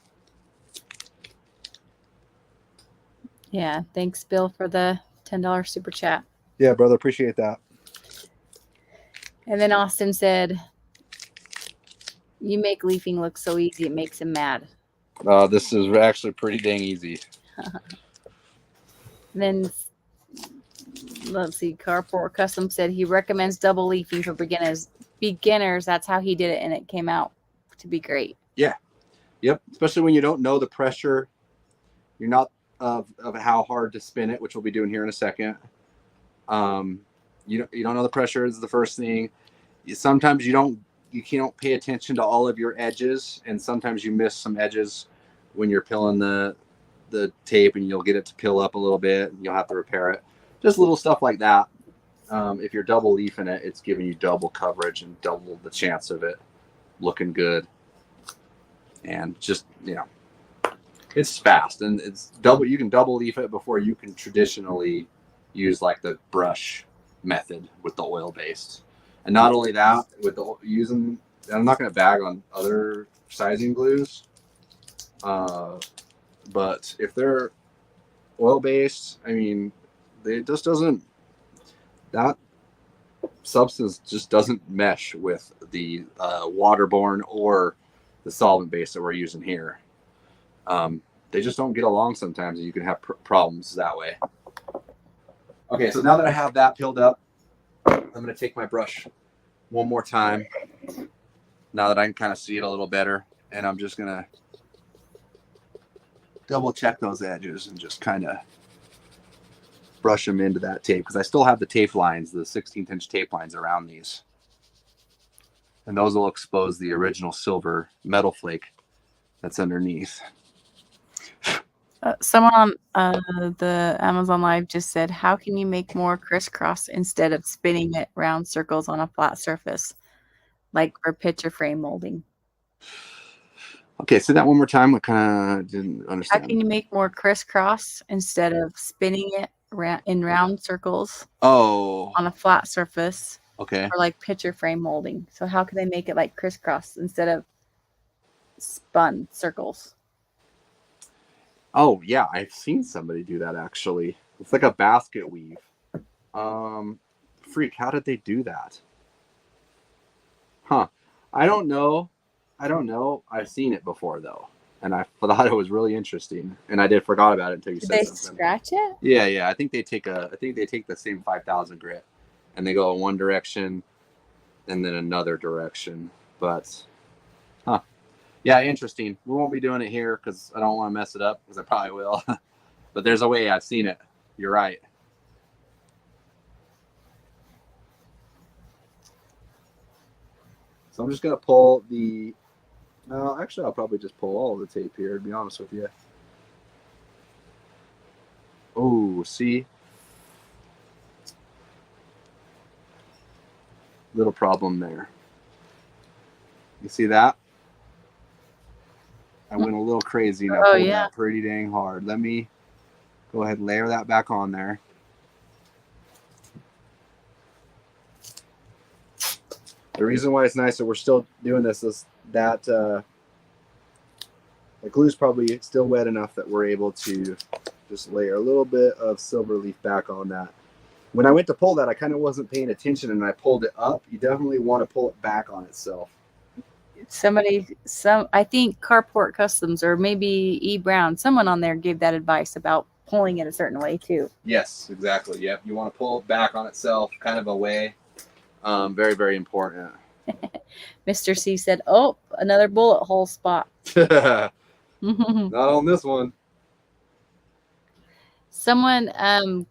Yeah, thanks, Bill, for the $10 super chat. Yeah, brother, appreciate that. And then Austin said, you make leafing look so easy, it makes him mad. This is actually pretty dang easy. Then let's see, Carport Custom said he recommends double leafing for beginners. That's how he did it, and it came out to be great. Yeah. Yep. Especially when you don't know the pressure. You're not of how hard to spin it, which we'll be doing here in a second. You don't know the pressure is the first thing. Sometimes you can't pay attention to all of your edges, and sometimes you miss some edges when you're pilling the tape, and you'll get it to pill up a little bit, and you'll have to repair it. Just little stuff like that. If you're double leafing it, it's giving you double coverage and double the chance of it looking good. And just, it's fast, and it's double. You can double leaf it before you can traditionally use like the brush method with the oil based. And not only that, with I'm not going to bag on other sizing glues, but if they're oil based, that substance just doesn't mesh with the waterborne or the solvent base that we're using here. They just don't get along sometimes, and you can have problems that way. Okay, so now that I have that peeled up, I'm going to take my brush one more time, now that I can kind of see it a little better, and I'm just going to double check those edges and just kind of brush them into that tape, because I still have the tape lines, the 16th inch tape lines around these, and those will expose the original silver metal flake that's underneath. Someone on the Amazon Live just said, how can you make more crisscross instead of spinning it round circles on a flat surface, like for picture frame molding? Okay, say that one more time. I kind of didn't How understand. can you make more crisscross instead of spinning it in round circles Oh, on a flat surface okay. for like picture frame molding? So how can they make it like crisscross instead of spun circles? Oh, yeah, I've seen somebody do that actually. It's like a basket weave. Freak, how did they do that? Huh. I don't know. I've seen it before though. And I thought it was really interesting. And I forgot about it until you Did said they something. scratch it? Yeah. I think they take the same 5,000 grit and they go in one direction and then another direction. But yeah, interesting. We won't be doing it here because I don't want to mess it up because I probably will. But there's a way. I've seen it. You're right. So I'm just gonna pull the. Actually, I'll probably just pull all of the tape here. To be honest with you. Oh, see. Little problem there. You see that? I went a little crazy and I pulled that pretty dang hard. Let me go ahead and layer that back on there. The reason why it's nice that we're still doing this is that the glue's probably still wet enough that we're able to just layer a little bit of silver leaf back on that. When I went to pull that, I kind of wasn't paying attention and I pulled it up. You definitely want to pull it back on itself. I think Carport Customs or maybe E. Brown, someone on there gave that advice about pulling it a certain way too. Yes, exactly. Yep. You want to pull it back on itself kind of a way. Very, very important. Mr. C said, oh, another bullet hole spot. Not on this one. Someone,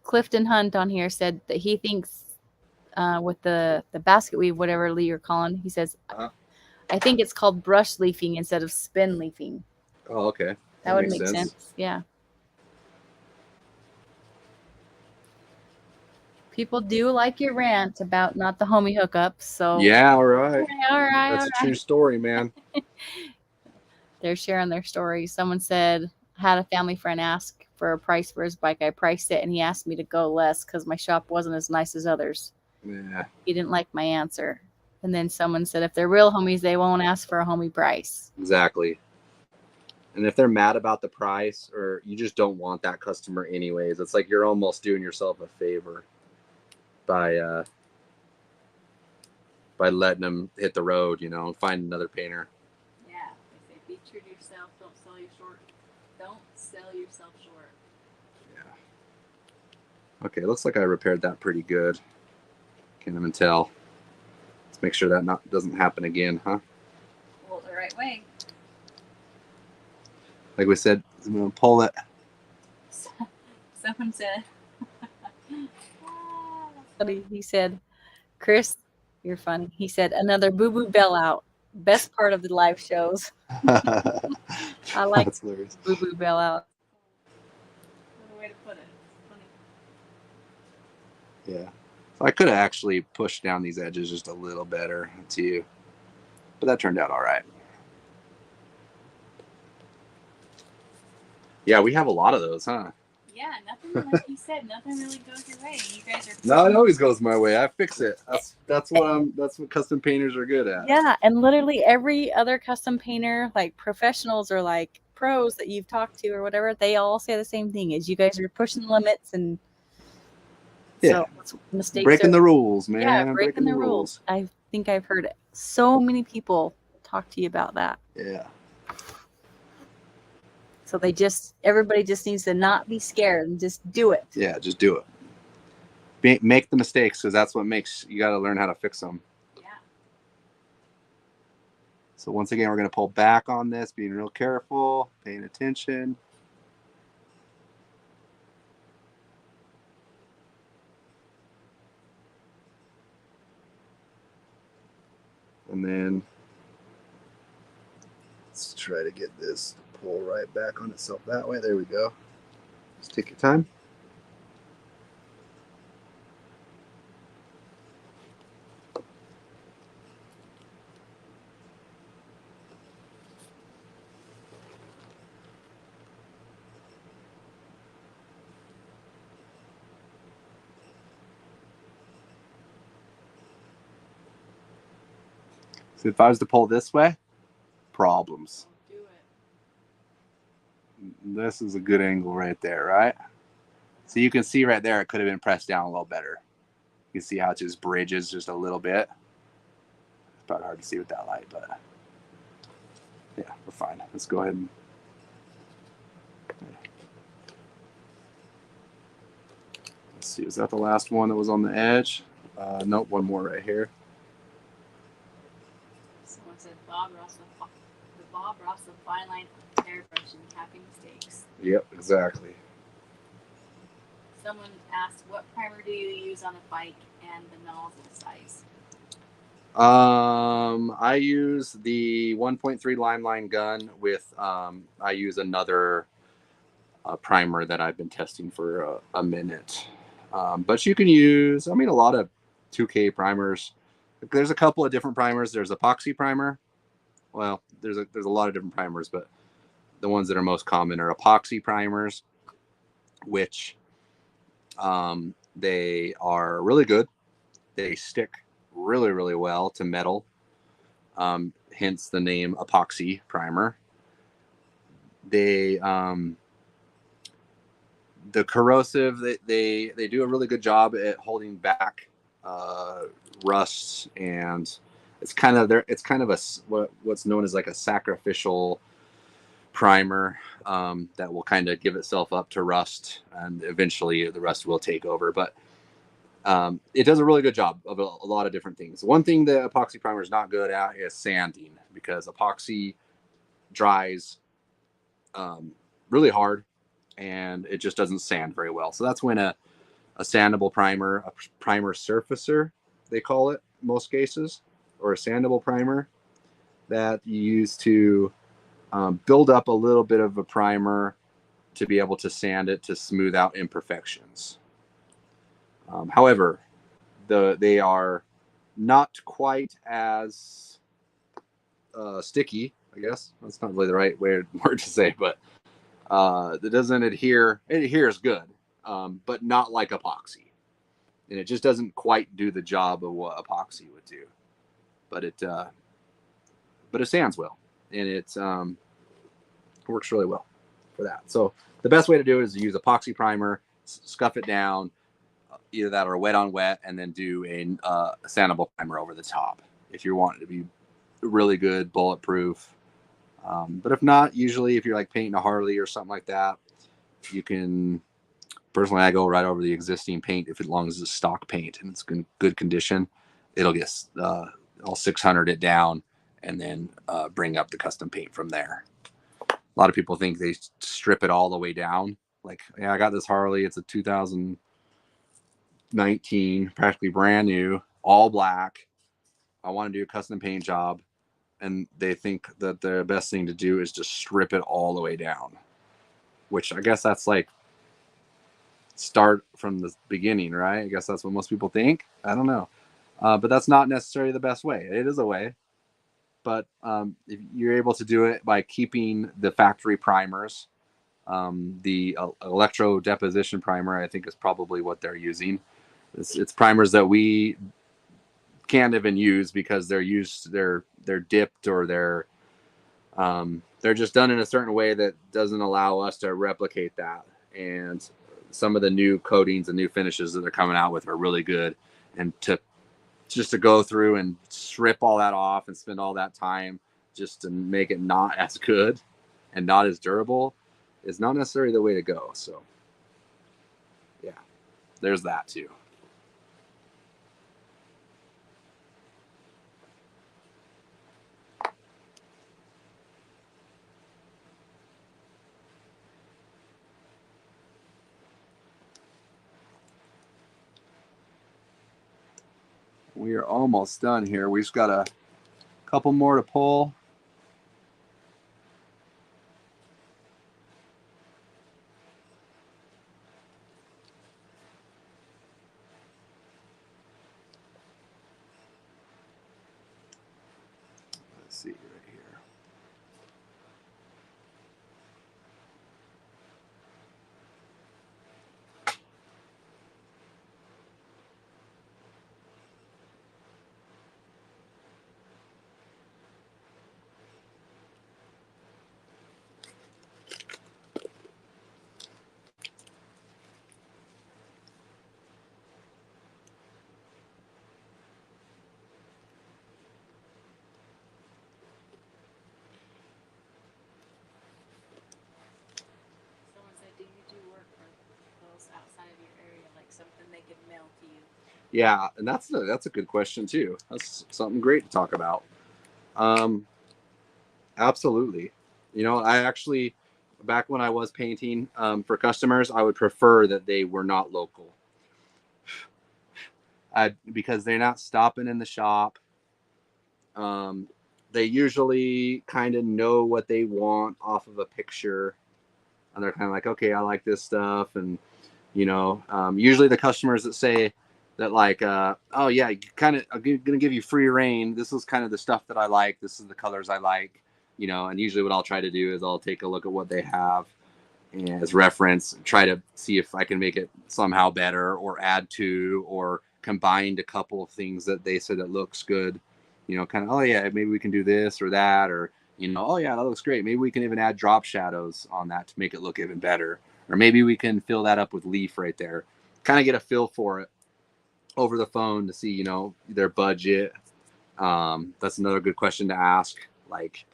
Clifton Hunt on here said that he thinks with the basket weave, whatever Lee you're calling, he says, I think it's called brush leafing instead of spin leafing. Oh, okay. That would make sense. Yeah. People do like your rant about not the homie hookups. So yeah, all right. All right. That's a true story, man. They're sharing their story. Someone said, had a family friend ask for a price for his bike. I priced it and he asked me to go less because my shop wasn't as nice as others. Yeah. He didn't like my answer. And then someone said, if they're real homies, they won't ask for a homie price. Exactly. And if they're mad about the price or you just don't want that customer anyways, it's like you're almost doing yourself a favor by letting them hit the road, and find another painter. Yeah, they say be true to yourself. Don't sell you short. Don't sell yourself short. Yeah. Okay, looks like I repaired that pretty good. Can't even tell. Let's make sure that doesn't happen again, huh? Pull it the right way. Like we said, I'm gonna pull it. Someone said, he said, Chris, you're funny. He said, another boo-boo bell out. Best part of the live shows. I like boo-boo bell out. What a way to put it. Funny. Yeah. So I could have actually pushed down these edges just a little better to you, but that turned out all right. Yeah, we have a lot of those, huh? Yeah, nothing, like you said, nothing really goes your way. You guys are. No, it always goes my way. I fix it. That's what custom painters are good at. Yeah, and literally every other custom painter, like professionals or like pros that you've talked to or whatever, they all say the same thing: is you guys are pushing the limits and so mistakes. Breaking the rules, man. Yeah, breaking the rules. I think I've heard so many people talk to you about that. Yeah. So everybody just needs to not be scared and just do it. Yeah, just do it. Make the mistakes because that's what you got to learn how to fix them. Yeah. So once again, we're going to pull back on this, being real careful, paying attention. And then let's try to get this to pull right back on itself that way. There we go. Just take your time. So if I was to pull this way, problems. Do it. This is a good angle right there, right? So you can see right there, it could have been pressed down a little better. You can see how it just bridges just a little bit. It's probably hard to see with that light, but yeah, we're fine. Let's go ahead and let's see. Is that the last one that was on the edge? Nope, one more right here. Someone said Bob Ross the fine line airbrush and happy mistakes. Yep, exactly. Someone asked, what primer do you use on a bike and the nozzle size? I use the 1.3 Limelight gun with I use another primer that I've been testing for a minute. But you can use, I mean, a lot of 2K primers. There's a couple of different primers. There's epoxy primer. Well, there's a lot of different primers, but the ones that are most common are epoxy primers, which they are really good. They stick really, really well to metal. Hence the name epoxy primer. They the corrosive, they do a really good job at holding back rust, and it's kind of what's known as like a sacrificial primer that will kind of give itself up to rust, and eventually the rust will take over. But it does a really good job of a lot of different things. One thing the epoxy primer is not good at is sanding, because epoxy dries really hard and it just doesn't sand very well. So that's when a sandable primer, a primer surfacer, they call it in most cases, or a sandable primer that you use to build up a little bit of a primer to be able to sand it to smooth out imperfections. However, they are not quite as sticky, I guess. That's not really the right word to say, but it doesn't adhere. It adheres good, but not like epoxy. And it just doesn't quite do the job of what epoxy would do. But it sands well, and it works really well for that. So the best way to do it is to use epoxy primer, scuff it down, either that or wet on wet, and then do a sandable primer over the top if you want it to be really good, bulletproof. But if not, usually if you're like painting a Harley or something like that, you can, personally, I go right over the existing paint. If it long as it's stock paint and it's in good condition, it'll get I'll 600 it down and then bring up the custom paint from there. A lot of people think they strip it all the way down. Like, yeah, I got this Harley. It's a 2019, practically brand new, all black. I want to do a custom paint job. And they think that the best thing to do is just strip it all the way down, which I guess that's like start from the beginning, right? I guess that's what most people think. I don't know. But that's not necessarily the best way. It is a way. But if you're able to do it by keeping the factory primers, the electro deposition primer, I think, is probably what they're using. It's primers that we can't even use because they're dipped, or they're just done in a certain way that doesn't allow us to replicate that. And some of the new coatings and new finishes that they're coming out with are really good. And to go through and strip all that off and spend all that time just to make it not as good and not as durable is not necessarily the way to go. So yeah, there's that too. We are almost done here. We've got a couple more to pull. see right here. Someone said, do you do work for those outside of your area, like something they could mail to you? Yeah, and that's a good question too. That's something great to talk about. Absolutely. You know, I actually, back when I was painting for customers, I would prefer that they were not local. Because they're not stopping in the shop. They usually kind of know what they want off of a picture, and they're kind of like, okay, I like this stuff. And usually the customers that say that, like, oh yeah, kind of, I'm gonna give you free reign, this is kind of the stuff that I like, this is the colors I like, and usually what I'll try to do is I'll take a look at what they have as reference, try to see if I can make it somehow better, or add to, or combined a couple of things that they said that looks good, kind of, oh yeah, maybe we can do this or that, or oh yeah, that looks great, maybe we can even add drop shadows on that to make it look even better, or maybe we can fill that up with leaf right there. Kind of get a feel for it over the phone to see their budget. That's another good question to ask. Like,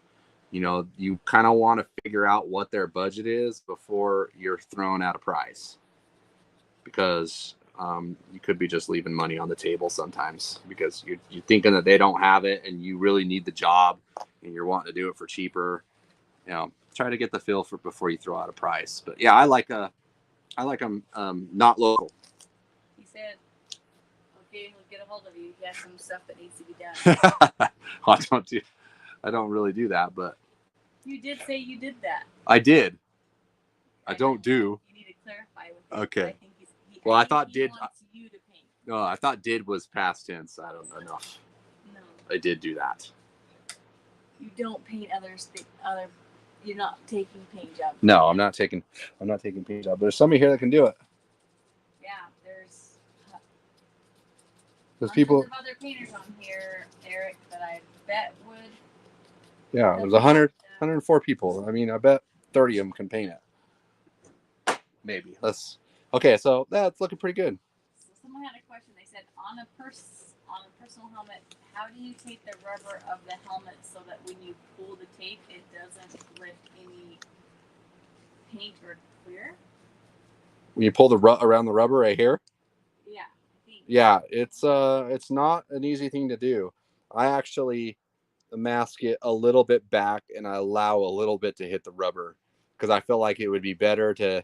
you kind of want to figure out what their budget is before you're throwing out a price, because you could be just leaving money on the table sometimes because you're thinking that they don't have it and you really need the job and you're wanting to do it for cheaper. Try to get the feel for before you throw out a price. But yeah, I like them not local. He said, okay, we'll get a hold of you. He has some stuff that needs to be done. Well, I don't really do that, but you did say you did that. I did. I don't do. You need to clarify with him. Okay. I think I thought he did. Wants you to paint. No, I thought did was past tense. I don't know. No. I did do that. You don't paint others. You're not taking paint jobs. No, I'm not taking paint jobs. There's somebody here that can do it. Yeah, there's people. Of other painters on here, Eric, that I bet would. Yeah, there's 104 people. I mean, I bet 30 of them can paint it. Maybe. Okay, so that's looking pretty good. So someone had a question. They said, on a personal helmet, how do you tape the rubber of the helmet so that when you pull the tape, it doesn't lift any paint or clear? When you pull around the rubber right here? Yeah. Yeah, it's not an easy thing to do. I actually mask it a little bit back and I allow a little bit to hit the rubber because I feel like it would be better to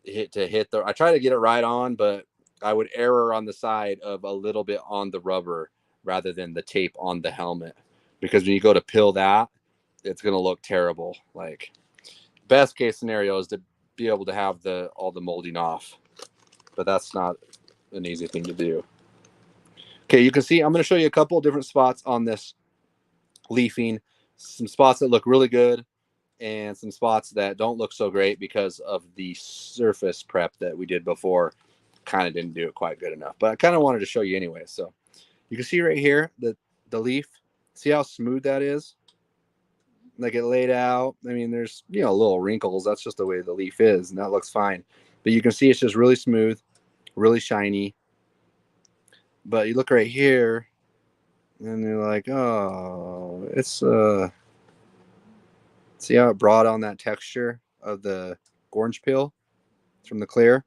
hit the. I try to get it right on, but I would err on the side of a little bit on the rubber rather than the tape on the helmet, because when you go to peel that, it's going to look terrible. Like, best case scenario is to be able to have all the molding off, but that's not an easy thing to do. Okay, you can see I'm going to show you a couple of different spots on this leafing, some spots that look really good and some spots that don't look so great because of the surface prep that we did before. Kind of didn't do it quite good enough, but I kind of wanted to show you anyway. So you can see right here the leaf. See how smooth that is? Like, it laid out. I mean, there's little wrinkles. That's just the way the leaf is, and that looks fine. But you can see it's just really smooth, really shiny. But you look right here, and you're like, oh, it's see how it brought on that texture of the orange peel from the clear?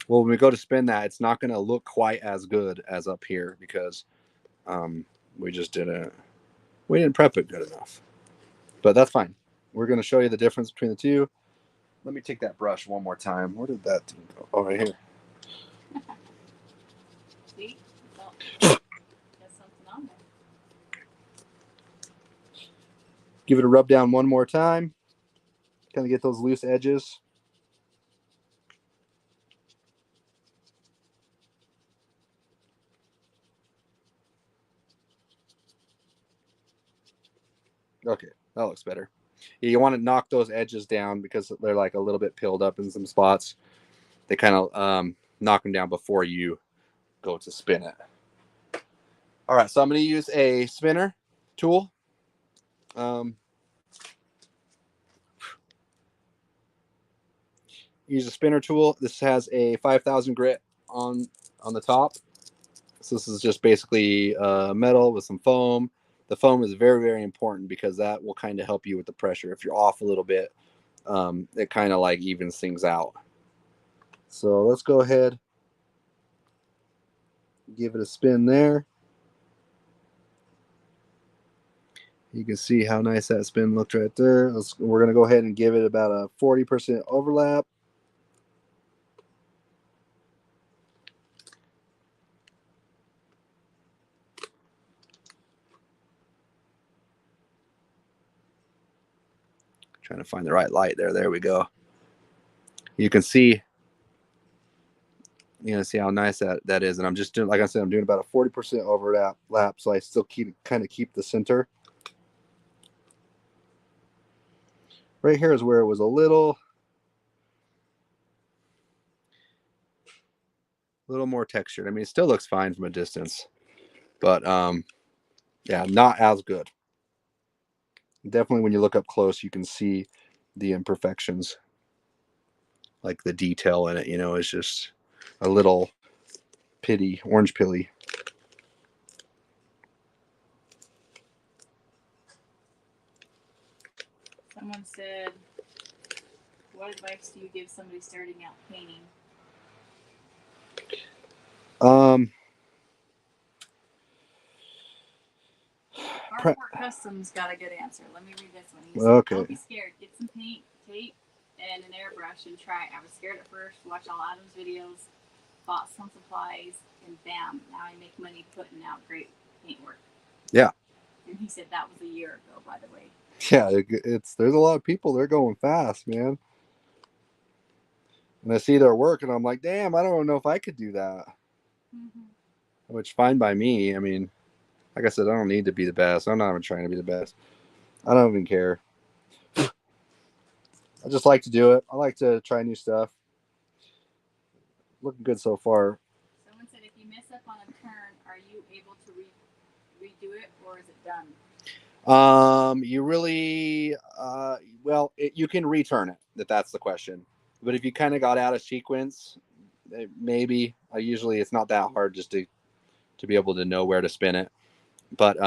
Well, when we go to spin that, it's not going to look quite as good as up here because we didn't prep it good enough. But that's fine. We're going to show you the difference between the two. Let me take that brush one more time. Where did that thing go? Oh, right here. See? Well, there's something on there. Give it a rub down one more time. Kind of get those loose edges. Okay, that looks better. Yeah, you want to knock those edges down because they're like a little bit pilled up in some spots. They kind of knock them down before you go to spin it. All right, so I'm going to use a spinner tool. Use a spinner tool. This has a 5,000 grit on the top. So this is just basically metal with some foam. The foam is very, very important because that will kind of help you with the pressure. If you're off a little bit, it kind of like evens things out. So let's go ahead, give it a spin there. You can see how nice that spin looked right there. We're going to go ahead and give it about a 40% overlap. Trying to find the right light there. There we go. You can see, see how nice that is. And I'm just doing, like I said, I'm doing about a 40% overlap, so I still keep the center. Right here is where it was a little more textured. I mean, it still looks fine from a distance, but yeah, not as good. Definitely when you look up close, you can see the imperfections, like the detail in it, is just a little orange pilly. Someone said, what advice do you give somebody starting out painting? Artwork Customs got a good answer. Let me read this one. He said, Okay. Don't be scared. Get some paint, tape, and an airbrush and try it. I was scared at first. Watched all Adam's videos, bought some supplies, and bam! Now I make money putting out great paint work. Yeah. And he said that was a year ago, by the way. Yeah, there's a lot of people. They're going fast, man. And I see their work, and I'm like, damn, I don't know if I could do that. Mm-hmm. Which, fine by me. I mean, like I said, I don't need to be the best. I'm not even trying to be the best. I don't even care. I just like to do it. I like to try new stuff. Looking good so far. Someone said, if you mess up on a turn, are you able to redo it, or is it done? You really, you can return it, if that's the question. But if you kind of got out of sequence, maybe. Usually it's not that hard just to be able to know where to spin it. But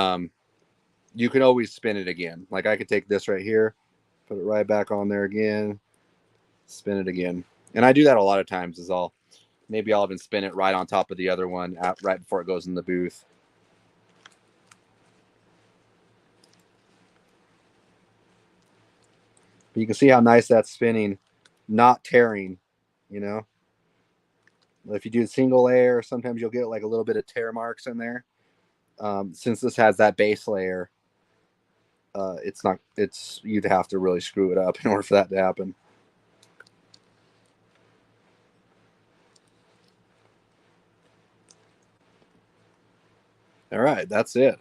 you can always spin it again. Like I could take this right here, put it right back on there again, spin it again. And I do that a lot of times is all. Maybe I'll even spin it right on top of the other one right before it goes in the booth. But you can see how nice that's spinning, not tearing, If you do single layer, sometimes you'll get like a little bit of tear marks in there. Since this has that base layer, you'd have to really screw it up in order for that to happen. All right, that's it.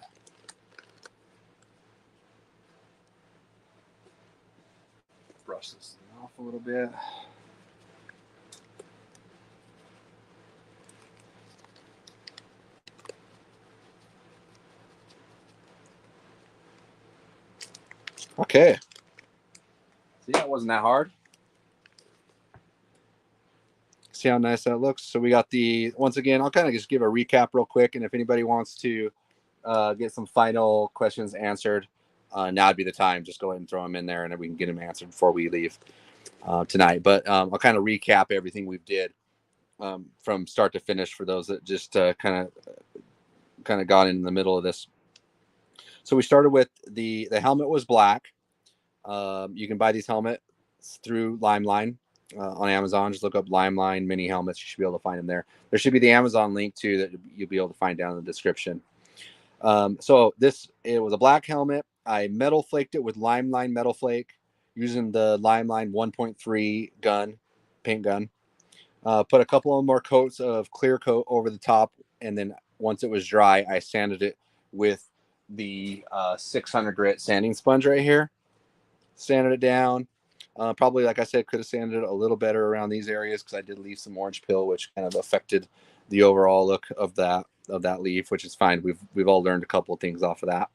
Brush this off a little bit. Okay. See, that wasn't that hard. See how nice that looks. So we got once again, I'll kind of just give a recap real quick. And if anybody wants to get some final questions answered, now would be the time. Just go ahead and throw them in there and then we can get them answered before we leave tonight. But I'll kind of recap everything we've did from start to finish for those that just kind of got in the middle of this. So we started with the helmet was black. You can buy these helmets through Limeline on Amazon. Just look up Limeline MiNI helmets. You should be able to find them there. There should be the Amazon link too that you'll be able to find down in the description. So it was a black helmet. I metal flaked it with Limeline metal flake using the Limeline 1.3 paint gun. Put a couple of more coats of clear coat over the top, and then once it was dry, I sanded it with the 600 grit sanding sponge right here. Sanded it down. Probably, like I said, could have sanded it a little better around these areas because I did leave some orange peel, which kind of affected the overall look of that leaf, which is fine. We've all learned a couple of things off of that.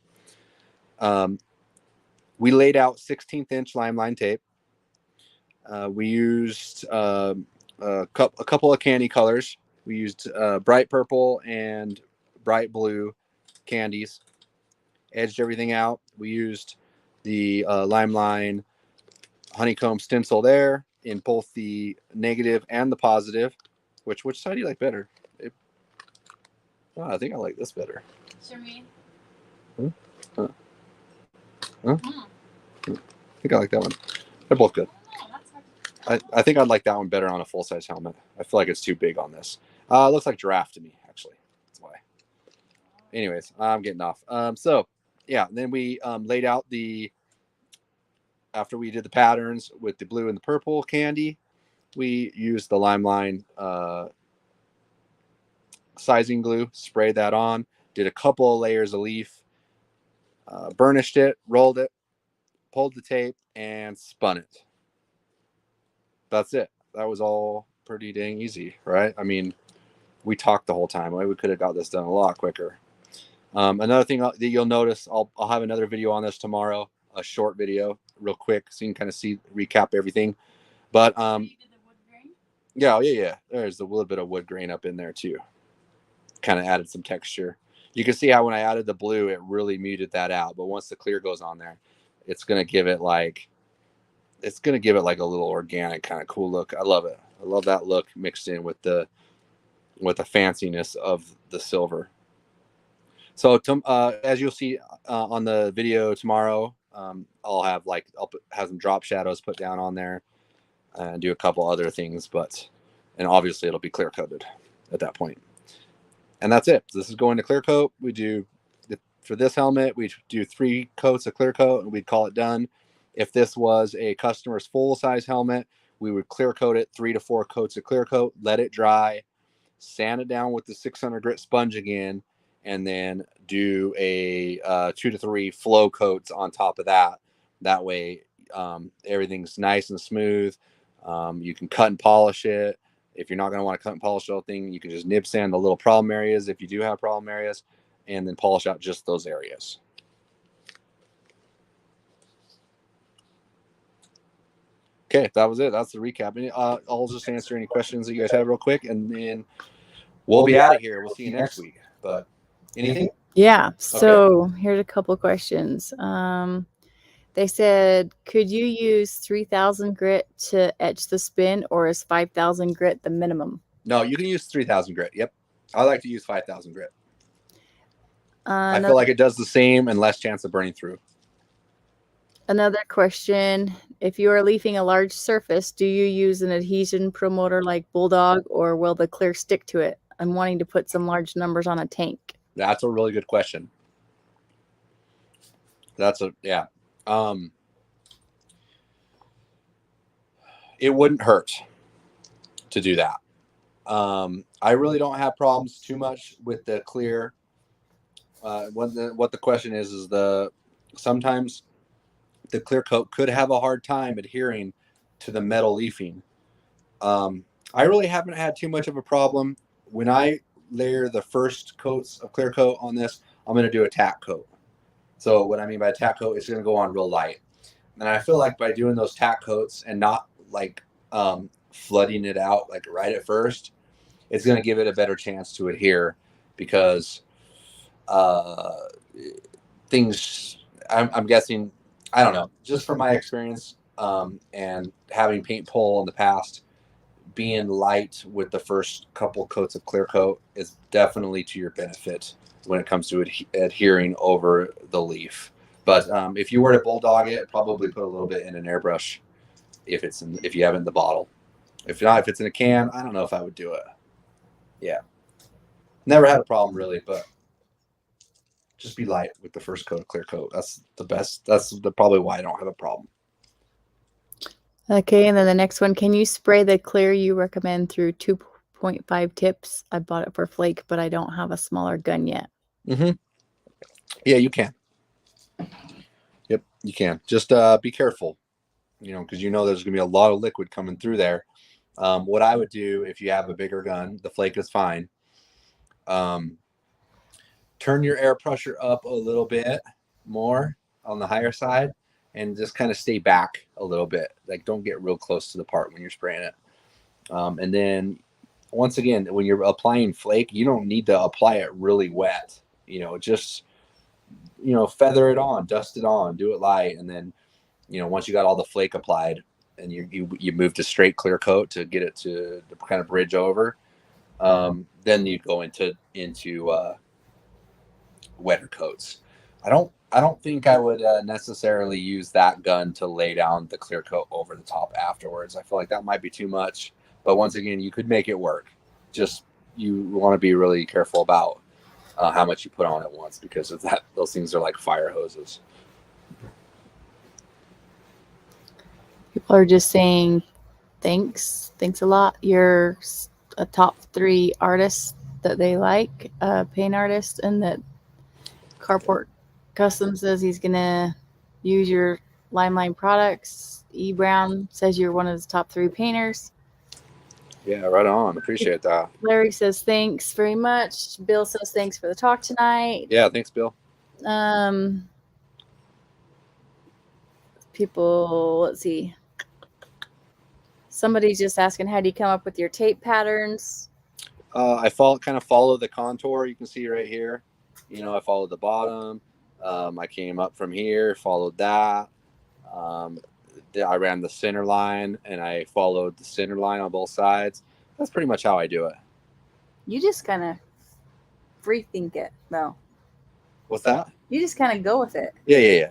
We laid out 16th inch line tape. We used a couple of candy colors. We used bright purple and bright blue candies. Edged everything out. We used the line honeycomb stencil there in both the negative and the positive. Which side do you like better? I think I like this better. Sure, me. Huh? I think I like that one. They're both good. I think I'd like that one better on a full-size helmet. I feel like it's too big on this. It looks like giraffe to me, actually. That's why. Anyways, I'm getting off. So, yeah, then we laid out after we did the patterns with the blue and the purple candy, we used the Limeline sizing glue, sprayed that on, did a couple of layers of leaf, burnished it, rolled it, pulled the tape, and spun it. That's it. That was all pretty dang easy, right? I mean, we talked the whole time. We could have got this done a lot quicker. Another thing that you'll notice, I'll have another video on this tomorrow, a short video, real quick, so you can kind of recap everything. But you did the wood grain? Yeah. There's a little bit of wood grain up in there too. Kind of added some texture. You can see how when I added the blue, it really muted that out. But once the clear goes on there, it's gonna give it like a little organic kind of cool look. I love it. I love that look mixed in with the fanciness of the silver. So as you'll see on the video tomorrow, I'll have some drop shadows put down on there and do a couple other things, and obviously it'll be clear coated at that point. And that's it. This is going to clear coat. For this helmet, we do 3 coats of clear coat and we'd call it done. If this was a customer's full size helmet, we would clear coat it 3 to 4 coats of clear coat, let it dry, sand it down with the 600 grit sponge again, and then do a 2 to 3 flow coats on top of that. That way, everything's nice and smooth. You can cut and polish it. If you're not going to want to cut and polish the whole thing, you can just nib sand the little problem areas if you do have problem areas, and then polish out just those areas. Okay, that was it. That's the recap. I'll just answer any questions that you guys have real quick, and then we'll be out of here. We'll see you next week. But anything? Yeah. So here's a couple questions. They said, could you use 3,000 grit to etch the spin, or is 5,000 grit the minimum? No, you can use 3,000 grit. Yep. I like to use 5,000 grit. I feel like it does the same and less chance of burning through. Another question. If you are leafing a large surface, do you use an adhesion promoter like Bulldog, or will the clear stick to it? I'm wanting to put some large numbers on a tank. That's a really good question. It wouldn't hurt to do that. I really don't have problems too much with the clear. What the question is sometimes the clear coat could have a hard time adhering to the metal leafing. I really haven't had too much of a problem. When I layer the first coats of clear coat on this, I'm going to do a tack coat. So what I mean by tack coat, it's going to go on real light. And I feel like by doing those tack coats and not flooding it out right at first, it's going to give it a better chance to adhere, because I'm guessing, I don't know, just from my experience and having paint pull in the past, being light with the first couple coats of clear coat is definitely to your benefit when it comes to adhering over the leaf. But if you were to Bulldog it, probably put a little bit in an airbrush if you have it in the bottle. If not, if it's in a can, I don't know if I would do it. Yeah. Never had a problem really, but just be light with the first coat of clear coat. That's the best. That's probably why I don't have a problem. Okay, and then the next one, can you spray the clear you recommend through 2.5 tips? I bought it for Flake, but I don't have a smaller gun yet. Yeah, you can. Yep, you can. Just be careful, because there's going to be a lot of liquid coming through there. What I would do if you have a bigger gun, the flake is fine. Turn your air pressure up a little bit more on the higher side and just kind of stay back a little bit. Like, don't get real close to the part when you're spraying it. And then once again, when you're applying flake, you don't need to apply it really wet. Just feather it on, dust it on, do it light, and then once you got all the flake applied, and you move to straight clear coat to get it to kind of bridge over, then you go into wetter coats. I don't think I would necessarily use that gun to lay down the clear coat over the top afterwards. I feel like that might be too much, but once again, you could make it work. Just you want to be really careful about how much you put on at once, because of that. Those things are like fire hoses. People are just saying thanks a lot. You're a top 3 artist that they like, paint artist, and that Carport Custom says he's gonna use your Limelight products. E Brown says you're one of the top 3 painters. Yeah, right on. Appreciate that. Larry says thanks very much. Bill says thanks for the talk tonight. Yeah, thanks, Bill. People, let's see. Somebody's just asking, how do you come up with your tape patterns? I kind of follow the contour. You can see right here. I followed the bottom. I came up from here, followed that. I ran the center line, and I followed the center line on both sides. That's pretty much how I do it. You just kind of free think it, though. What's that? You just kind of go with it. Yeah.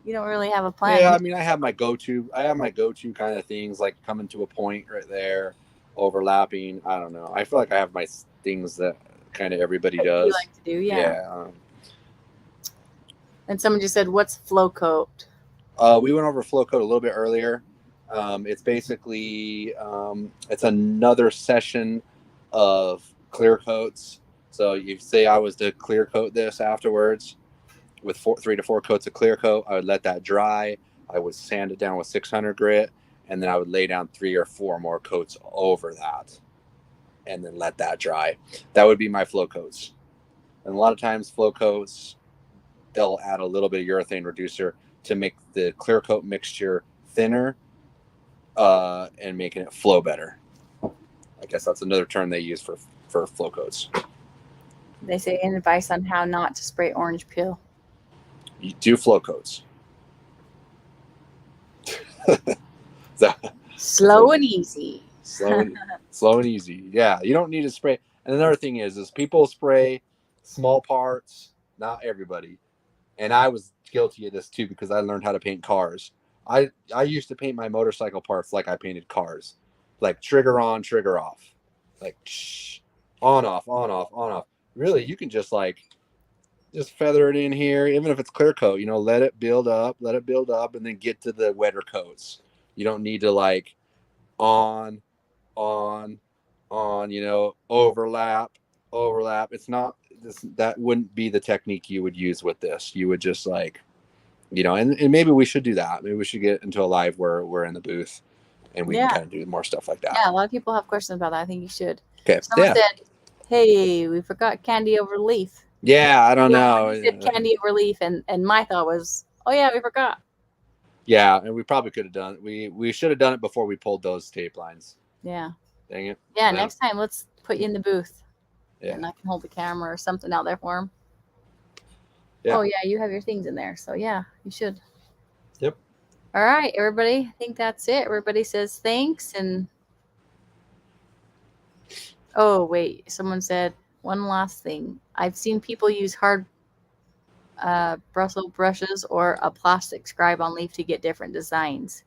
You don't really have a plan. Yeah, I mean, I have my go-to kind of things, like coming to a point right there, overlapping. I don't know. I feel like I have my things that kind of everybody does. You like to do, yeah. Yeah. And someone just said, what's flow coat? We went over flow coat a little bit earlier. It's basically it's another session of clear coats. So you say I was to clear coat this afterwards with 3 to 4 coats of clear coat. I would let that dry. I would sand it down with 600 grit, and then I would lay down 3 or 4 more coats over that, and then let that dry. That would be my flow coats. And a lot of times flow coats, they'll add a little bit of urethane reducer to make the clear coat mixture thinner and making it flow better. I guess that's another term they use for flow coats. They say any advice on how not to spray orange peel? You do flow coats. Slow and easy. Slow and easy. Yeah, you don't need to spray. And another thing is people spray small parts. Not everybody. And I was guilty of this too, because I learned how to paint cars. I used to paint my motorcycle parts like I painted cars, like trigger on, trigger off, like on off. Really, you can just feather it in here, even if it's clear coat. Let it build up, and then get to the wetter coats. You don't need to on, overlap. It's not this. That wouldn't be the technique you would use with this. You would just and maybe we should do that. Maybe we should get into a live where we're in the booth and we can kind of do more stuff like that. Yeah, a lot of people have questions about that. I think you should. Okay. Someone said, hey, we forgot candy over leaf. Yeah, I don't know. You said candy over leaf, and my thought was, oh yeah, we forgot. Yeah, and we probably could have done it. We should have done it before we pulled those tape lines. Yeah. Dang it. Yeah, next time let's put you in the booth. Yeah. And I can hold the camera or something out there for him. Yeah. Oh yeah, you have your things in there. So yeah, you should. Yep. All right, everybody. I think that's it. Everybody says thanks. And oh wait, someone said one last thing. I've seen people use hard Brussels brushes or a plastic scribe on leaf to get different designs.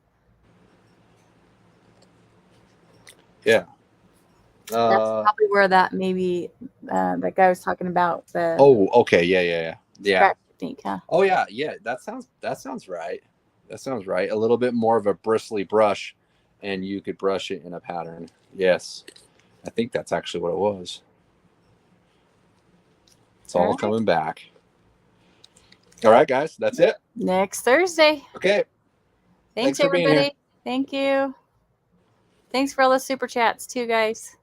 Yeah. That's probably where that maybe that guy was talking about. The okay. Yeah. Technique, huh? Oh yeah. That sounds right. That sounds right. A little bit more of a bristly brush, and you could brush it in a pattern. Yes, I think that's actually what it was. It's all coming back. All right, guys, that's it. Next Thursday. Okay. Thanks for being here. everybody. Thank you. Thanks for all the super chats too, guys.